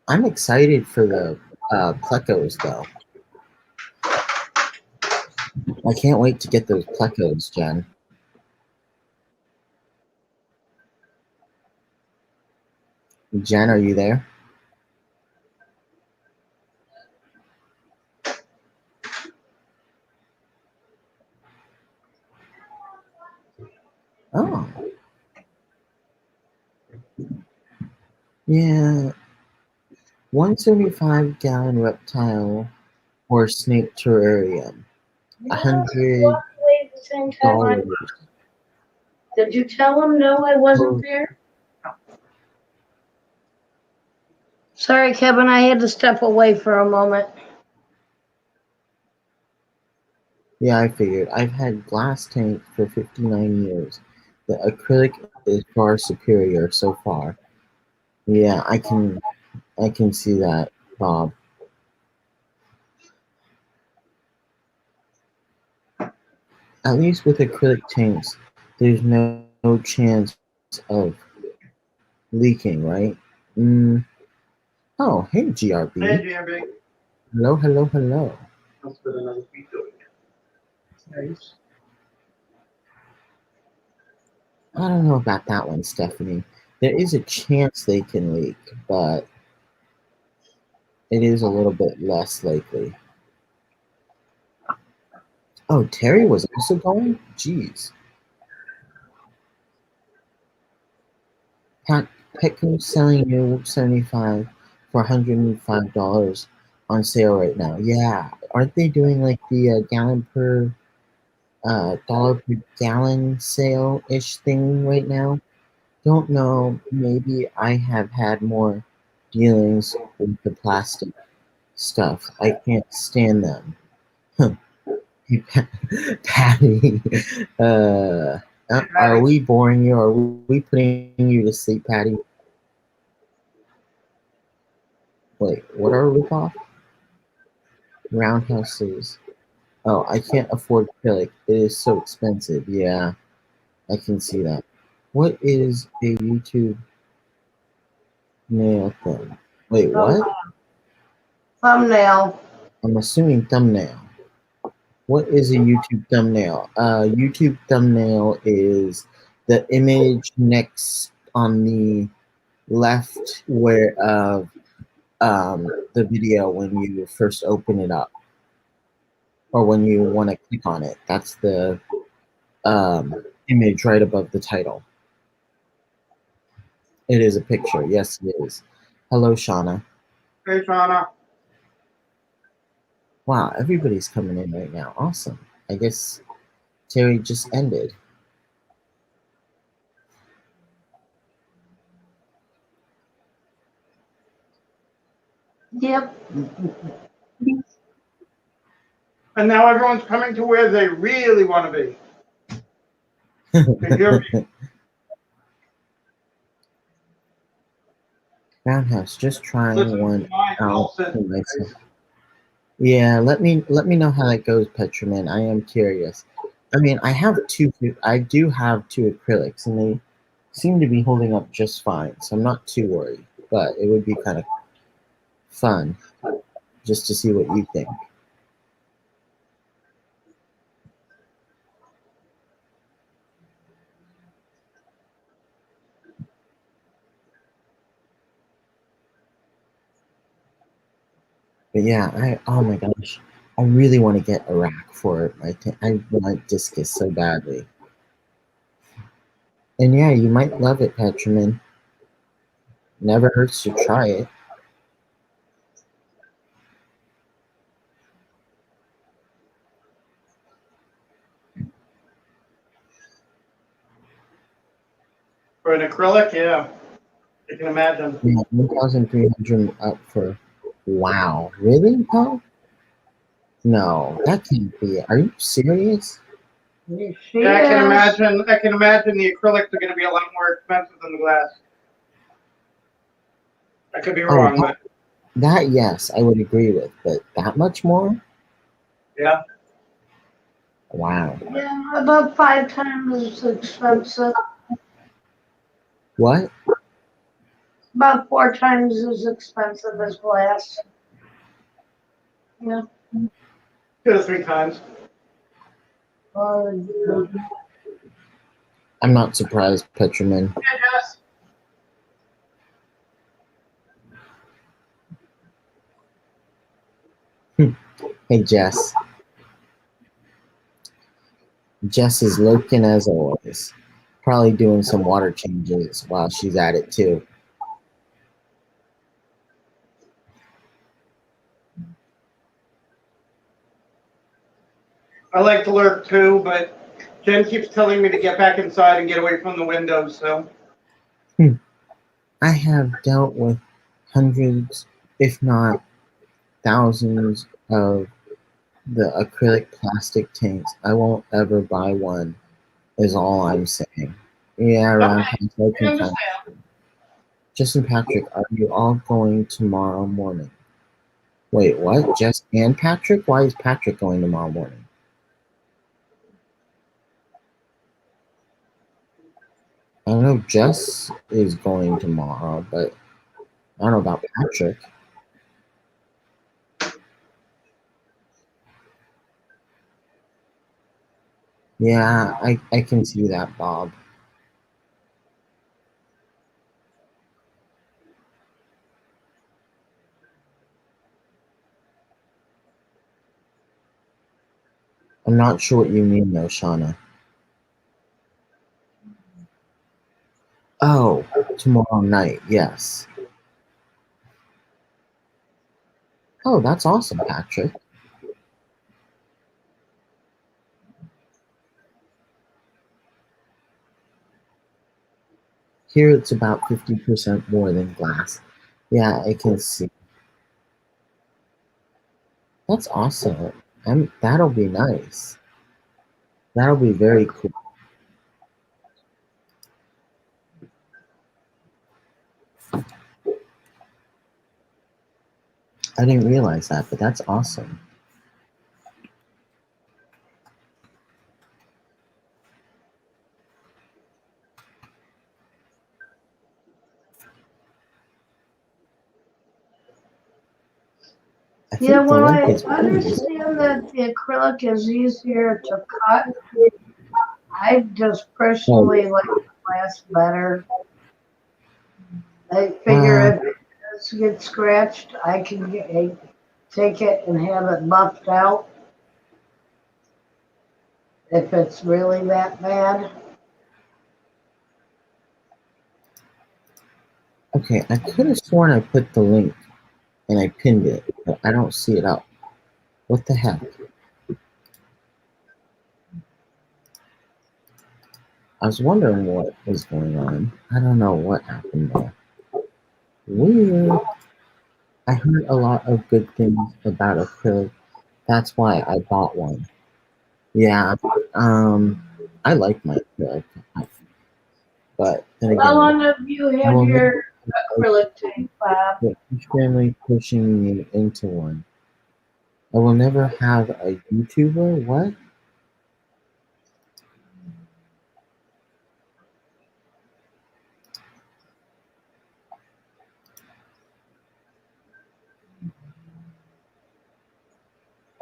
I'm excited for the plecos though. I can't wait to get those plecos, Jen. Jen, are you there? Oh. Yeah. 175-gallon reptile or snake terrarium. $100. Did you tell him no, I wasn't there? Sorry, Kevin, I had to step away for a moment. Yeah, I figured. I've had glass tank for 59 years. The acrylic is far superior so far. Yeah, I can see that, Bob. At least with acrylic tanks, there's no chance of leaking, right? Mm. Oh, hey, Hey, GRB. JMB. Hello, hello, hello. That's been a nice week doing it. Nice. I don't know about that one, Stephanie. There is a chance they can leak, but it is a little bit less likely. Oh, Terry was also going? Jeez. Petco's selling you 75 for $105 on sale right now. Yeah. Aren't they doing like the gallon per dollar per gallon sale ish thing right now? Don't know. Maybe I have had more dealings with the plastic stuff. I can't stand them. Hey, Patty, are we boring you? Are we putting you to sleep, Patty? Wait, what are we off? Roundhouses. Oh, I can't afford acrylic. It is so expensive. Yeah, I can see that. What is a YouTube nail thing? Wait, what? Thumbnail. I'm assuming thumbnail. What is a YouTube thumbnail? YouTube thumbnail is the image next on the left where the video when you first open it up or when you want to click on it. That's the image right above the title. It is a picture. Yes, it is. Hello, Shauna. Hey, Shauna. Wow, everybody's coming in right now. Awesome. I guess Terry just ended. Yep. And now everyone's coming to where they really want to be. Did you ever- Roundhouse, just trying Listen, one mine out also- for myself. Yeah, let me know how that goes, Petraman. I am curious. I mean, I do have two acrylics, and they seem to be holding up just fine, so I'm not too worried. But it would be kind of fun just to see what you think. But yeah, oh my gosh, I really want to get a rack for it. I want discus so badly. And yeah, you might love it, Petraman. Never hurts to try it. For an acrylic, yeah. I can imagine. Yeah, 1,300 up for. Wow, really, Paul? No, that can't be it. Are you serious? Yeah, I can imagine the acrylics are going to be a lot more expensive than the glass. I could be wrong, but That yes, I would agree with, but that much more? yeah. Wow. Yeah, about 5 times as expensive. What? About 4 times as expensive as glass. Yeah. 2 to 3 times. I'm not surprised, Petraman. Yeah, Jess. Hey, Jess. Jess is lurking as always. Probably doing some water changes while she's at it too. I like to lurk too, but Jen keeps telling me to get back inside and get away from the windows, so. I have dealt with hundreds, if not thousands, of the acrylic plastic tanks. I won't ever buy one, is all I'm saying. Yeah, around I I can understand. Justin Patrick, are you all going tomorrow morning? Wait, what? Jess and Patrick? Why is Patrick going tomorrow morning? I know Jess is going tomorrow, but I don't know about Patrick. Yeah, I can see that, Bob. I'm not sure what you mean though, Shauna. Oh, tomorrow night, yes. Oh, that's awesome, Patrick. Here it's about 50% more than glass. Yeah, I can see. That's awesome. That'll be nice. That'll be very cool. I didn't realize that, but that's awesome. I Yeah, think the well, link I is pretty. understand that the acrylic is easier to cut. I just Oh, personally like the glass better. I figure uh, if it does get scratched, I can take it and have it buffed out if it's really that bad. okay. I could have sworn I put the link and I pinned it, but I don't see it up. What the heck? I was wondering what was going on. I don't know what happened there. Weird. I heard a lot of good things about acrylic. That's why I bought one. Yeah, I like my acrylic, but then How again, long have you I had will never your acrylic tank, Bob? get each family pushing me into one. I will never have a YouTuber. What?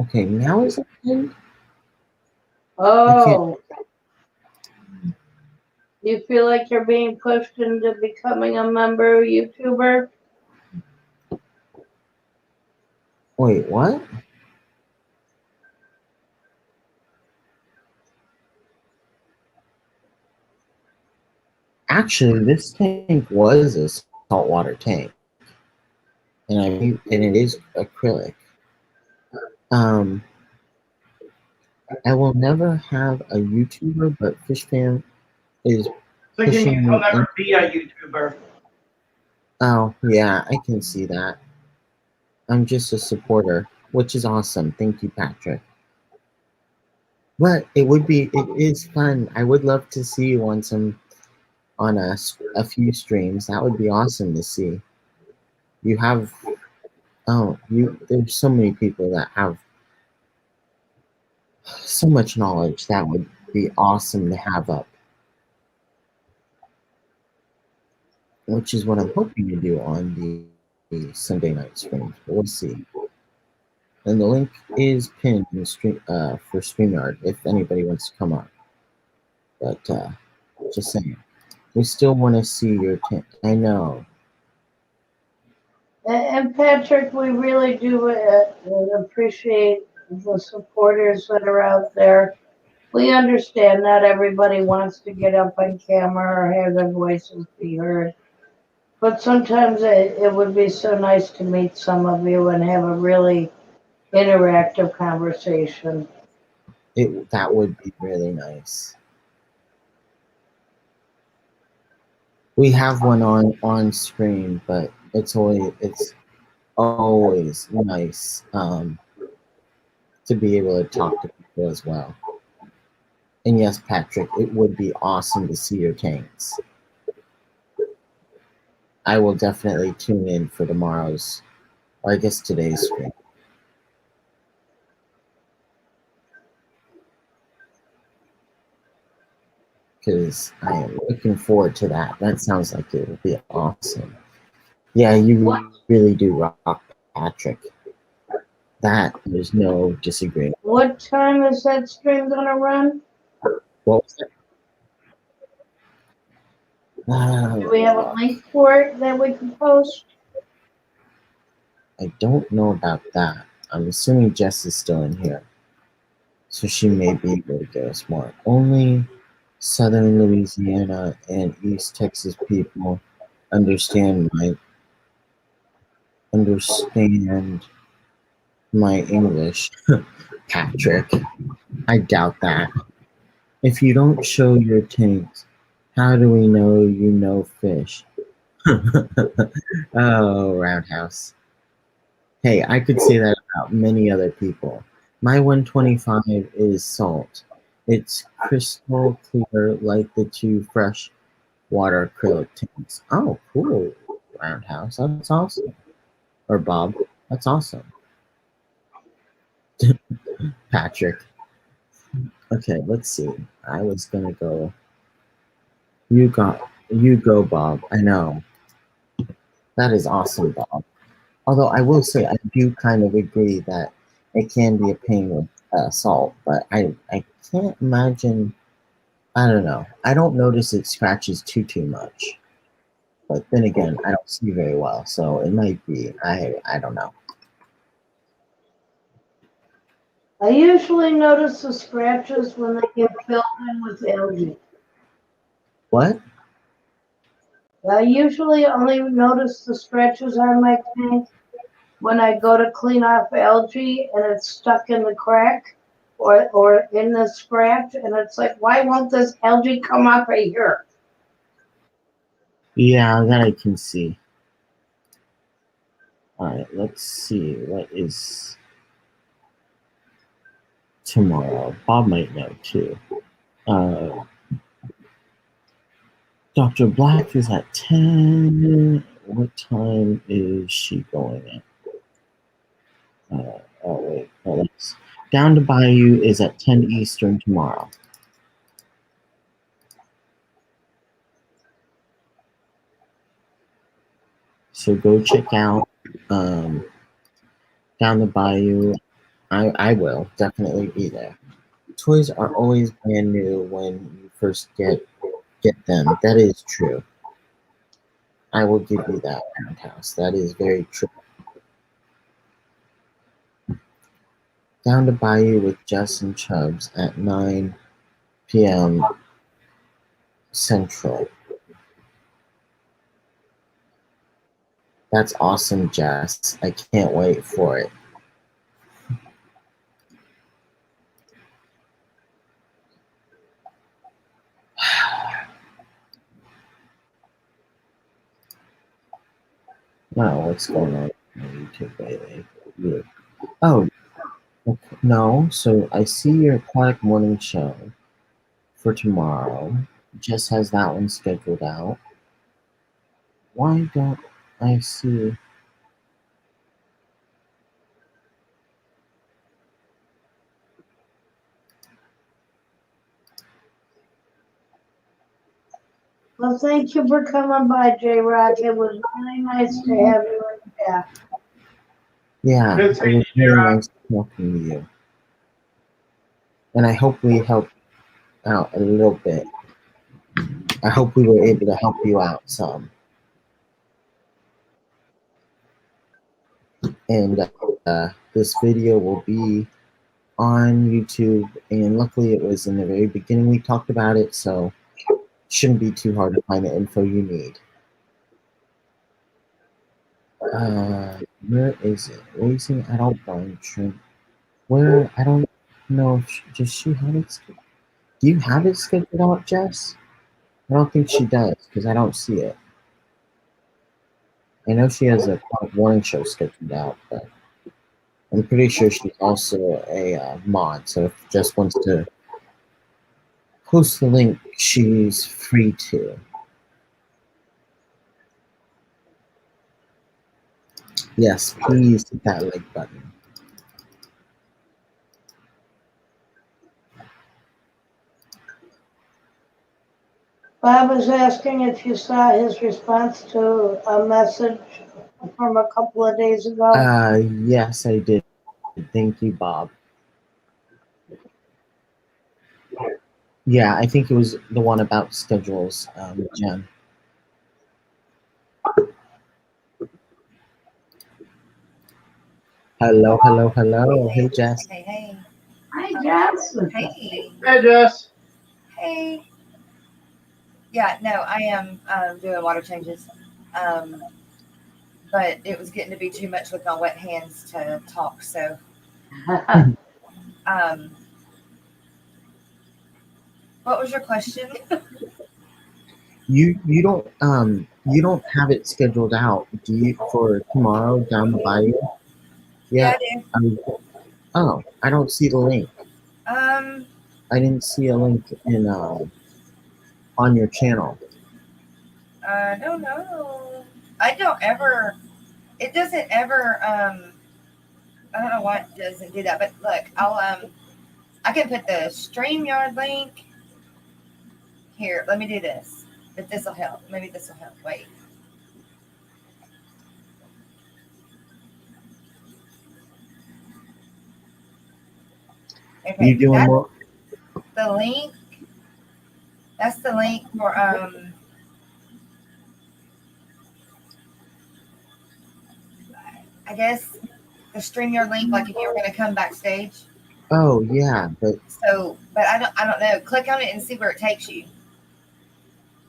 Okay, now is it pinned? I can't. Oh, you feel like you're being pushed into becoming a member YouTuber? Wait, what? Actually, this tank was a saltwater tank, and it is acrylic. Um, I will never have a YouTuber, but Fishfam is So you mean pushing you'll me in. never be a YouTuber? Oh, yeah, I can see that. I'm just a supporter, which is awesome. Thank you, Patrick. But it is fun. I would love to see you on a few streams. That would be awesome to see. You have, there's so many people that have so much knowledge. That would be awesome to have up, which is what I'm hoping to do on the Sunday night streams. But we'll see. And the link is pinned in for StreamYard if anybody wants to come up. But just saying, we still want to see your I know. And Patrick, we really do appreciate the supporters that are out there. We understand not everybody wants to get up on camera or have their voices be heard. But sometimes it would be so nice to meet some of you and have a really interactive conversation. That would be really nice. We have one on screen, but it's always nice to be able to talk to people as well. And yes, Patrick, it would be awesome to see your tanks. I will definitely tune in for tomorrow's, or I guess today's stream. because I am looking forward to that. That sounds like it will be awesome. Yeah, you really do rock, Patrick. That there's no disagreement. What time is that stream gonna run? What was it? Do we have a link for it that we can post? I don't know about that. I'm assuming Jess is still in here, so she may be able to get us more. Only Southern Louisiana and East Texas people understand my English, Patrick. I doubt that. If you don't show your tanks, how do we know you know fish? Oh, Roundhouse. Hey, I could say that about many other people. My 125 is salt. It's crystal clear like the two fresh water acrylic tanks. Oh, cool, Roundhouse. That's awesome. Or Bob. That's awesome. Patrick. Okay, let's see. I was gonna go. You go, Bob. I know. That is awesome, Bob. Although I will say I do kind of agree that it can be a pain with salt, but I can't imagine. I don't know. I don't notice it scratches too much. But then again, I don't see very well, so it might be. I don't know. I usually notice the scratches when they get filled in with algae. What? I usually only notice the scratches on my tank when I go to clean off algae and it's stuck in the crack or in the scratch, and it's like, why won't this algae come up right here? Yeah, that I can see. All right, let's see. What is tomorrow? Bob might know too. Dr. Black is at 10. What time is she going at? Oh, wait. Oh, that's, Down to Bayou is at 10 Eastern tomorrow. So go check out Down the Bayou. I will definitely be there. Toys are always brand new when you first get them. That is true. I will give you that, Roundhouse. That is very true. Down to Bayou with Jess and Chubbs at 9 p.m. Central. That's awesome, Jess. I can't wait for it. Wow, what's going on YouTube lately? Yeah. Oh, okay. No. So I see your Aquatic morning show for tomorrow. Jess has that one scheduled out. Why don't I see? Well, thank you for coming by, J-Rock. It was really nice to have you back. Yeah, Good it seeing was you, really J-Rock. nice talking to you. And I hope we helped out a little bit. I hope we were able to help you out some. And this video will be on YouTube. And luckily, it was in the very beginning we talked about it, so it shouldn't be too hard to find the info you need. Where is it? Raising adult blind shrimp. Where? I don't know. Does she have it? Do you have it scheduled out, Jess? I don't think she does because I don't see it. I know she has a warning show scheduled out, but I'm pretty sure she's also a mod. So if Jess wants to post the link, she's free to. Yes, please hit that like button. Bob was asking if you saw his response to a message from a couple of days ago. Yes, I did. Thank you, Bob. Yeah, I think it was the one about schedules, Jen. Hello, hello, hello. Hey, Jess. Hey, hey, Hi, Jess. hey, Hey, Jess. hey. Yeah, no, I am doing water changes. Um, but it was getting to be too much with my wet hands to talk. So, um, what was your question? You don't have it scheduled out, do you, for tomorrow down the bayou? Yeah, Yeah. Oh, I don't see the link. I do. I didn't see a link in on your channel. I don't know. I don't ever. It doesn't ever. I don't know why it doesn't do that. But look, I can put the StreamYard link here. Let me do this. If this will help. Maybe this will help. Wait. Okay, You doing that's more? the link. That's the link for I guess the StreamYard link, like if you were gonna come backstage. Oh yeah, but So but I don't know. Click on it and see where it takes you.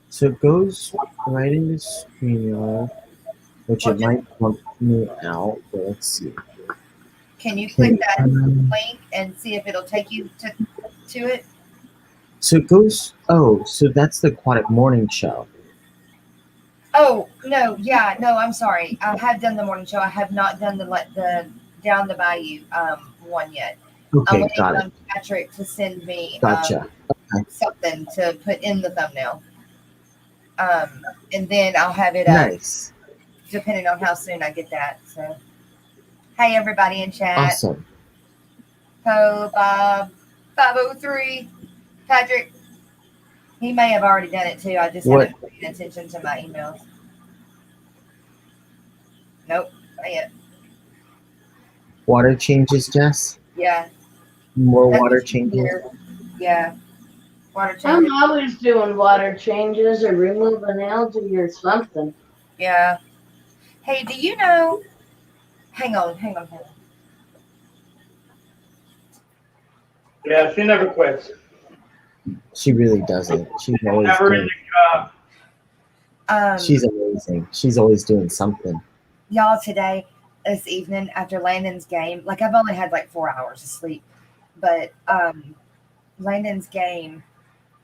so it goes right into StreamYard, which Well, it might bump me out, but let's see. can you click Okay, that link and see if it'll take you to it? so it goes. Oh, so that's the Aquatic Morning Show. Oh no, yeah, no, I'm sorry. I have done the morning show. I have not done the down the bayou one yet. I'm Okay, waiting got it. on Patrick to send me Gotcha. Okay. something to put in the thumbnail. And then I'll have it up Nice. depending on how soon I get that. So, hey everybody in chat, Awesome. Poe, Bob, 503, Patrick. He may have already done it too. I just What? haven't paid attention to my emails. Nope, not yet. Water changes, Jess? Yeah, More that's water what you changes? hear. Yeah, water I'm changes. always doing water changes or removing algae or something. Yeah. Hey, do you know? Hang on, hang on, hang on. Yeah, she never quits. She really doesn't. She's always Never doing. ending job. She's amazing. She's always doing something. Y'all today, this evening after Landon's game, like I've only had like 4 hours of sleep, but Landon's game,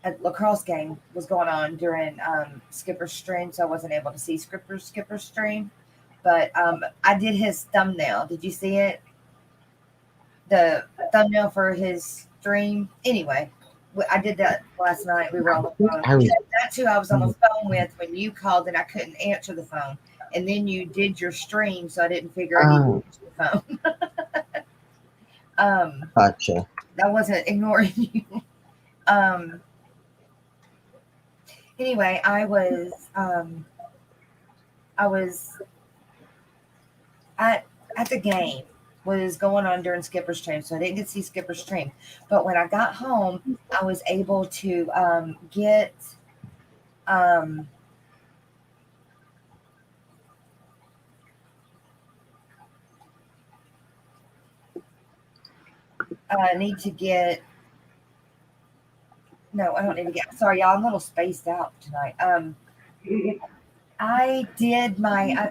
a lacrosse game, was going on during Skipper's stream, so I wasn't able to see Skipper's stream. But I did his thumbnail. Did you see it? The thumbnail for his stream. Anyway, I did that last night. We were on the phone. I was. That's who I was on the phone with when you called and I couldn't answer the phone. And then you did your stream, so I didn't figure I needed to answer the phone. Gotcha. I wasn't ignoring you. Anyway, I was at the game was going on during Skipper's stream, so I didn't get to see Skipper's stream. But when I got home, I was able to get I need to get. No, I don't need to get. Sorry, y'all. I'm a little spaced out tonight. I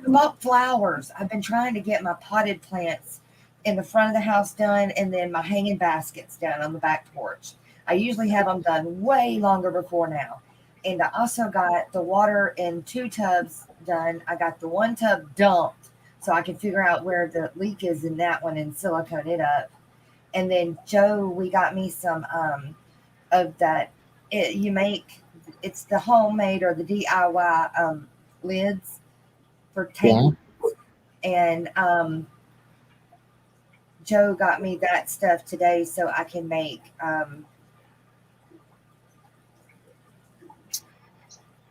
bought flowers. I've been trying to get my potted plants in the front of the house done and then my hanging baskets done on the back porch. I usually have them done way longer before now. And I also got the water in 2 tubs done. I got the 1 tub dumped so I can figure out where the leak is in that one and silicone it up. And then Joe, we got me some of that. It's the homemade or the DIY lids for tanks. And Joe got me that stuff today so I can make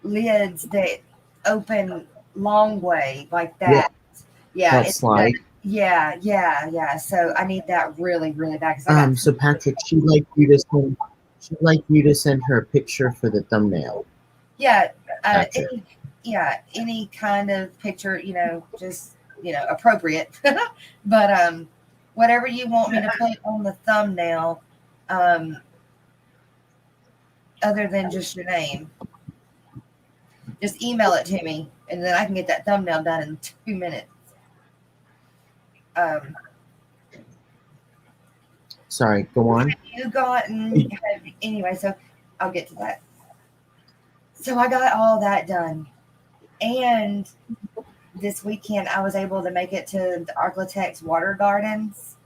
lids that open long way like Yeah. that. Yeah. That slide. Yeah. So I need that really, really bad. 'Cause I got So Patrick, she'd like you to send her a picture for the thumbnail. yeah, Gotcha. any kind of picture, just appropriate. But whatever you want me to put on the thumbnail, um, other than just your name, just email it to me, and then I can get that thumbnail done in 2 minutes. Um, Sorry, go on. anyway, so I'll get to that. So I got all that done, and this weekend I was able to make it to the Aquatics water gardens,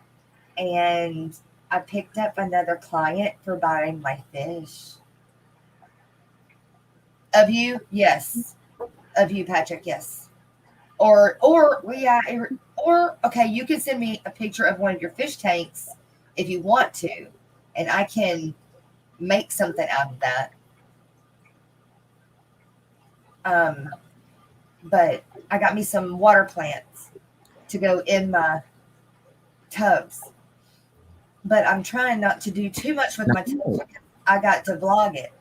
and I picked up another client for buying my fish. Of you, yes. Of you, Patrick, yes. Or okay, you can send me a picture of one of your fish tanks if you want to, and I can make something out of that. But I got me some water plants to go in my tubs. But I'm trying not to do too much with my tubs because I got to vlog it.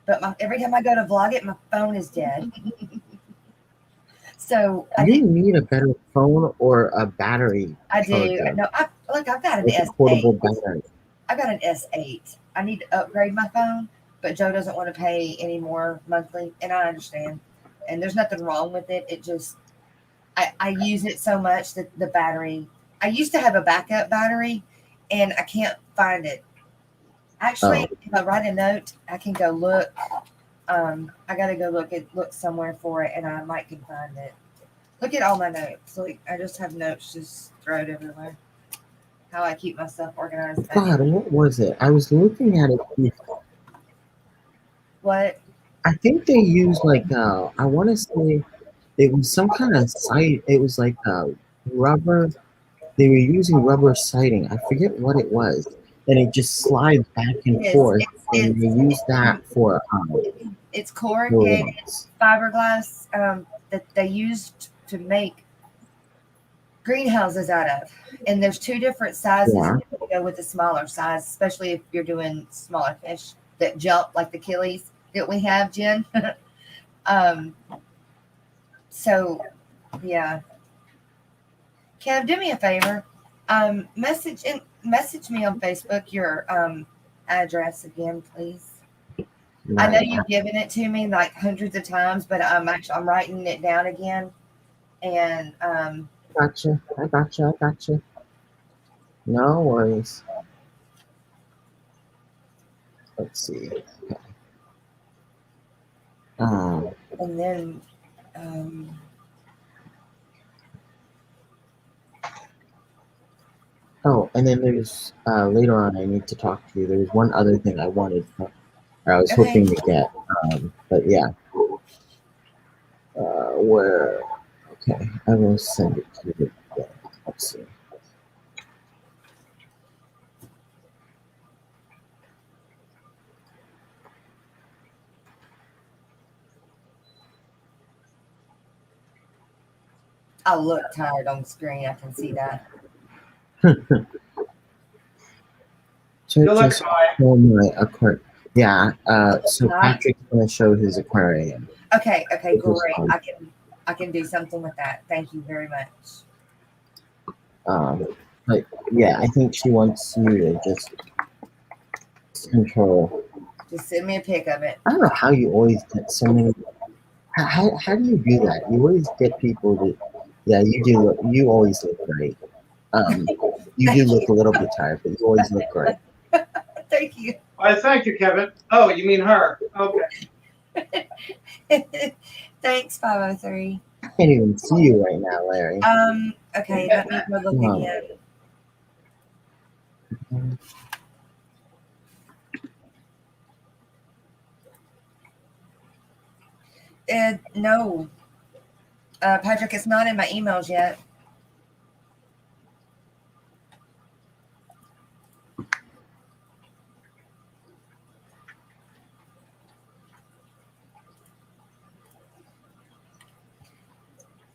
But every time I go to vlog it, my phone is dead. So You need a better phone or a battery. I do. charger. No, I've got an Like a S8. portable battery. I got an S8. I need to upgrade my phone, but Joe doesn't want to pay any more monthly, and I understand. And there's nothing wrong with it. It just I use it so much that the battery. I used to have a backup battery, and I can't find it. Actually, if I write a note, I can go look. I gotta go look somewhere for it, and I might can find it. Look at all my notes. Like I just have notes just thrown everywhere. How I keep myself organized. God, what was it? I was looking at it. What? I think they used I want to say it was some kind of site. It was like rubber. They were using rubber siding. I forget what it was, and it just slides back and forth. And they use that for It's corrugated for fiberglass that they used to make greenhouses out of. And there's two different sizes. Yeah. You can go with the smaller size, especially if you're doing smaller fish that jump like the killies that we have, Jen. So yeah. Kev, do me a favor. Message me on Facebook your address again, please. I know you've given it to me like hundreds of times, but I'm writing it down again. And Gotcha. I gotcha. No worries. Let's see. Okay. and then And then there's later on. I need to talk to you. There was one other thing I wanted. I was hoping to get. But yeah. Where? Okay, I will send it to you. Let's see. I look tired on the screen. I can see that. Just show my aquarium. Yeah. So Patrick's gonna show his aquarium. Okay, great. I can do something with that. Thank you very much. But yeah, I think she wants you to just control. Just send me a pic of it. I don't know how you always get so many. How do you do that? You always get people that. Yeah, you do. You always look great. You do look a little bit tired, but you always look great. Thank you. Why, thank you, Kevin. Oh, you mean her? Okay. Thanks, 503. I can't even see you right now, Larry. Okay, let me go look again. No. Patrick, it's not in my emails yet.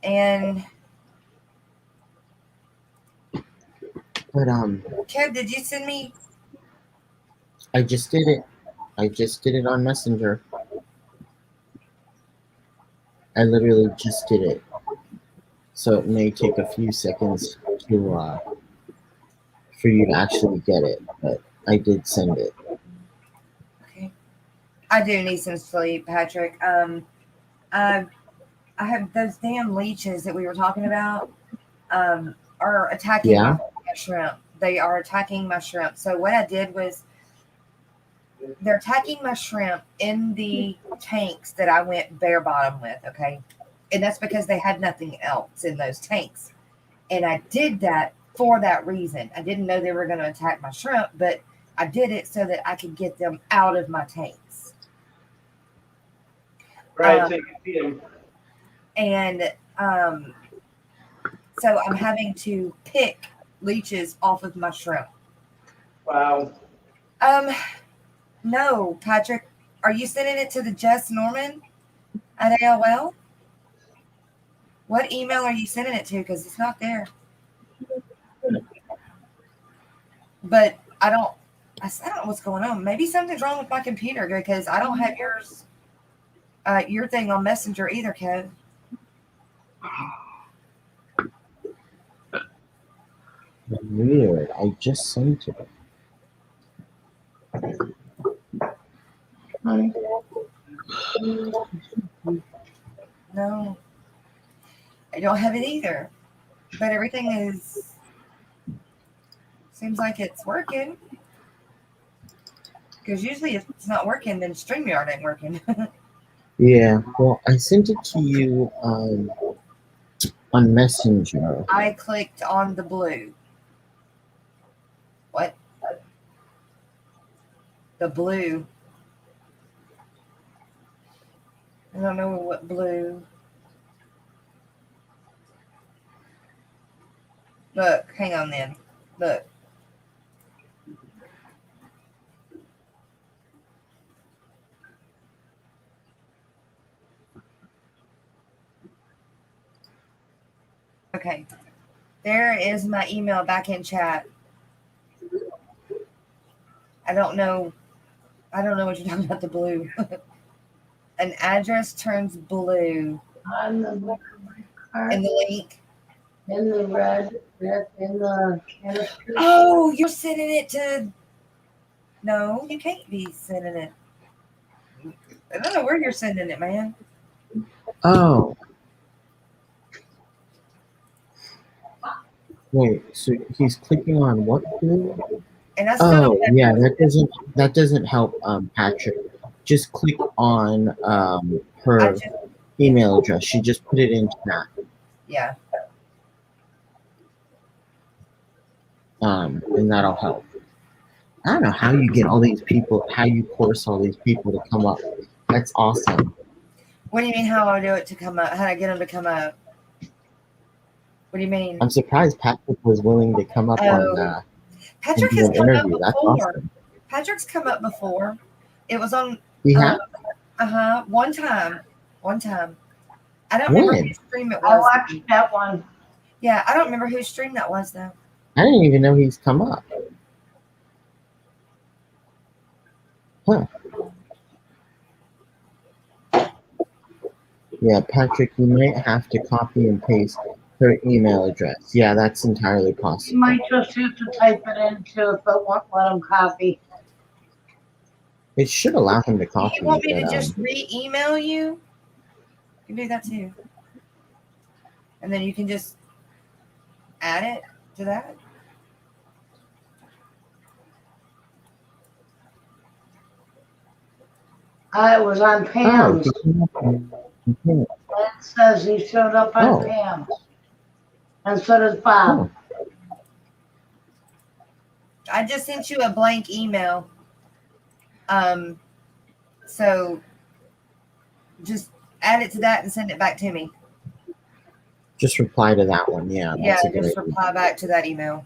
And But Kev, did you send me? I just did it. I just did it on Messenger. I literally just did it. So it may take a few seconds to for you to actually get it, but I did send it. Okay. I do need some sleep, Patrick. I have those damn leeches that we were talking about. Are attacking Yeah. my shrimp. They are attacking my shrimp. So what I did was they're attacking my shrimp in the tanks that I went bare bottom with. Okay. And that's because they had nothing else in those tanks. And I did that for that reason. I didn't know they were going to attack my shrimp, but I did it so that I could get them out of my tanks. Right, so you can see them. And so I'm having to pick leeches off of my shrimp. Wow. No, Patrick, are you sending it to the Jess Norman at AOL? What email are you sending it to? Because it's not there. But I don't know what's going on. Maybe something's wrong with my computer because I don't have your thing on Messenger either, Kev. Weird. I just sent it. No, I don't have it either. But everything seems like it's working. Because usually if it's not working, then StreamYard ain't working. Yeah. Well, I sent it to you on Messenger. I clicked on the blue. What? The blue. I don't know what blue. Look, hang on then. Look. Okay. There is my email back in chat. I don't know what you're talking about, the blue. An address turns blue. On the card, In the link. in the red, in the canister. Oh, you're sending it to. No, you can't be sending it. I don't know where you're sending it, man. Oh. Wait, so he's clicking on what blue? And I still Oh, don't have yeah, yours. that doesn't help, Patrick. Just click on I her just, email address. She just put it in chat. yeah. And that'll help. I don't know how you get all these people, how you force all these people to come up. That's awesome. What do you mean? How do I do it to come up? How do I get them to come up? What do you mean? I'm surprised Patrick was willing to come up on Oh, and Patrick do has an come up interview. That's before. awesome. Patrick's come up before. It was on. He had One time. I don't remember when? whose stream it I was. watched that one. Yeah, I don't remember whose stream that was though. I didn't even know he's come up. Huh. Yeah, Patrick, you might have to copy and paste her email address. Yeah, that's entirely You possible. might just have to type it in too if it won't let them copy. It should allow him to Do copy, you want me but to just re-email you? You can do that too. And then you can just add it to that. It was on oh, Pam's. he came up on- It says he showed up on Oh. Pam's. And so does Bob. Oh, I just sent you a blank email. So just add it to that and send it back to me. just reply to that one. Yeah, Yeah, that's a good just idea. reply back to that email.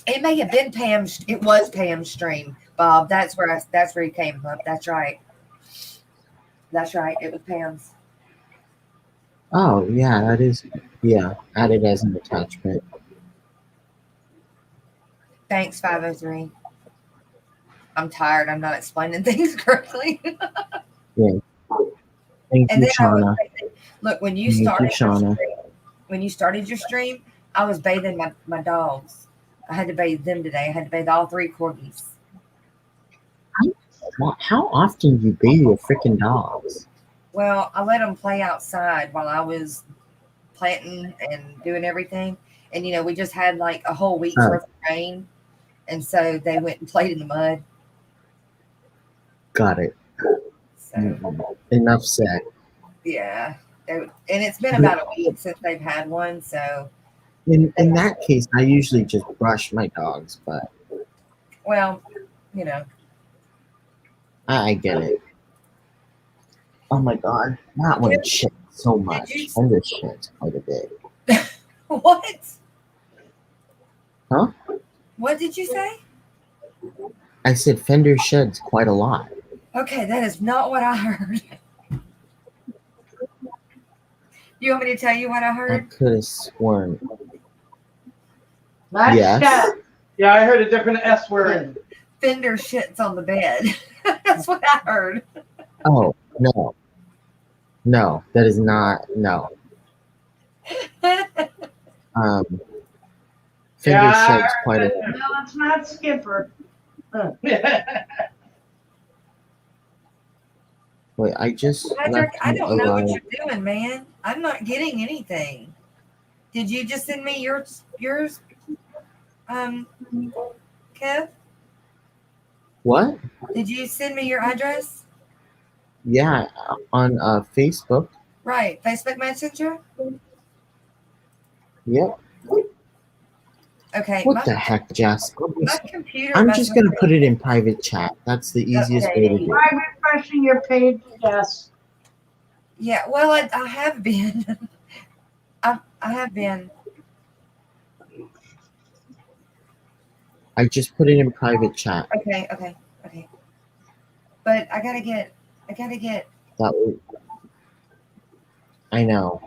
It may have been Pam's. It was Pam's stream, Bob. That's where he came up. That's right. That's right. It was Pam's. Oh, yeah, that is, yeah, added as an attachment. Thanks, 503. I'm tired. I'm not explaining things correctly. Yeah. Thank And you, then I was Shauna. look when you Thank you, started your Shauna. stream, I was bathing my dogs. I had to bathe them today. I had to bathe all 3 corgis. Well, how often do you bathe your freaking dogs? Well, I let them play outside while I was planting and doing everything. And we just had like a whole week's Oh. worth of rain, and so they went and played in the mud. Got it. So Enough said. yeah, and it's been about a week since they've had one. So In that case, I usually just brush my dogs, but well, I get it. Oh my god, that one shit so much. you- And this shit quite a bit. what? Huh? What did you say? I said Fender sheds quite a lot. Okay, that is not what I heard. You want me to tell you what I I heard? could have sworn. That's Yes. that. Yeah, I heard a different S word. Fender shits on the bed. That's what I heard. Oh, no. No, that is not. No. Fender Yeah, sheds quite a No, it's not Skipper. Wait, I just Patrick, left I you don't know what alone. you're doing, man. I'm not getting anything. Did you just send me yours, Kev? What? Did you send me your address? Yeah, on Facebook. Right, Facebook Messenger? Yep. Okay, What the heck, Jess? my computer I'm must just have gonna put it in private chat. That's the easiest way to do it. Try refreshing your page, Jess. Yeah, well, I have been. I have been. I just put it in private chat. Okay. But I gotta get. That way, I know.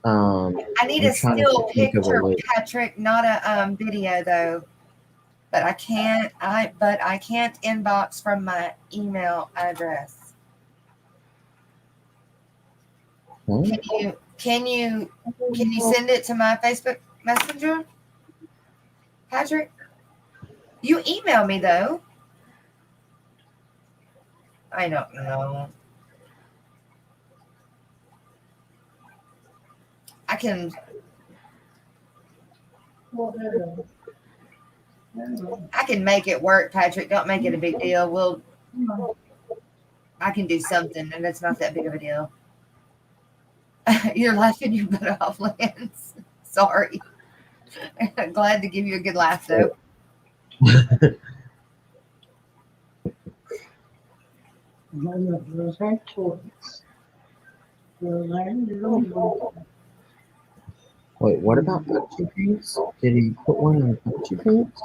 I need I'm a trying to still think of a picture, way. Patrick, not a video though. But I can't. I can't inbox from my email address. Huh? Can you send it to my Facebook Messenger, Patrick? You email me though. I don't know. I can make it work, Patrick. Don't make it a big deal. I can do something, and it's not that big of a deal. You're laughing your butt off, Lance. Sorry. Glad to give you a good laugh, though. Wait, what about Pepsi Paints? Did he put one on Pepsi Paints?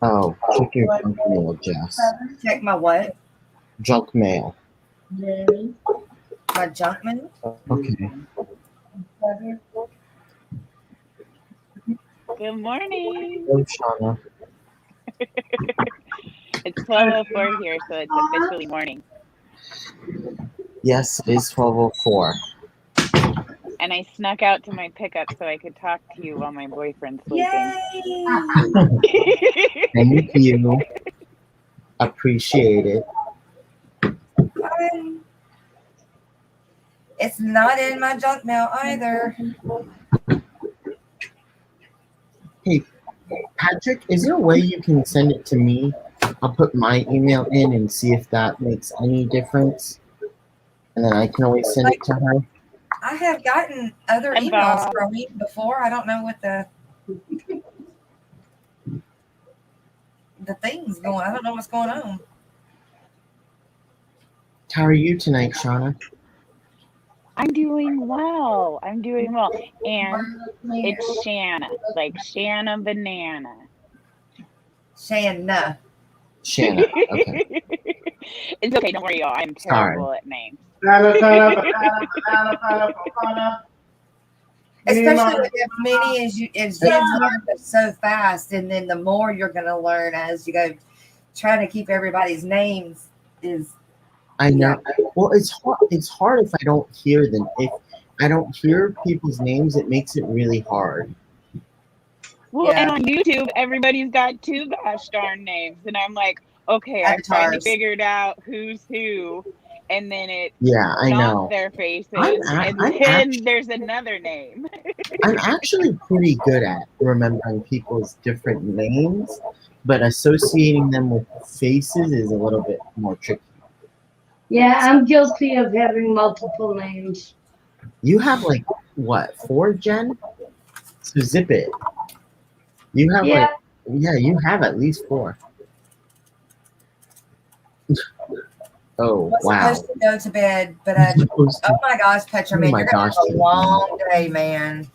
Oh, check your junk mail, Jess. Check my what? Junk mail. My junk mail? Okay. Good morning. Hello, Shauna. It's 12:04 here, so it's officially morning. Yes, it is 12:04. And I snuck out to my pickup so I could talk to you while my boyfriend's sleeping. Yay! Thank you. Appreciate it. It's not in my junk mail either. Hey, Patrick, is there a way you can send it to me? I'll put my email in and see if that makes any difference. And then I can always send it to her. I have gotten other And emails Bob. from you before. I don't know what the thing's going. I don't know what's going on. How are you tonight, Shauna? I'm doing well. I'm doing well. And it's Shanna, like Shanna Banana. Shanna. Shanna. Okay. It's okay, don't worry, y'all. I'm Sorry. terrible at names. Especially with as many as you learn so fast, and then the more you're going to learn as you go. Trying to keep everybody's names is. I know. Well, it's hard. It's hard if I don't hear them. If I don't hear people's names, it makes it really hard. Well, Yeah. and on YouTube, everybody's got two gosh darn names, and I'm like, okay, I finally Avatars. figured out who's who, and then it's Yeah, I not know. their faces, I'm and then actually- there's another name. I'm actually pretty good at remembering people's different names, but associating them with faces is a little bit more tricky. Yeah, I'm guilty of having multiple names. You have like what, 4, Jen? So zip it. You have Yeah. you have at least 4. Oh was wow. supposed to go to bed, but oh my gosh, Petra, Oh man, my you're gonna gosh, have a Jen. long day, man.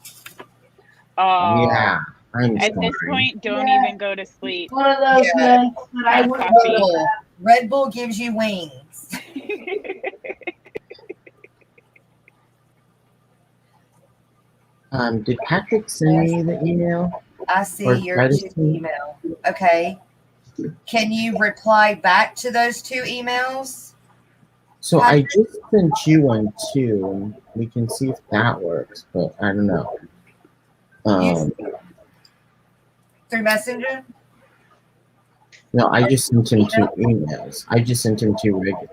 Oh, Yeah, I'm at sorry. this point, don't Yeah. even go to sleep. One of those Yeah. nights that I Have would coffee. Red Bull gives you wings. Did Patrick send me the email? I Or see your try to 2 see. email. Okay. Can you reply back to those 2 emails? So I just sent you one too, and we can see if that works, but I don't know. Through Messenger? No, I just sent him 2 emails. I just sent him 2 regular.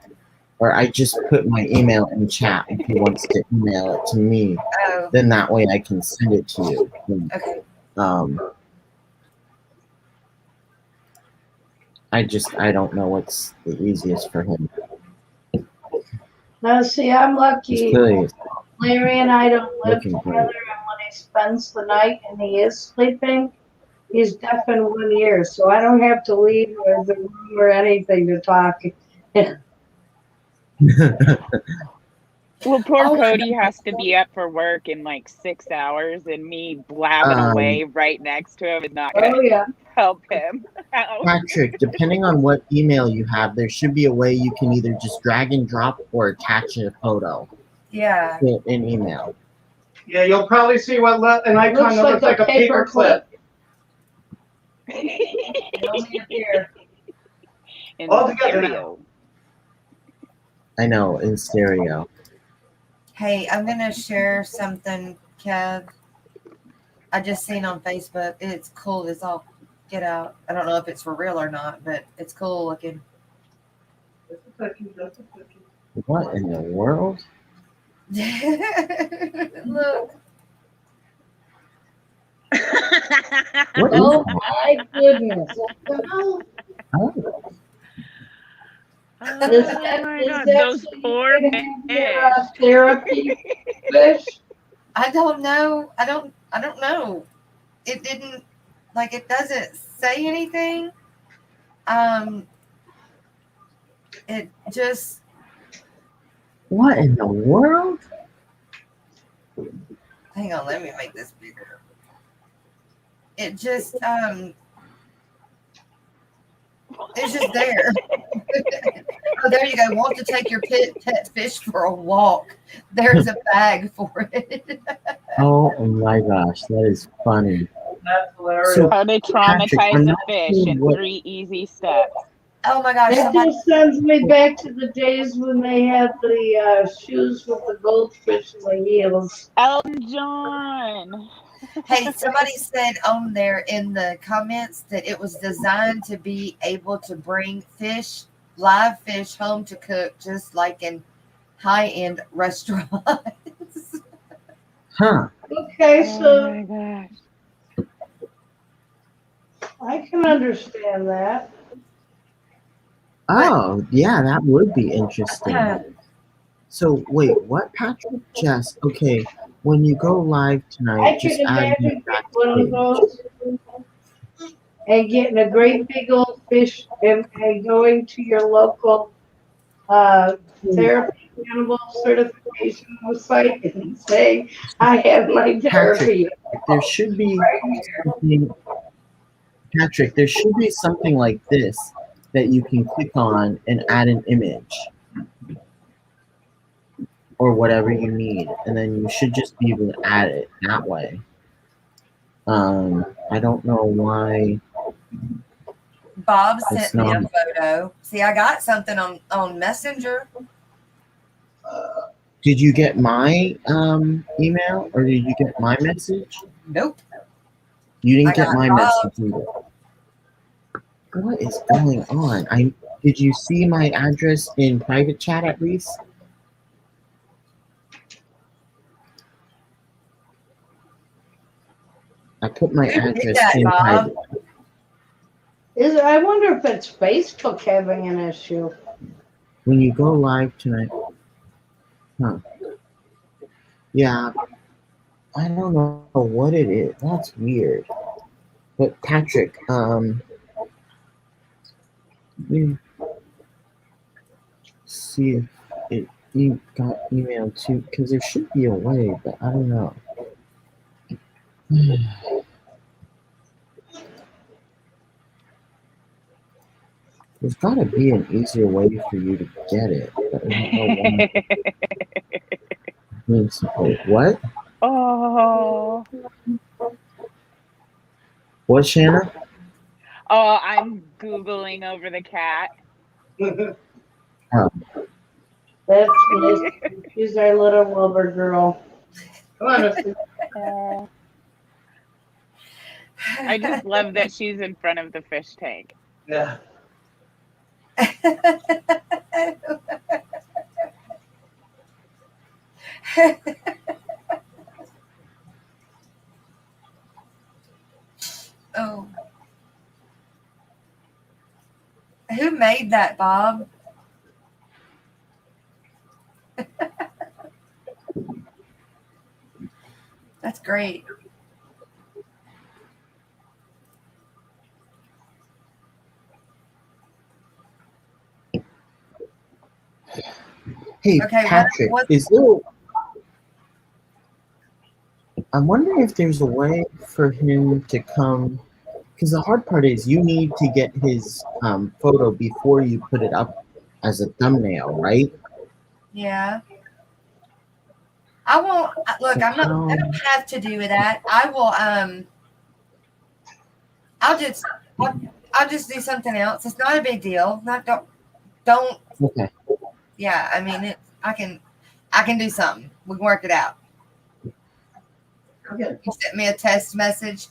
Or I just put my email in chat if he wants to email it to me. Oh, Then that way I can send it to you. okay. I don't know what's the easiest for him. Now, see, I'm He's lucky. clearly Larry and I don't live looking together, great. and when he spends the night and he is sleeping, he's deaf in one ear, so I don't have to leave the room or anything to talk. Well, poor Oh, Cody has to be up for work in like 6 hours, and me blabbing away right next to him is not Oh, going to yeah. help him out. Patrick, depending on what email you have, there should be a way you can either just drag and drop or attach a photo Yeah. in an email. Yeah, you'll probably see an icon Looks that looks like like a paper clip. Only appear. In All together stereo. I know, in stereo. Hey, I'm going to share something, Kev. I just seen on Facebook. It's cool as all get out. I don't know if it's for real or not, but it's cool looking. What in the world? Look. What is Oh, that? my goodness. Oh, Is Oh that, my is God, that those so you poor can have your fish. therapy fish? I don't know. I don't know. It didn't it doesn't say anything. It just what in the world? hang on, let me make this bigger. It just it's just there. Oh, there you go. Want to take your pet fish for a walk? There's a bag for it. Oh my gosh, that is funny. That's hilarious. So, How to Patrick, traumatize I'm a not fish sure in what- 3 easy steps. Oh my gosh! That just sends me back to the days when they had the shoes with the goldfish in the heels. Elton John. Hey, somebody said on there in the comments that it was designed to be able to bring live fish home to cook, just like in high-end restaurants. Huh. Okay, Oh so my gosh. I can understand that. Oh, yeah, that would be interesting. So wait, what, Patrick? Jess, okay. When you go live I tonight, could just add me imagine getting one of backstage. those and getting a great big old fish and going to your local therapy animal certification site and saying, I have my Patrick, therapy there should be right here. something. Patrick, there should be something like this that you can click on and add an image or whatever you need, and then you should just be able to add it that way. I don't know why Bob it's sent me a not. photo. See, I got something on Messenger. Did you get my email or did you get my message? Nope. You I didn't get got my Bob. message either. What is going on? Did you see my address in private chat at least? I put my Who did address that, in Bob? private. I wonder if it's Facebook having an issue. When you go live tonight, huh? Yeah, I don't know what it is. That's weird. But Patrick, you see if you got emailed too, because there should be a way, but I don't know. There's got to be an easier way for you to get it, but I don't know why. What? Oh, What, Shanna? oh, I'm Googling over the cat. Oh, That's nice. She's our little Wilbur girl. Come on, Mr. I just love that she's in front of the fish tank. Yeah. Oh. Who made that, Bob? That's great. hey, Okay, Patrick, what is there? I'm wondering if there's a way for him to come. Because the hard part is you need to get his photo before you put it up as a thumbnail, right? yeah. I won't look, I don't have to do that. I will I'll just do something else. It's not a big deal. Don't Okay. yeah, I mean I can do something. We can work it out. Okay. You sent me a text message.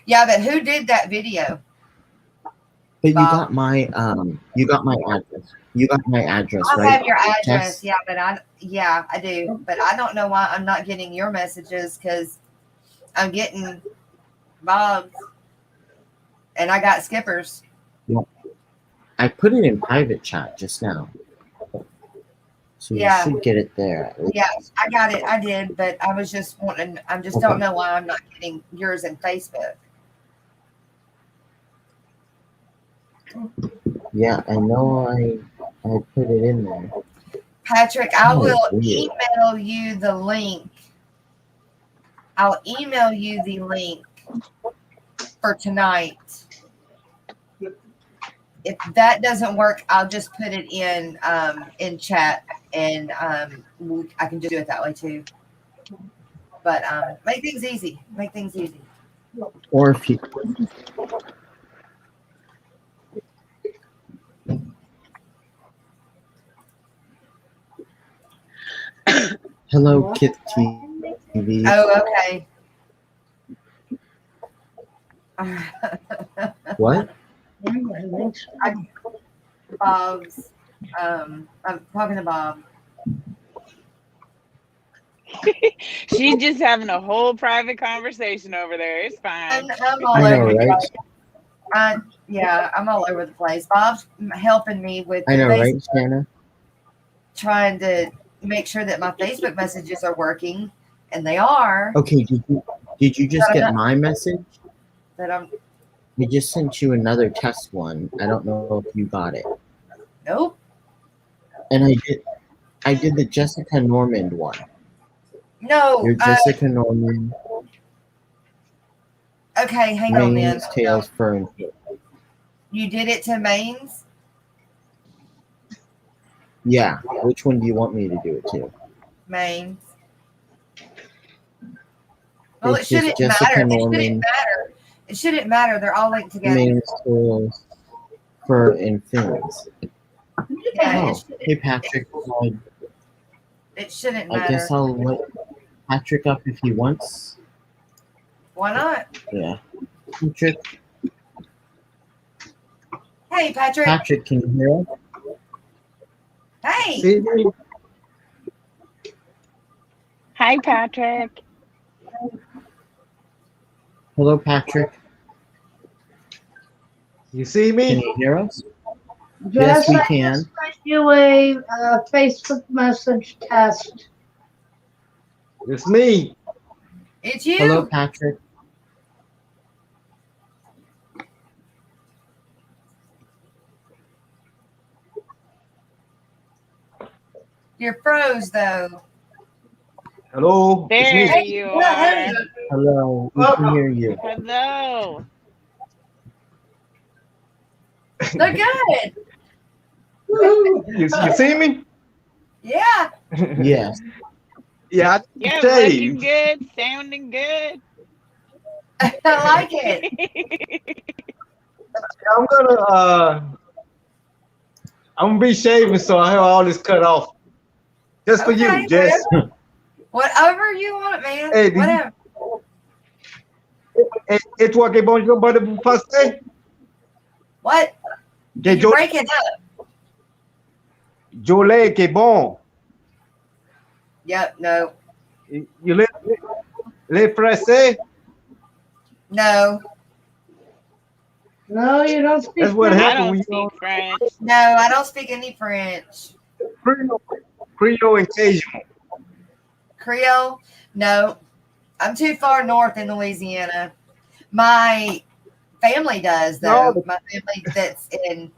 Yeah, but who did that video? But you Bob. got my address. You got my address, I right? have your address, Jess? yeah, but I do. But I don't know why I'm not getting your messages because I'm getting Bob's and I got Skipper's. I put it in private chat just now. So Yeah. you should get it there. At least. Yeah, I got it. I did, but I was just wanting. I just don't know why I'm not getting yours in Facebook. Yeah, I know. I put it in there. Patrick, I Oh, will weird. email you the link. I'll email you the link for tonight. If that doesn't work, I'll just put it in chat, and I can do it that way too. But make things easy. Make things easy. Or if you. Hello, Kit TV. Oh, okay. What? Bob's. I'm talking to Bob. She's just having a whole private conversation over there. It's fine. I'm all I know, over the right? place. I'm all over the place. Bob's helping me with. I know, right, Shanna? trying to make sure that my Facebook messages are working, and they are. Okay, did you just But I'm get not- my message? But I'm We just sent you another test one. I don't know if you got it. nope. And I did the Jessica Normand one. No. Your Jessica Normand, Okay, hang on then. Manes, Tails, Fur, and Tail. You did it to Mains? Yeah. Which one do you want me to do it to? Mains. Well, It's it just shouldn't Jessica matter. It shouldn't Norman, matter. It shouldn't matter. They're all linked together. Manes, Tails, Fur, and Fins. Yeah, Oh, hey Patrick. it shouldn't I matter. guess I'll let Patrick up if he wants. Why not? Yeah. Patrick, Hey, Patrick. Patrick, can you hear us? Hey. See me? Hi, Patrick. Hello, Patrick. You see Can me? you hear us? Yes, Jess, we I can. just sent you a Facebook message test. It's me. It's you. Hello, Patrick. You're froze though. Hello. It's There me. you are. Hello, we can hear you. Hello. They're good. You see me? Yeah. Yes. Yeah, Yeah, Dave. looking good, sounding good. I like it. I'm gonna be shaving, so I have all this cut off. Just for Okay, you, Jess. Whatever you want, man. Hey, do you- Whatever. Et toi que bonjour, bonne vous passez? What? Que You're breaking up. Jolé que bon. Yep. No. You les français? No. No, you don't speak That's what French. I happened don't when you speak French. No. I don't speak any French. Creole and Cajun. Creole? No. I'm too far north in Louisiana. My family does, though. No. My family that's in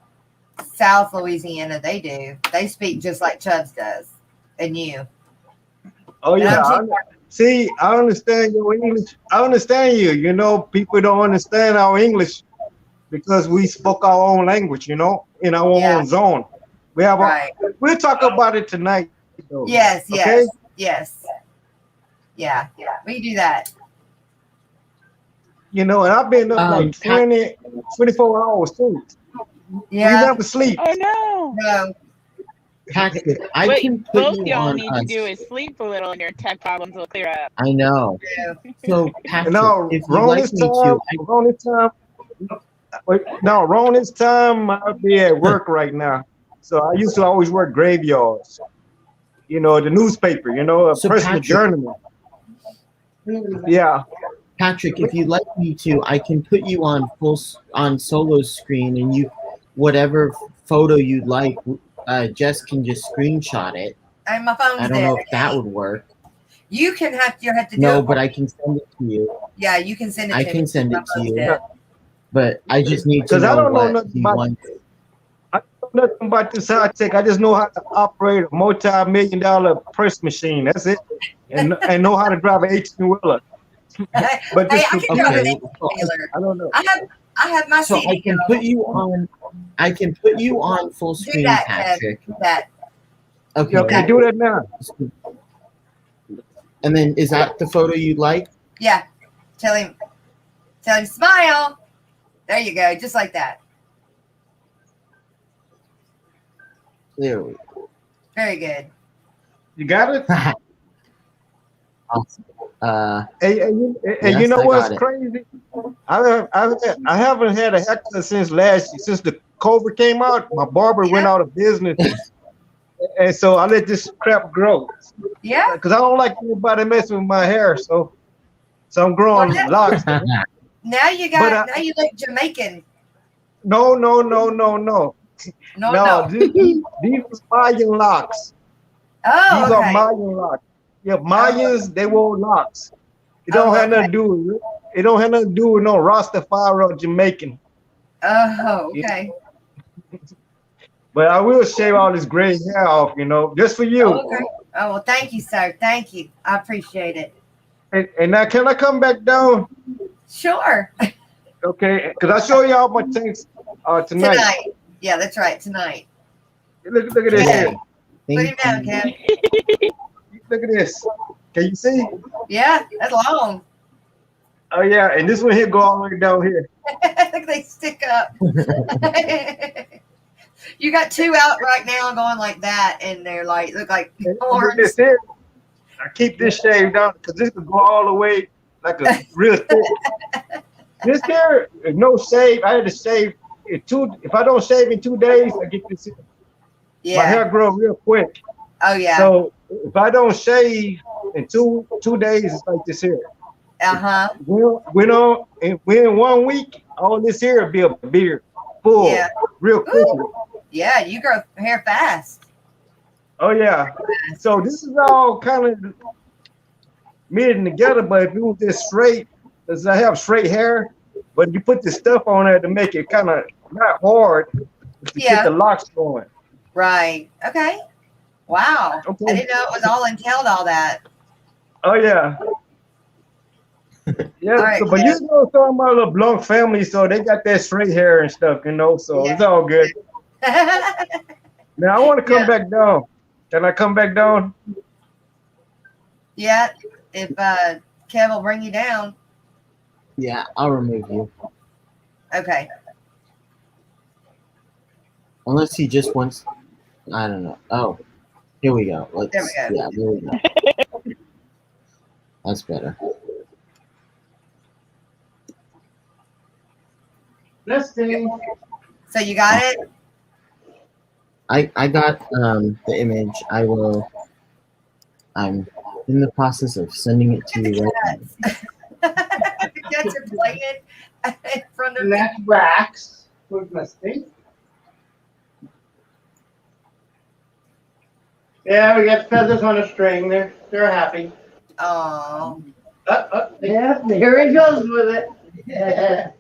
South Louisiana, they do. They speak just like Chubbs does, and you. Oh And yeah. I'm too far- See, I understand your English. I understand you. You know, people don't understand our English because we spoke our own language, you know, in our Yeah. own zone. We have Right. we'll talk about it tonight. Though. Yes, yes, Okay? yes. Yeah, we can do that. You know, and I've been up like 24 hours too. We Yeah. never sleep. Oh no. No. Patrick, I What can put both you y'all on need to do is sleep a little and your tech problems will clear up. I know. Yeah. So, Patrick, No, if you around like this me time, to, around this time, wait, no, around this time, I'll be at work right now. So I used to always work graveyards. You know, the newspaper. You know, a So, personal Patrick- journeyman. Yeah. Patrick, if you'd like me to, I can put you on on solo screen, and you, whatever photo you'd like, Jess can just screenshot it. And my phone's I don't dead. know if that would work. You have to do No, it. but I can send it to you. Yeah, you can send it I to can me. send My it to phone's you. dead. But I just need to 'Cause I know don't know what nothing you about- want. I don't know nothing about this high tech. I just know how to operate a multi-million-dollar press machine. That's it. And know how to drive an 18-wheeler. But Hey, just I can drive Okay, an trailer. I don't know. I have my so I CD. can put you on. I can put you on full Do screen, that, Patrick. that. Okay. Okay, do that now. And then, is that the photo you'd like? Yeah. Tell him smile. There you go. Just like that. There we go. Very good. You got it? Awesome. Hey, Yes, you know I what's got it. crazy? I haven't had a haircut since the COVID came out. My barber went out of business, and so I let this crap grow Yeah. because I don't like anybody messing with my hair. So I'm growing Well, locks. Now you got. But, now you look Jamaican. No. No. These are Mayan locks. Oh, These are okay. Mayan locks. Yeah, Mayans, they wore locks. It don't Oh, have nothing okay. to do with it. Don't have nothing to do with no Rastafari or Jamaican. Oh, okay. But I will shave all this gray hair off, just for you. Okay. Oh, well, thank you, sir. Thank you. I appreciate it. And now, can I come back down? Sure. Okay, because I show y'all my things tonight. Tonight. Yeah, that's right. Tonight. Look at this here. Put him down, Thank you. Kev. Look at this. Can you see? Yeah, that's long. Oh yeah, and this one here go all the way down here. Look, they stick up. You got two out right now going like that, and they're like look like And look at horns. this here. I keep this shaved down because this could go all the way like a real thick. This here is no shave. I had to shave if I don't shave in 2 days, I get this here. My Yeah. hair grow real quick. Oh yeah. So if I don't shave in two days, it's like this here. Uh-huh. Within 1 week, all this here will be a beard, full, Yeah. real quickly. Yeah, you grow hair fast. Oh yeah. So this is all kind of meeting together, but if you want this straight, because I have straight hair, but you put this stuff on there to make it kind of not hard to Yeah. get the locks going. Right. Okay. Wow. Okay. I didn't know it was all entailed all that. Oh yeah. Yeah, All right, so, but yeah. you know, some of my little Blanc family, so they got that straight hair and stuff, so it's all good. Now I want to come back down. Can I come back down? Yeah. If Kev will bring you down. Yeah, I'll remove you. Okay. Unless he just wants. I don't know. Oh, here we go. Let's. There we go. Yeah, there we go. That's better. Listing. So you got it? I got the image. I'm in the process of sending it to you right now. Cats are playing in front of And me. that's Rax with Misty. Yeah, we got feathers on a string. They're happy. Oh. Yeah, here he goes with it. Yeah.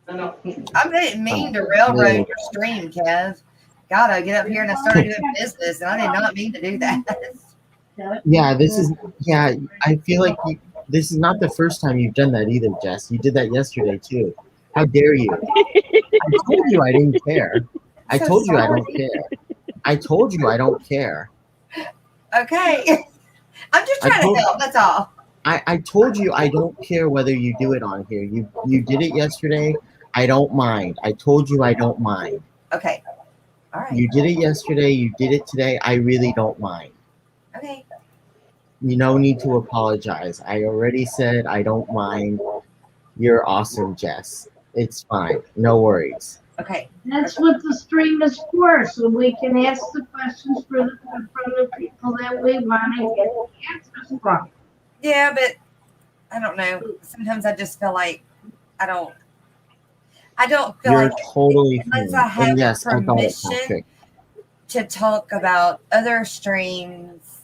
I know. I didn't mean to railroad your stream, Kev. Gotta get up here and I started doing business, and I did not mean to do that. Yeah, this is. Yeah, I feel like this is not the first time you've done that either, Jess. You did that yesterday too. How dare you? I told you I didn't care. I So told you I don't sorry. care. I told you I don't care. Okay. I'm just I trying told- to help, that's all. I told you I don't care whether you do it on here. You did it yesterday. I don't mind. I told you I don't mind. Okay. All right. You did it yesterday. You did it today. I really don't mind. Okay. You no need to apologize. I already said I don't mind. You're awesome, Jess. It's fine. No worries. Okay. That's what the stream is for, so we can ask the questions from the people that we want to get the answers from. Yeah, but I don't know. Sometimes I just feel like I don't feel You're like totally unless fine. I have And yes, I got it, permission Patrick. to talk about other streams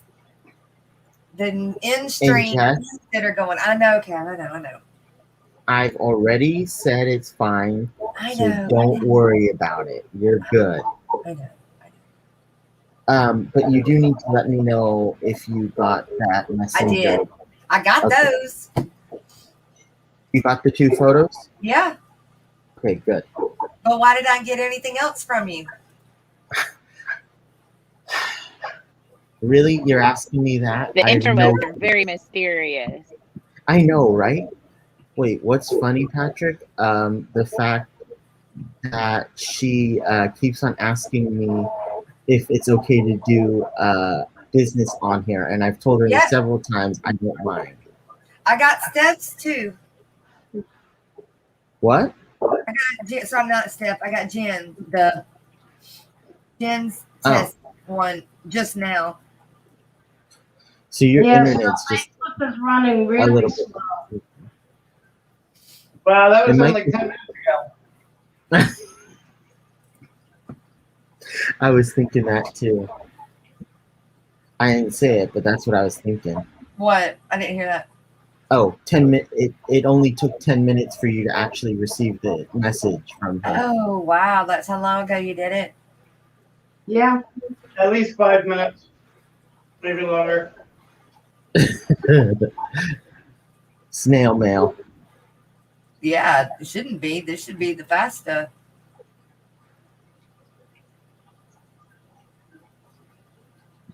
than in streams Jess? that are going. I know, Kev. I know. I've already said it's fine. I So know. don't worry about it. You're good. I know. But you do need to let me know if you got that messenger. did. I got Okay. those. You got the 2 photos? Yeah. Okay, good. But why did I get anything else from you? Really? You're asking me that? The I have interwebs no- are very mysterious. I know, right? Wait, what's funny, Patrick? The fact that she keeps on asking me if it's okay to do business on here, and I've told her Yeah. several times I don't mind. I got Steph's too. What? So I'm not Steph. I got Jen. Jen's Oh. test one just now. So your Yeah, internet's so just Facebook is running a really little bit. slow. Wow, that was It might only be- 10 minutes ago. I was thinking that too. I didn't say it, but that's what I was thinking. What? I didn't hear that. Oh, 10 minutes. It only took 10 minutes for you to actually receive the message from him. Oh, wow. That's how long ago you did it? Yeah, At least 5 minutes, maybe longer. Snail mail. Yeah, it shouldn't be. This should be the fast stuff.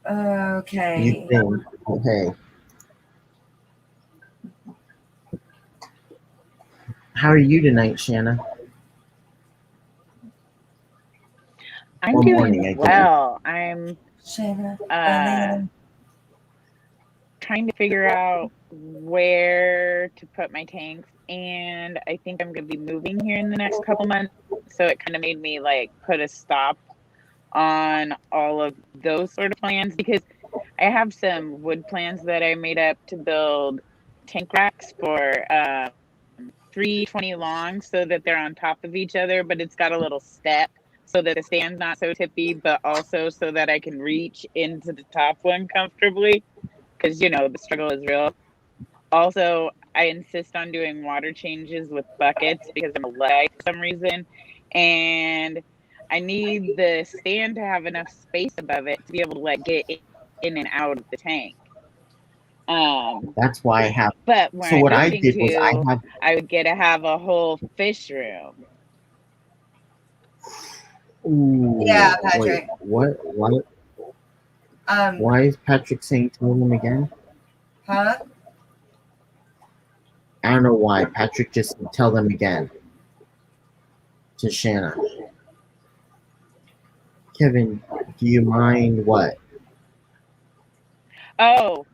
Okay. You think? Okay. How are you tonight, Shanna? I'm Or doing morning, I guess. well. I'm Shanna, trying to figure out where to put my tanks, and I think I'm going to be moving here in the next couple months. So it kind of made me like put a stop on all of those sort of plans, because I have some wood plans that I made up to build tank racks for 320 long, so that they're on top of each other, but it's got a little step so that the stand's not so tippy, but also so that I can reach into the top one comfortably, because you know the struggle is real. Also, I insist on doing water changes with buckets because I'm a Luddite for some reason, and I need the stand to have enough space above it to be able to like get in and out of the tank. That's why I have. But where So I'm what I moving did was to, I would get to have a whole fish room. Ooh, Yeah, wait, Patrick. what? Um, Why is Patrick saying tell him again? huh? I don't know why. Patrick just tell them again. To Shanna. Kevin, do you mind what? Oh,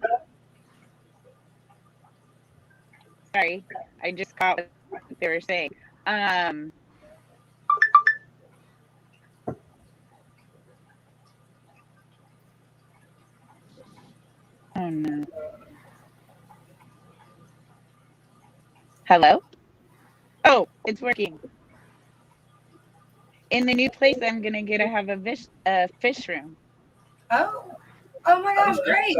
sorry. I just caught what they were saying. Oh no. Hello? Oh, it's working. In the new place, I'm gonna get to have a fish room Oh, oh my gosh, great.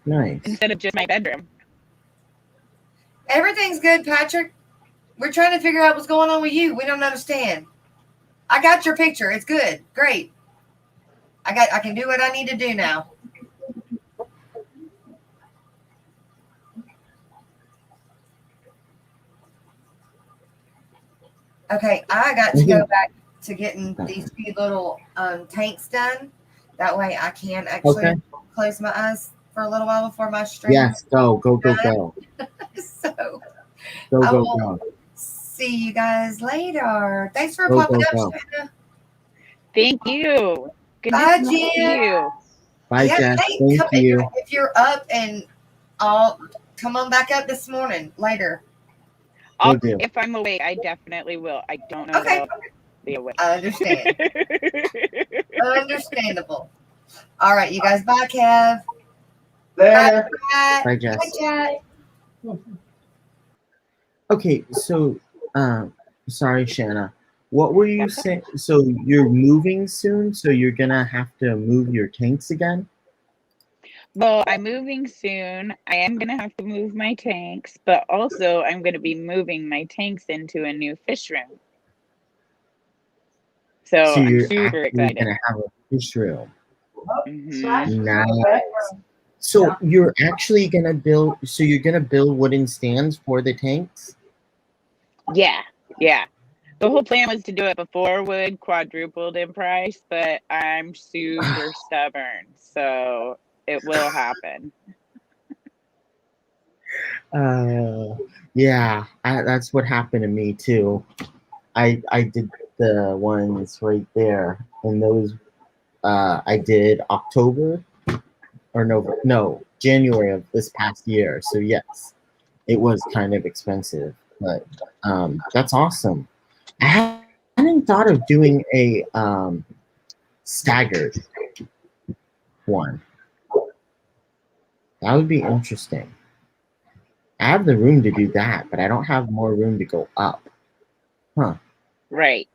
Nice. instead of just my bedroom. Everything's good, Patrick. We're trying to figure out what's going on with you. We don't understand. I got your picture. It's good. Great. I can do what I need to do now. Okay, I got to go back to getting these few little tanks done. That way I can actually close my eyes for a little while before my stream. Yes, go. So Go. see you guys later. Thanks for Go, popping go, up, go. Shanna. Thank you. Bye, Goodness to Jen. you. Bye, Yeah, Jess. hey, Thank come you. if you're up, and I'll come on back up this morning later. Will do. If I'm awake, I definitely will. I don't know Okay. that I'll be awake. I understand. Understandable. All right, you guys. Bye, Kev. There. Bye, Bye, Jess. Bye, Chat. Okay, so sorry, Shanna. What were you saying? So you're moving soon, so you're gonna have to move your tanks again? Well, I'm moving soon. I am going to have to move my tanks, but also I'm going to be moving my tanks into a new fish room. So I'm you're super actually excited. gonna have a fish room. Mhm. Nice. So you're actually gonna build. So you're gonna build wooden stands for the tanks? Yeah. The whole plan was to do it before wood quadrupled in price, but I'm super stubborn, so it will happen. Yeah, that's what happened to me too. I did the ones right there, and those I did October or no January of this past year. So yes, it was kind of expensive, but that's awesome. I hadn't thought of doing a staggered one. That would be interesting. I have the room to do that, but I don't have more room to go up. Huh. Right.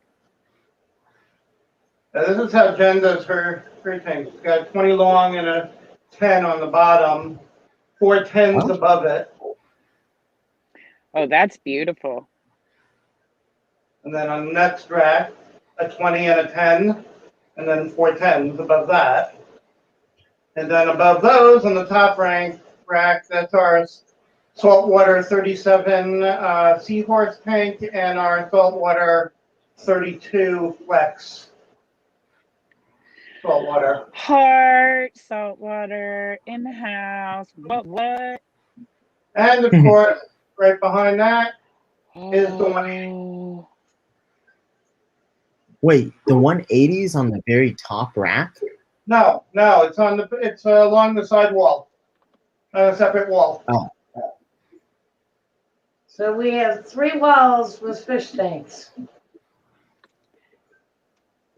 This is how Jen does her tank. She's got 20 long and a 10 on the bottom, 4 10s above it. Oh, that's beautiful. And then on the next rack, a 20 and a 10, and then 4 10s above that. And then above those, on the top rack, that's our saltwater 37 seahorse tank and our saltwater 32 flex saltwater. Heart, saltwater, in the house. What? And of course, right behind that is the 180. Oh. Wait, the 180s on the very top rack? No, it's along the side wall, on a separate wall. Oh. So we have 3 walls with fish tanks.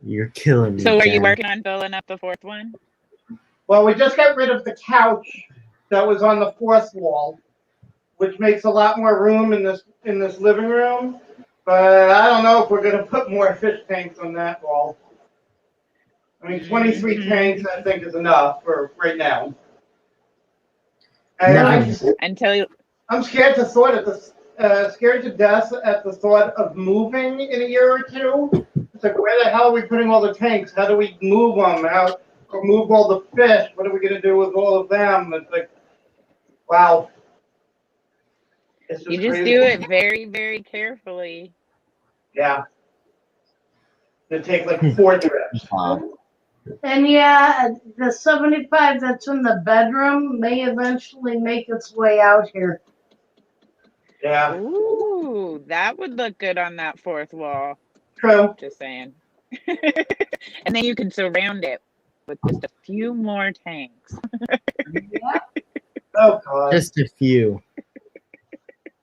You're killing me. So are you Jen. working on filling up the 4th one? Well, we just got rid of the couch that was on the 4th wall, which makes a lot more room in this living room. But I don't know if we're going to put more fish tanks on that wall. I mean, 23 tanks, I think, is enough for right now. And I'm scared to death at the thought of moving in a year or two. It's like, where the hell are we putting all the tanks? How do we move them? Or move all the fish? What are we going to do with all of them? It's like, wow. You just do it very, very carefully. Yeah. It'd take like 4 trips. And yeah, the 75 that's in the bedroom may eventually make its way out here. Yeah. Ooh, that would look good on that 4th wall. True. Just saying. And then you can surround it with just a few more tanks. Yeah. Oh, God. Just a few.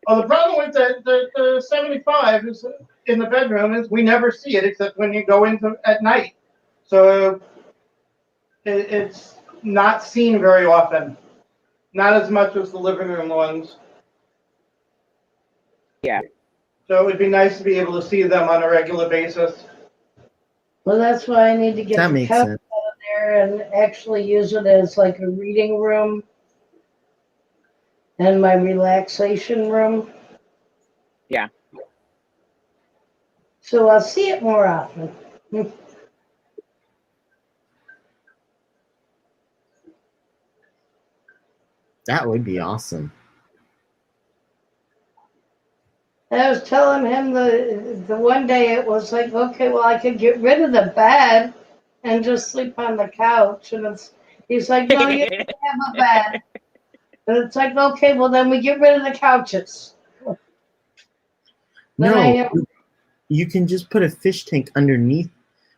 Well, the problem with the 75 is in the bedroom is we never see it except when you go into at night. So it's not seen very often. Not as much as the living room ones. Yeah. So it would be nice to be able to see them on a regular basis. Well, that's why I need to get That the makes couch sense. out of there and actually use it as like a reading room and my relaxation room. Yeah. So I'll see it more often. That would be awesome. I was telling him the one day it was like, okay, well, I could get rid of the bed and just sleep on the couch. And he's like, no, you have to have a bed. And it's like, okay, well, then we get rid of the couches. Then I No, have, you can just put a fish tank underneath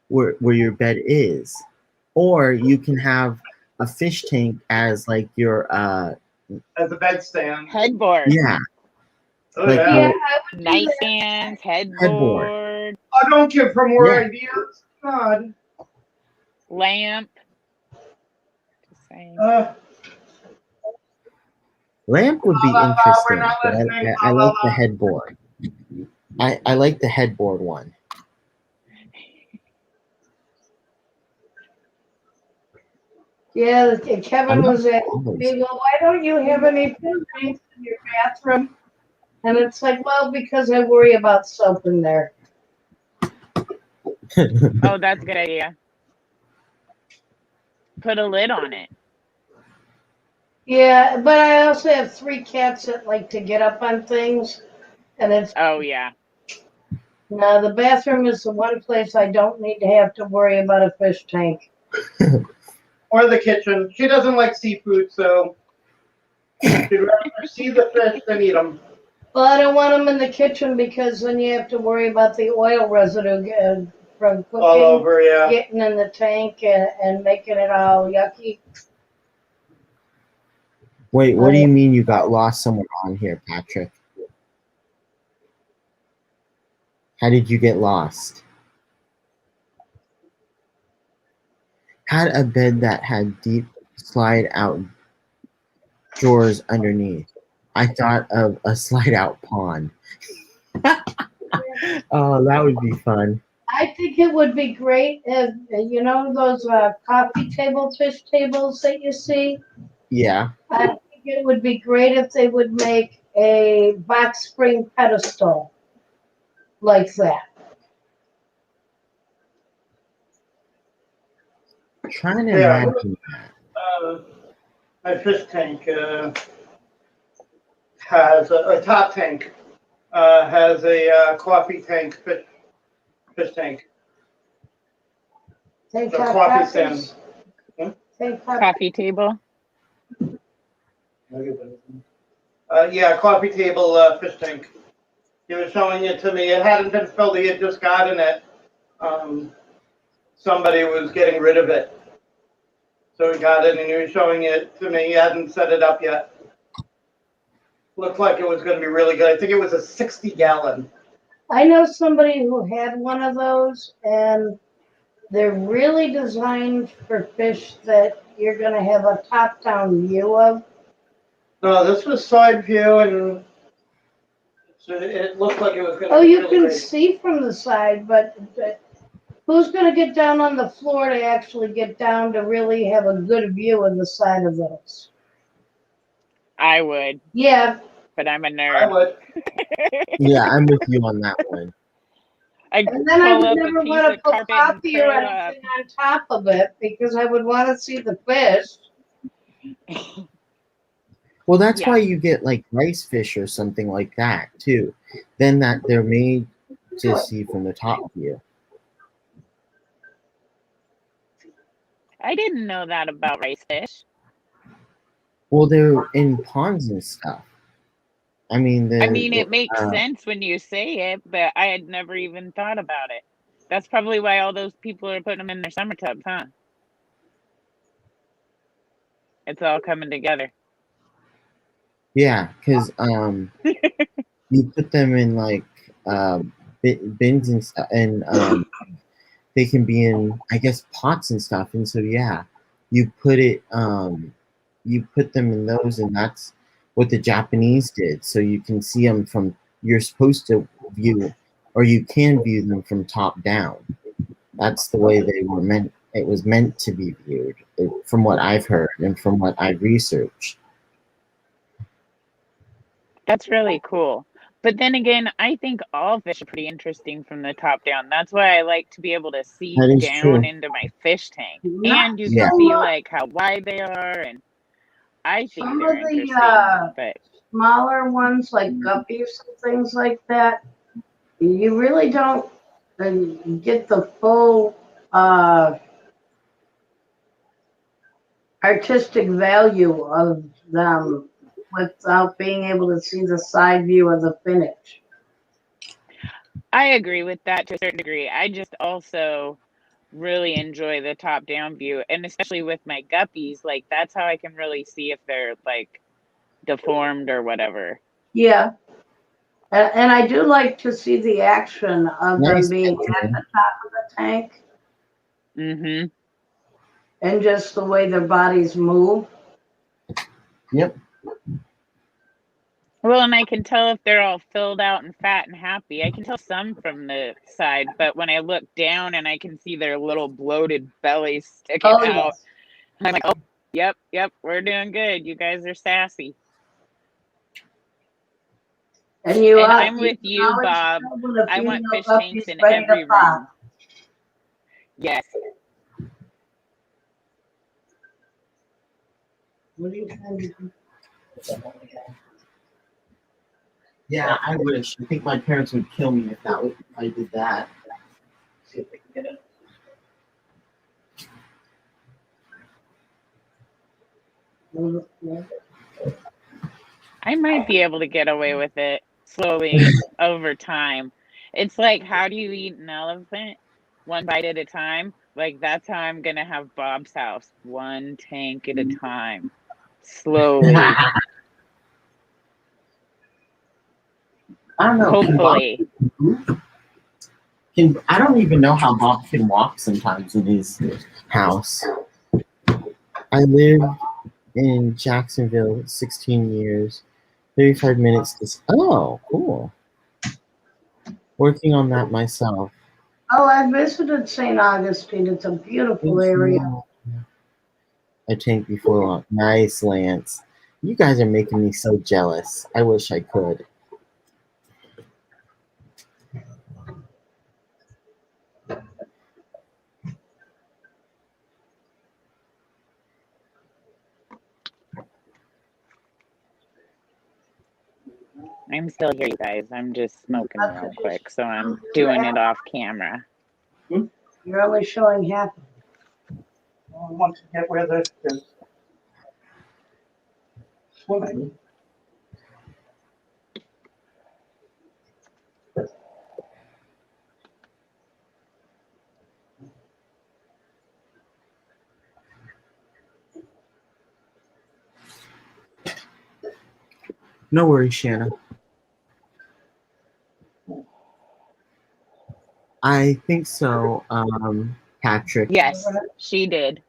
where your bed is. Or you can have a fish tank as like your As a bedstand. Headboard. yeah. Oh, Like, yeah. yeah, I would do that. Nightstands, headboard, Oh, don't give her more Yeah. ideas. God. lamp. Just saying. Lamp would be We're interesting, not but listening. I like the headboard. I like the headboard one. Yeah, Kevin was asking Always. me, well, why don't you have any fish tanks in your bathroom? And it's like, well, because I worry about soap in there. Oh, that's a good idea. Put a lid on it. Yeah, but I also have 3 cats that like to get up on things. And it's, Oh, yeah. now the bathroom is the one place I don't need to have to worry about a fish tank. Or the kitchen. She doesn't like seafood, so she'd rather see the fish than eat them. Well, I don't want them in the kitchen because then you have to worry about the oil residue from cooking, All over, yeah. getting in the tank and making it all yucky. Wait, what do you mean you got lost somewhere on here, Patrick? How did you get lost? Had a bed that had deep slide out drawers underneath. I thought of a slide out pond. Oh, that would be fun. I I think it would be great if, you know, those coffee table, fish tables that you see? Yeah. I think it would be great if they would make a box spring pedestal like that. Trying to Yeah. imagine. My fish tank has a top tank has a coffee tank, fish tank. Take The hot coffee coffees. stand. Take hot Coffee table. Yeah, coffee table fish tank. He was showing it to me. It hadn't been filled. He had just gotten it. Somebody was getting rid of it. So he got it and he was showing it to me. He hadn't set it up yet. Looked like it was going to be really good. I think it was a 60-gallon. I know somebody who had one of those, and they're really designed for fish that you're going to have a top-down view of. No, this was side view, and it looked like it was going to Oh, be you really can big. see from the side, but who's going to get down on the floor to actually get down to really have a good view of the side of those? I would, Yeah, but I'm a I nerd. would. Yeah, I'm with you on that one. I and then I pull would up a never piece want to of put carpet and coffee or curl up. anything on top of it because I would want to see the fish. Well, that's Yeah. why you get like rice fish or something like that too. Then that they're made to see from the top view. I didn't know that about rice fish. Well, they're in ponds and stuff. I mean, It makes sense when you say it, but I had never even thought about it. That's probably why all those people are putting them in their summer tubs, huh? It's all coming together. yeah, because you put them in like bins and stuff, and they can be in, I guess, pots and stuff. And so yeah, you put you put them in those, and that's what the Japanese did. So you can see them from. You're supposed to view, or you can view them from top down. That's the way they were meant. It was meant to be viewed, from what I've heard and from what I've researched. That's really cool. But then again, I think all fish are pretty interesting from the top down. That's why I like to be able to see That is down true. into my fish tank. Not And you Yeah. can so see much. like how wide they are, and I think Some they're of the interesting. But smaller ones like guppies and things like that, you really don't get the full artistic value of them without being able to see the side view of the finish. I agree with that to a certain degree. I just also really enjoy the top down view, and especially with my guppies, like that's how I can really see if they're like deformed or whatever. Yeah. And I do like to see the action of Nice them being picture. at the top of the tank Mm-hmm. and just the way their bodies move. Yep. Well, and I can tell if they're all filled out and fat and happy. I can tell some from the side, but when I look down and I can see their little bloated bellies sticking Oh, out, yes. I'm like, oh, yep, we're doing good. You guys are sassy. And And I'm with can you, always Bob. tell when a I want female fish guppy's tanks in ready to every pop. room. Yes. What are you trying to do? Yeah, I wish. I think my parents would kill me if I did that. See if we can get it. I might be able to get away with it slowly over time. It's like, how do you eat an elephant? One bite at a time. Like, that's how I'm going to have Bob's house. One tank at a time. Slowly. I don't know. Hopefully. I don't even know how Bob can walk sometimes in his house. I lived in Jacksonville 16 years, 35 minutes. Oh, cool. Working on that myself. Oh, I visited St. Augustine. It's a beautiful area. A tank before long. Nice, Lance. You guys are making me so jealous. I wish I could. I'm still here, you guys. I'm just smoking real Okay. quick, so I'm doing it off camera. You're only showing half. Once you get where there's swimming. No worries, Shanna. I think so, Patrick. Yes, she did.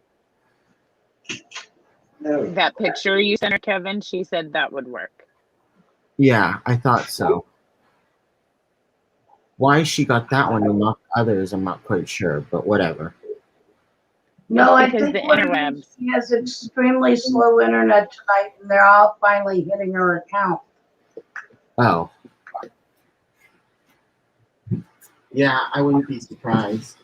That picture you sent her, Kevin, she said that would work. Yeah, I thought so. Why she got that one and not others, I'm not quite sure, but whatever. No, I Because think the what it is, interwebs. she has extremely slow internet tonight, and they're all finally hitting her account. Oh. Yeah, I wouldn't be surprised.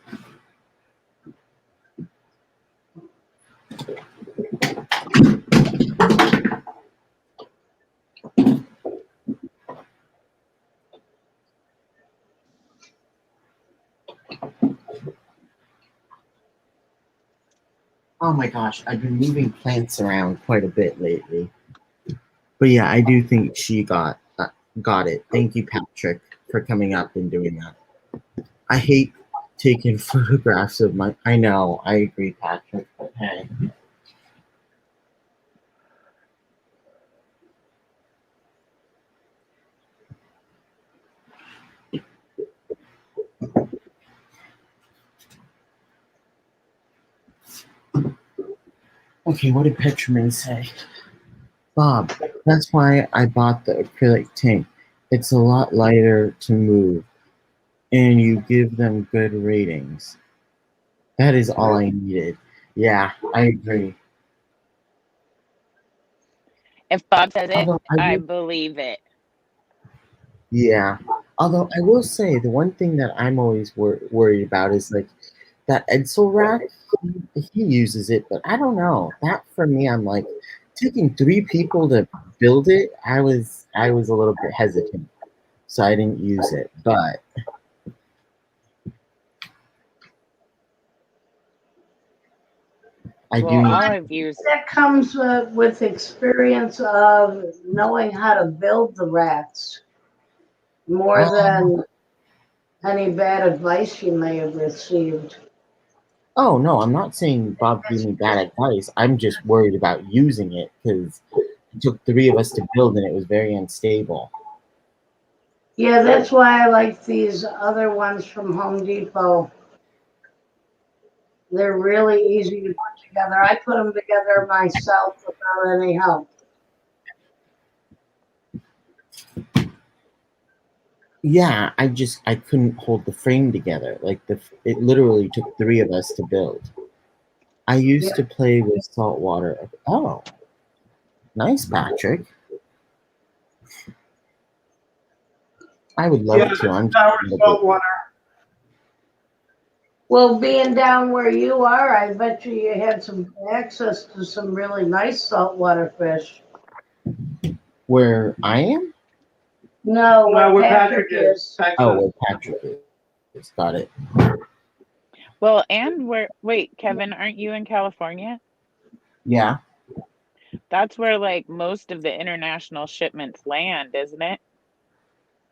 Oh my gosh, I've been moving plants around quite a bit lately. But yeah, I do think she got it. Thank you, Patrick, for coming up and doing that. I hate taking photographs of my. I know, I agree, Patrick. But hey, okay. What did Petroman say? Bob, that's why I bought the acrylic tank. It's a lot lighter to move, and you give them good ratings. That is all I needed. Yeah, I agree. If Bob says it, Although I believe it. yeah. Although I will say the one thing that I'm always worried about is like that Edsel rack. He uses it, but I don't know. That for me, I'm like taking 3 people to build it. I was a little bit hesitant, so I didn't use it. But I do. Well, all I've used. That comes with experience of knowing how to build the rats more than any bad advice you may have received. Oh no, I'm not saying Bob gave me bad advice. I'm just worried about using it because it took 3 of us to build and it was very unstable. Yeah, that's why I like these other ones from Home Depot. They're really easy to put together. I put them together myself without any help. Yeah, I couldn't hold the frame together. Like it literally took 3 of us to build. I used to play with salt water. Oh, nice, Patrick. I would love to. I'm Sour salt water. Well, being down where you are, I bet you had some access to some really nice saltwater fish. Where I am? No, where where Patrick Patrick is. Texas. Oh, where Patrick is. Got it. Well, and wait, Kevin, aren't you in California? Yeah. That's where like most of the international shipments land, isn't it?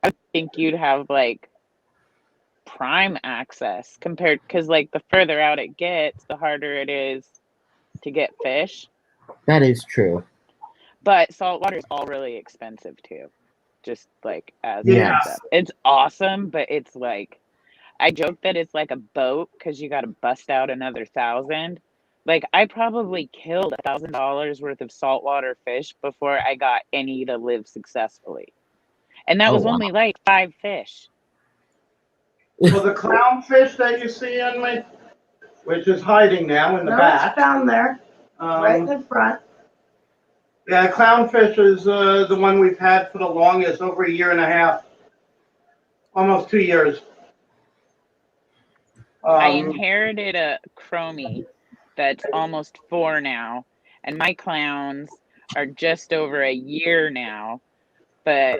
I think you'd have like prime access compared because like the further out it gets, the harder it is to get fish. That is true. But saltwater is all really expensive too. Just like as a Yes. heads up. It's awesome, but it's like I joke that it's like a boat because you got to bust out another 1,000. Like I probably killed $1,000 worth of saltwater fish before I got any to live successfully, and that Oh, was wow. only like 5 fish. Well, the clownfish that you see in my, which is hiding now in the No, back. it's down there, right in the front. Yeah, clownfish is the one we've had for the longest, over a year and a half, almost 2 years. I inherited a chromie that's almost 4 now, and my clowns are just over a year now. But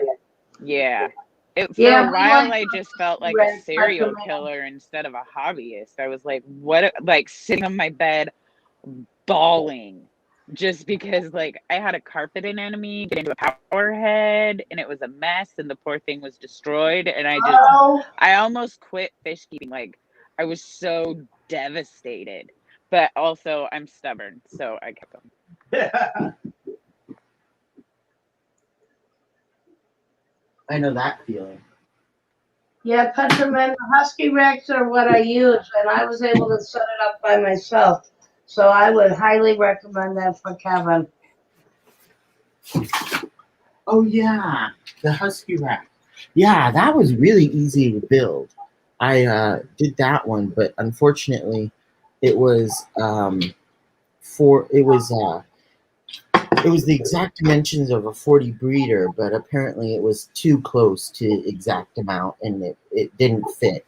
yeah, for Yeah, a we while like I just felt like a red serial recommend. killer instead of a hobbyist. I was like, what? Like sitting on my bed, bawling, just because like I had a carpet anemone get into a power head, and it was a mess, and the poor thing was destroyed, and Oh, I almost quit fish keeping. Like I was so devastated, but also I'm stubborn, so I kept them. Yeah. I know that feeling. yeah, Petroman Husky Rex are what I use, and I was able to set it up by myself. So I would highly recommend that for Kevin. Oh yeah, the Husky Rack. Yeah, that was really easy to build. I did that one, but unfortunately, it was it was the exact dimensions of a 40 breeder, but apparently it was too close to exact amount, and it didn't fit.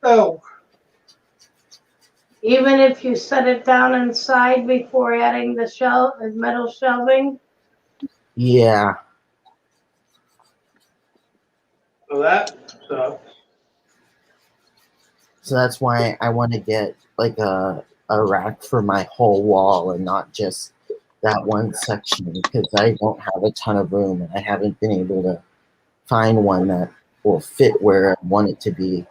Oh, Even if you set it down inside before adding the metal shelving. Yeah, so that sucks. so that's why I want to get like a rack for my whole wall and not just that one section, because I don't have a ton of room and I haven't been able to find one that will fit where I want it to be.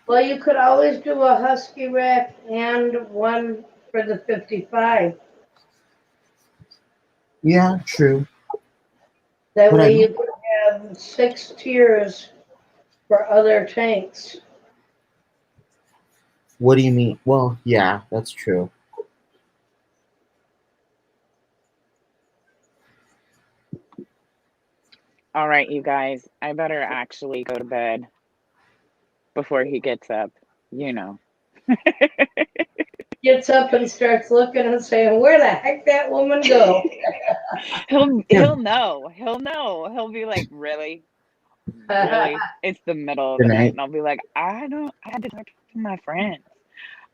Well, you could always do a Husky Rack and one for the 55. Yeah, true. That But way I, you could have 6 tiers for other tanks. what do you mean? Well, yeah, that's true. All right, you guys, I better actually go to bed before he gets up, you know. Gets up and starts looking and saying, "Where the heck that woman go?" He'll know. He'll know. He'll be like, really? Really? It's the middle of Good the night. night. And I'll be like, I had to talk to my friends.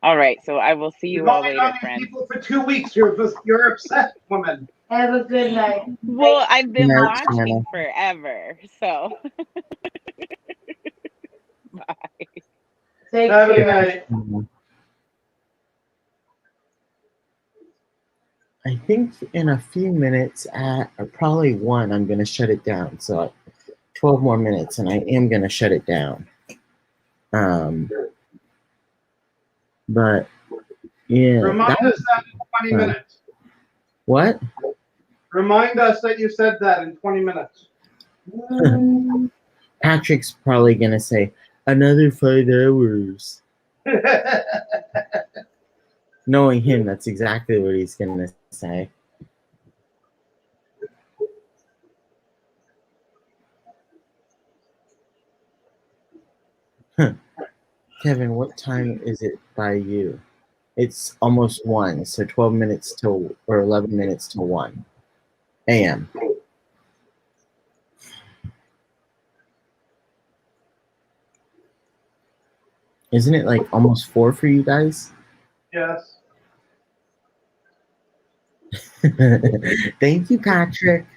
All right, so I will see You've you all only later, known these friends. people for 2 weeks. You're obsessed, woman. Have a good night. Well, I've Good been night, watching Santa. forever. So bye. Take Have a good care. night. I think in a few minutes, or probably one, I'm going to shut it down. So 12 more minutes, and I am going to shut it down. But yeah, Remind that us that in 20 minutes. what? Remind us that you said that in 20 minutes. Patrick's probably going to say another 5 hours. Knowing him, that's exactly what he's going to say. Kevin, what time is it by you? It's almost 1, so 12 minutes till, or 11 minutes till 1 a.m. Isn't it like almost 4 for you guys? Yes. Thank you, Patrick.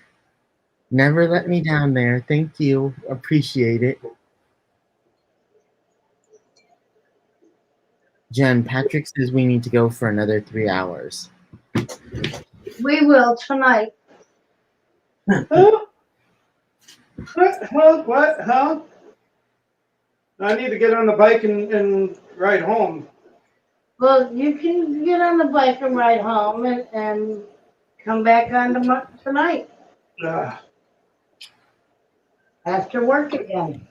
Never let me down there. Thank you. Appreciate it. Jen, Patrick says we need to go for another 3 hours. We will tonight. Huh? What? Huh? I need to get on the bike and ride home. Well, you can get on the bike and ride home and come back on tonight Ugh. after work again.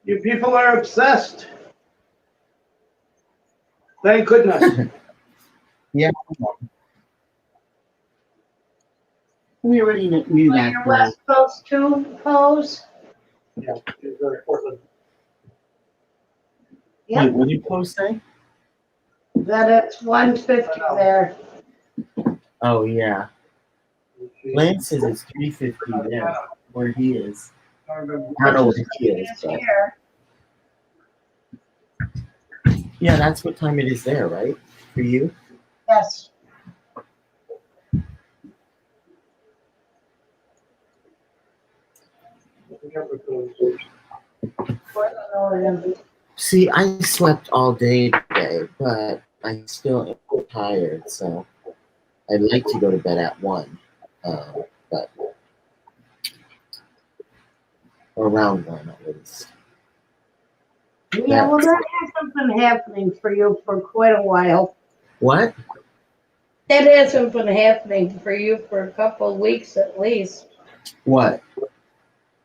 You people are obsessed. Thank goodness. Yeah. We already knew that. Your West Coast too, pose? Yeah, it's very important. Wait, what did you post say? That it's 150 there. Oh yeah. Lance says it's 350 there, where he is. I don't know where he is, but Here. yeah, that's what time it is there, right? For you? Yes. See, I slept all day today, but I still am tired, so I'd like to go to bed at 1. But or around 1 at least. Yeah, well, that hasn't been happening for you for quite a while. What? That hasn't been happening for you for a couple of weeks at least, What?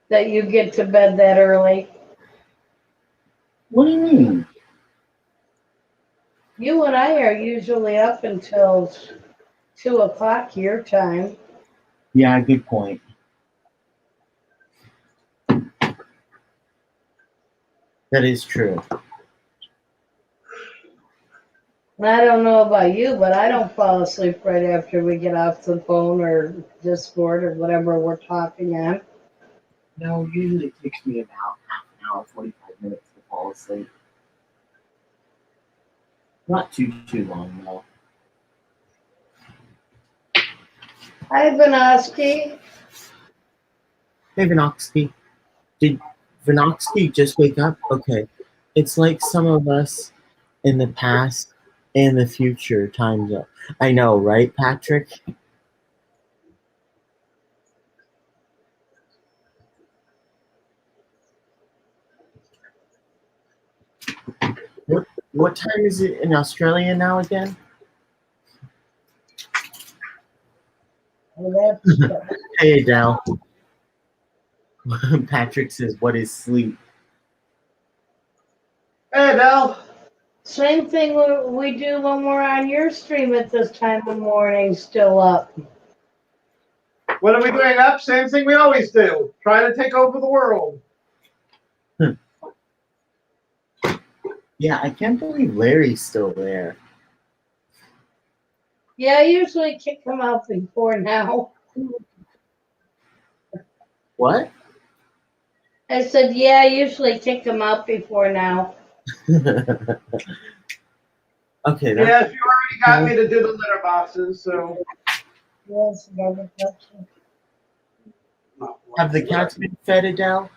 that you get to bed that early. What do you mean? You and I are usually up until 2 o'clock your time. Yeah, good point. That is true. And I don't know about you, but I don't fall asleep right after we get off the phone or Discord or whatever we're talking on. No, usually it takes me about half an hour, 45 minutes to fall asleep. Not too long though. Hi, Vinoski. Hey, Vinoxky. Did Vinoxky just wake up? Okay. It's like some of us in the past and the future times up. I know, right, Patrick? What time is it in Australia now again? Well, that's Hey, Adele. Patrick says, what is sleep? Hey, Del. same thing we do when we're on your stream at this time of morning, still up. What are we doing up? Same thing we always do. Try to take over the world. Yeah, I can't believe Larry's still there. Yeah, I usually kick him out before now. What? I said, yeah, I usually kick him out before now. Okay, Yes, you already got me to do the litter boxes, so. Yes, never touch him. have the cats been fed, Adele?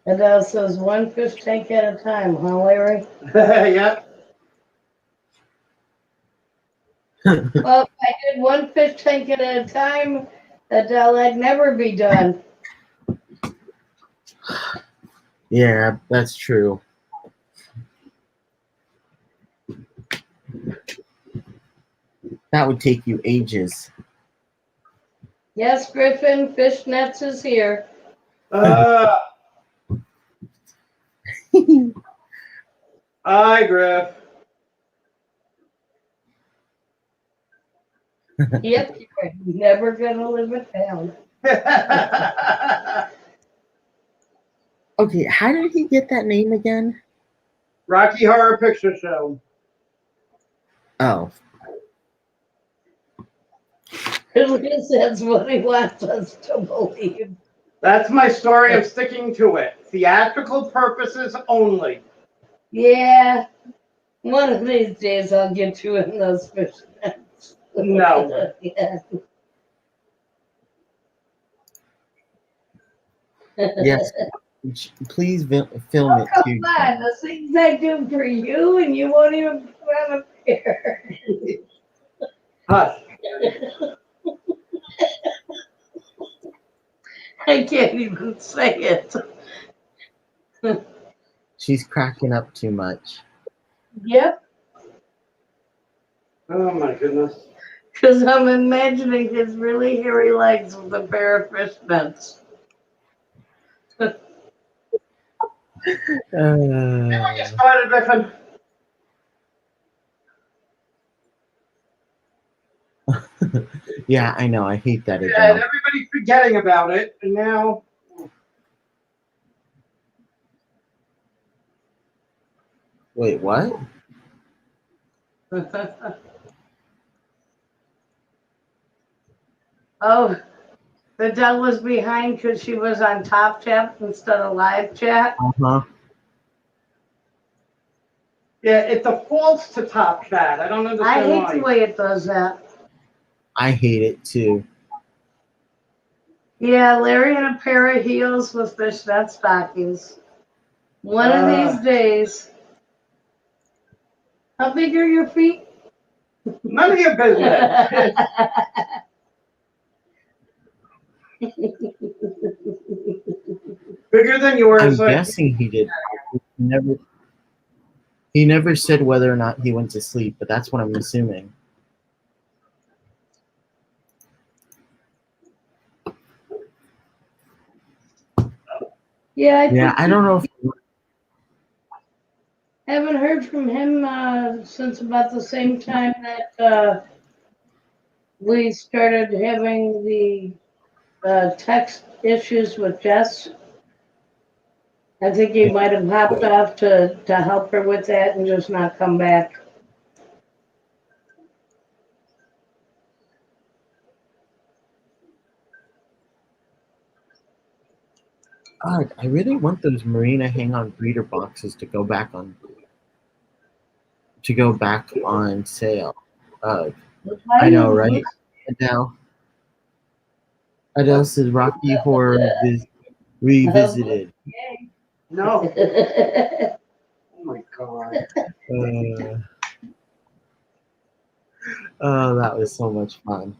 Adele says, one fish tank at a time, huh, Larry? Yep. Well, if I did one fish tank at a time, Adele, that'd never be done. Yeah, that's true. That would take you ages. Yes, Griffin, fish nets is here. Hi, Griff. Yep, you're never gonna live it down. Okay, how did he get that name again? Rocky Horror Picture Show. Oh, Because that's what he wants us to believe. That's my story. I'm sticking to it. Theatrical purposes only. Yeah, one of these days I'll get you in those fish nets. No. Yeah. yes. Please film Oh, it come too. on, the things I do for you and you won't even put on a pair. Hush. I can't even say it. She's cracking up too much. Yep, Oh my goodness. because I'm imagining his really hairy legs with a pair of fish nets. Get started, Griffin. Yeah, I know. I hate that And Adele. everybody's forgetting about it, and now Wait, what? Oh, the Dell was behind because she was on Top Chat instead of live chat. Uh-huh. yeah, it defaults to Top Chat. I don't I understand hate why. the way it does that. I hate it too. Yeah, Larry in a pair of heels with fishnet stockings. One of these days. How big are your feet? None of your business. Bigger than yours. I'm guessing he did. He never said whether or not he went to sleep, but that's what I'm assuming. Yeah, I don't know if haven't heard from him since about the same time that we started having the text issues with Jess. I think he might have hopped off to help her with that and just not come back. God, I really want those Marina hang-on breeder boxes to go back on sale. I know, right? Adele. Adele says Rocky Horror Revisited. No. Oh my god. Oh, that was so much fun.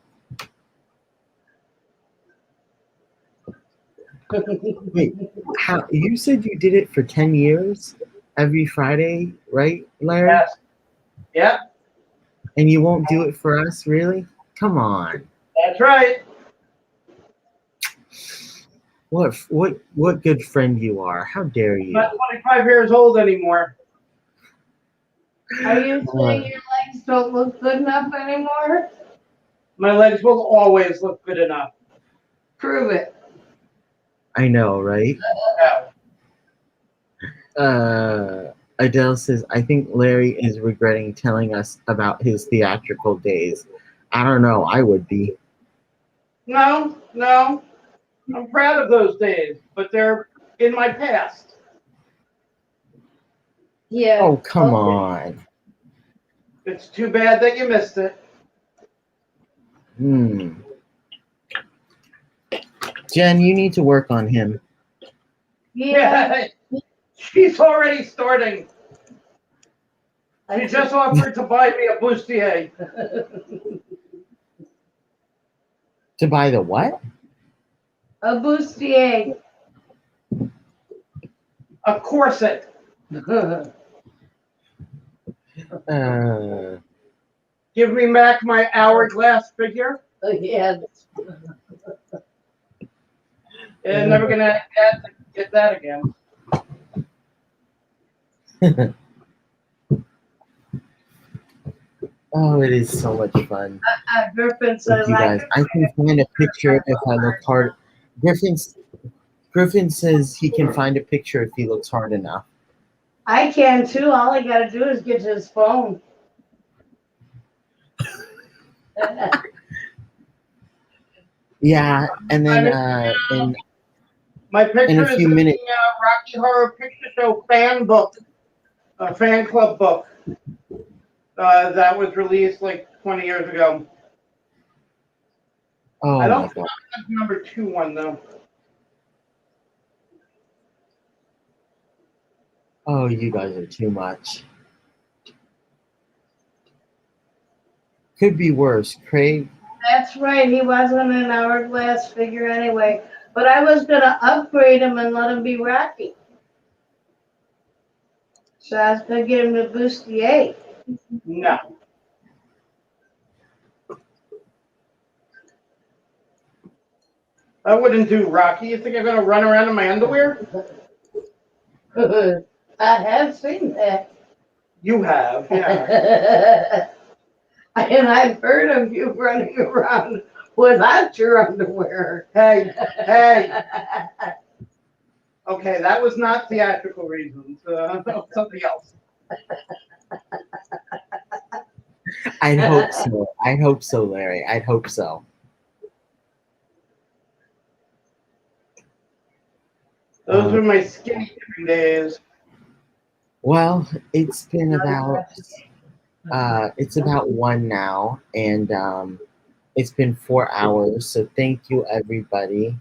Wait, how you said you did it for 10 years every Friday, right, Larry? Yes. Yep. And you won't do it for us, really? Come on. That's right. What good friend you are. How dare you? Not 25 years old anymore. Are you saying your legs don't look good enough anymore? My legs will always look good enough. Prove it. I know, right? Adele says, I think Larry is regretting telling us about his theatrical days. I don't know. I would be. No. I'm proud of those days, but they're in my past. Yeah. Oh, come on. It's too bad that you missed it. Jen, you need to work on him. Yeah. She's already starting. She just offered to buy me a bustier. To buy the what? A bustier. A corset. Give me back my hourglass figure. Yeah. And never gonna get that again. Oh, it is so much fun Griffin with says, you guys. I can find a picture if I look hard. Griffin says he can find a picture if he looks hard enough. I can too. All I gotta do is get to his phone. Yeah, and then My picture in a is few in minutes. the Rocky Horror Picture Show fan book, fan club book. That was released like 20 years ago. Oh I my don't god. have the number 2 one though. Oh, you guys are too much. Could be worse. Craig. That's right. He wasn't an hourglass figure anyway. But I was gonna upgrade him and let him be Rocky. So I was gonna get him to bustier. No. I wouldn't do Rocky. You think I'm gonna run around in my underwear? I have seen that. You have, yeah. And I've heard of you running around without your underwear. Hey, hey. Okay, that was not theatrical reasons. Something else. I'd hope so. I'd hope so, Larry. I'd hope so. Those were my skinny dipping days. Well, it's been it's about 1 now, and it's been 4 hours. So thank you, everybody.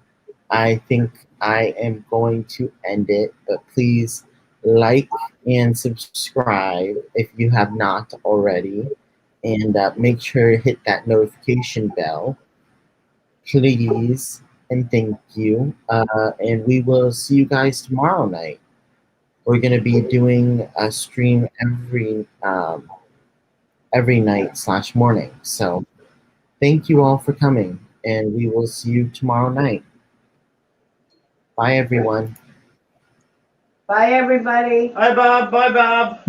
I think I am going to end it, but please like and subscribe if you have not already, and make sure to hit that notification bell, please. And thank you. And we will see you guys tomorrow night. We're gonna be doing a stream every night / morning. So thank you all for coming, and we will see you tomorrow night. Bye, everyone. Bye, everybody. Bye, Bob. Bye, Bob.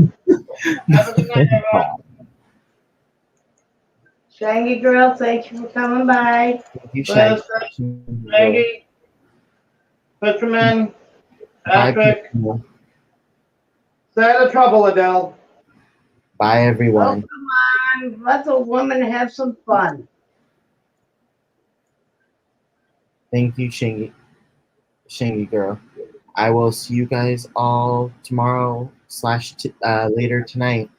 Have a good night, everyone. Shaggy Girl, thank you for coming by. Thank you, Shaggy. Maggie, Fisherman, Bye, Patrick. people. Stay out of trouble, Adele. Bye, Oh, everyone. come on. Let the woman have some fun. Thank you, Shangy girl. I will see you guys all tomorrow / later tonight.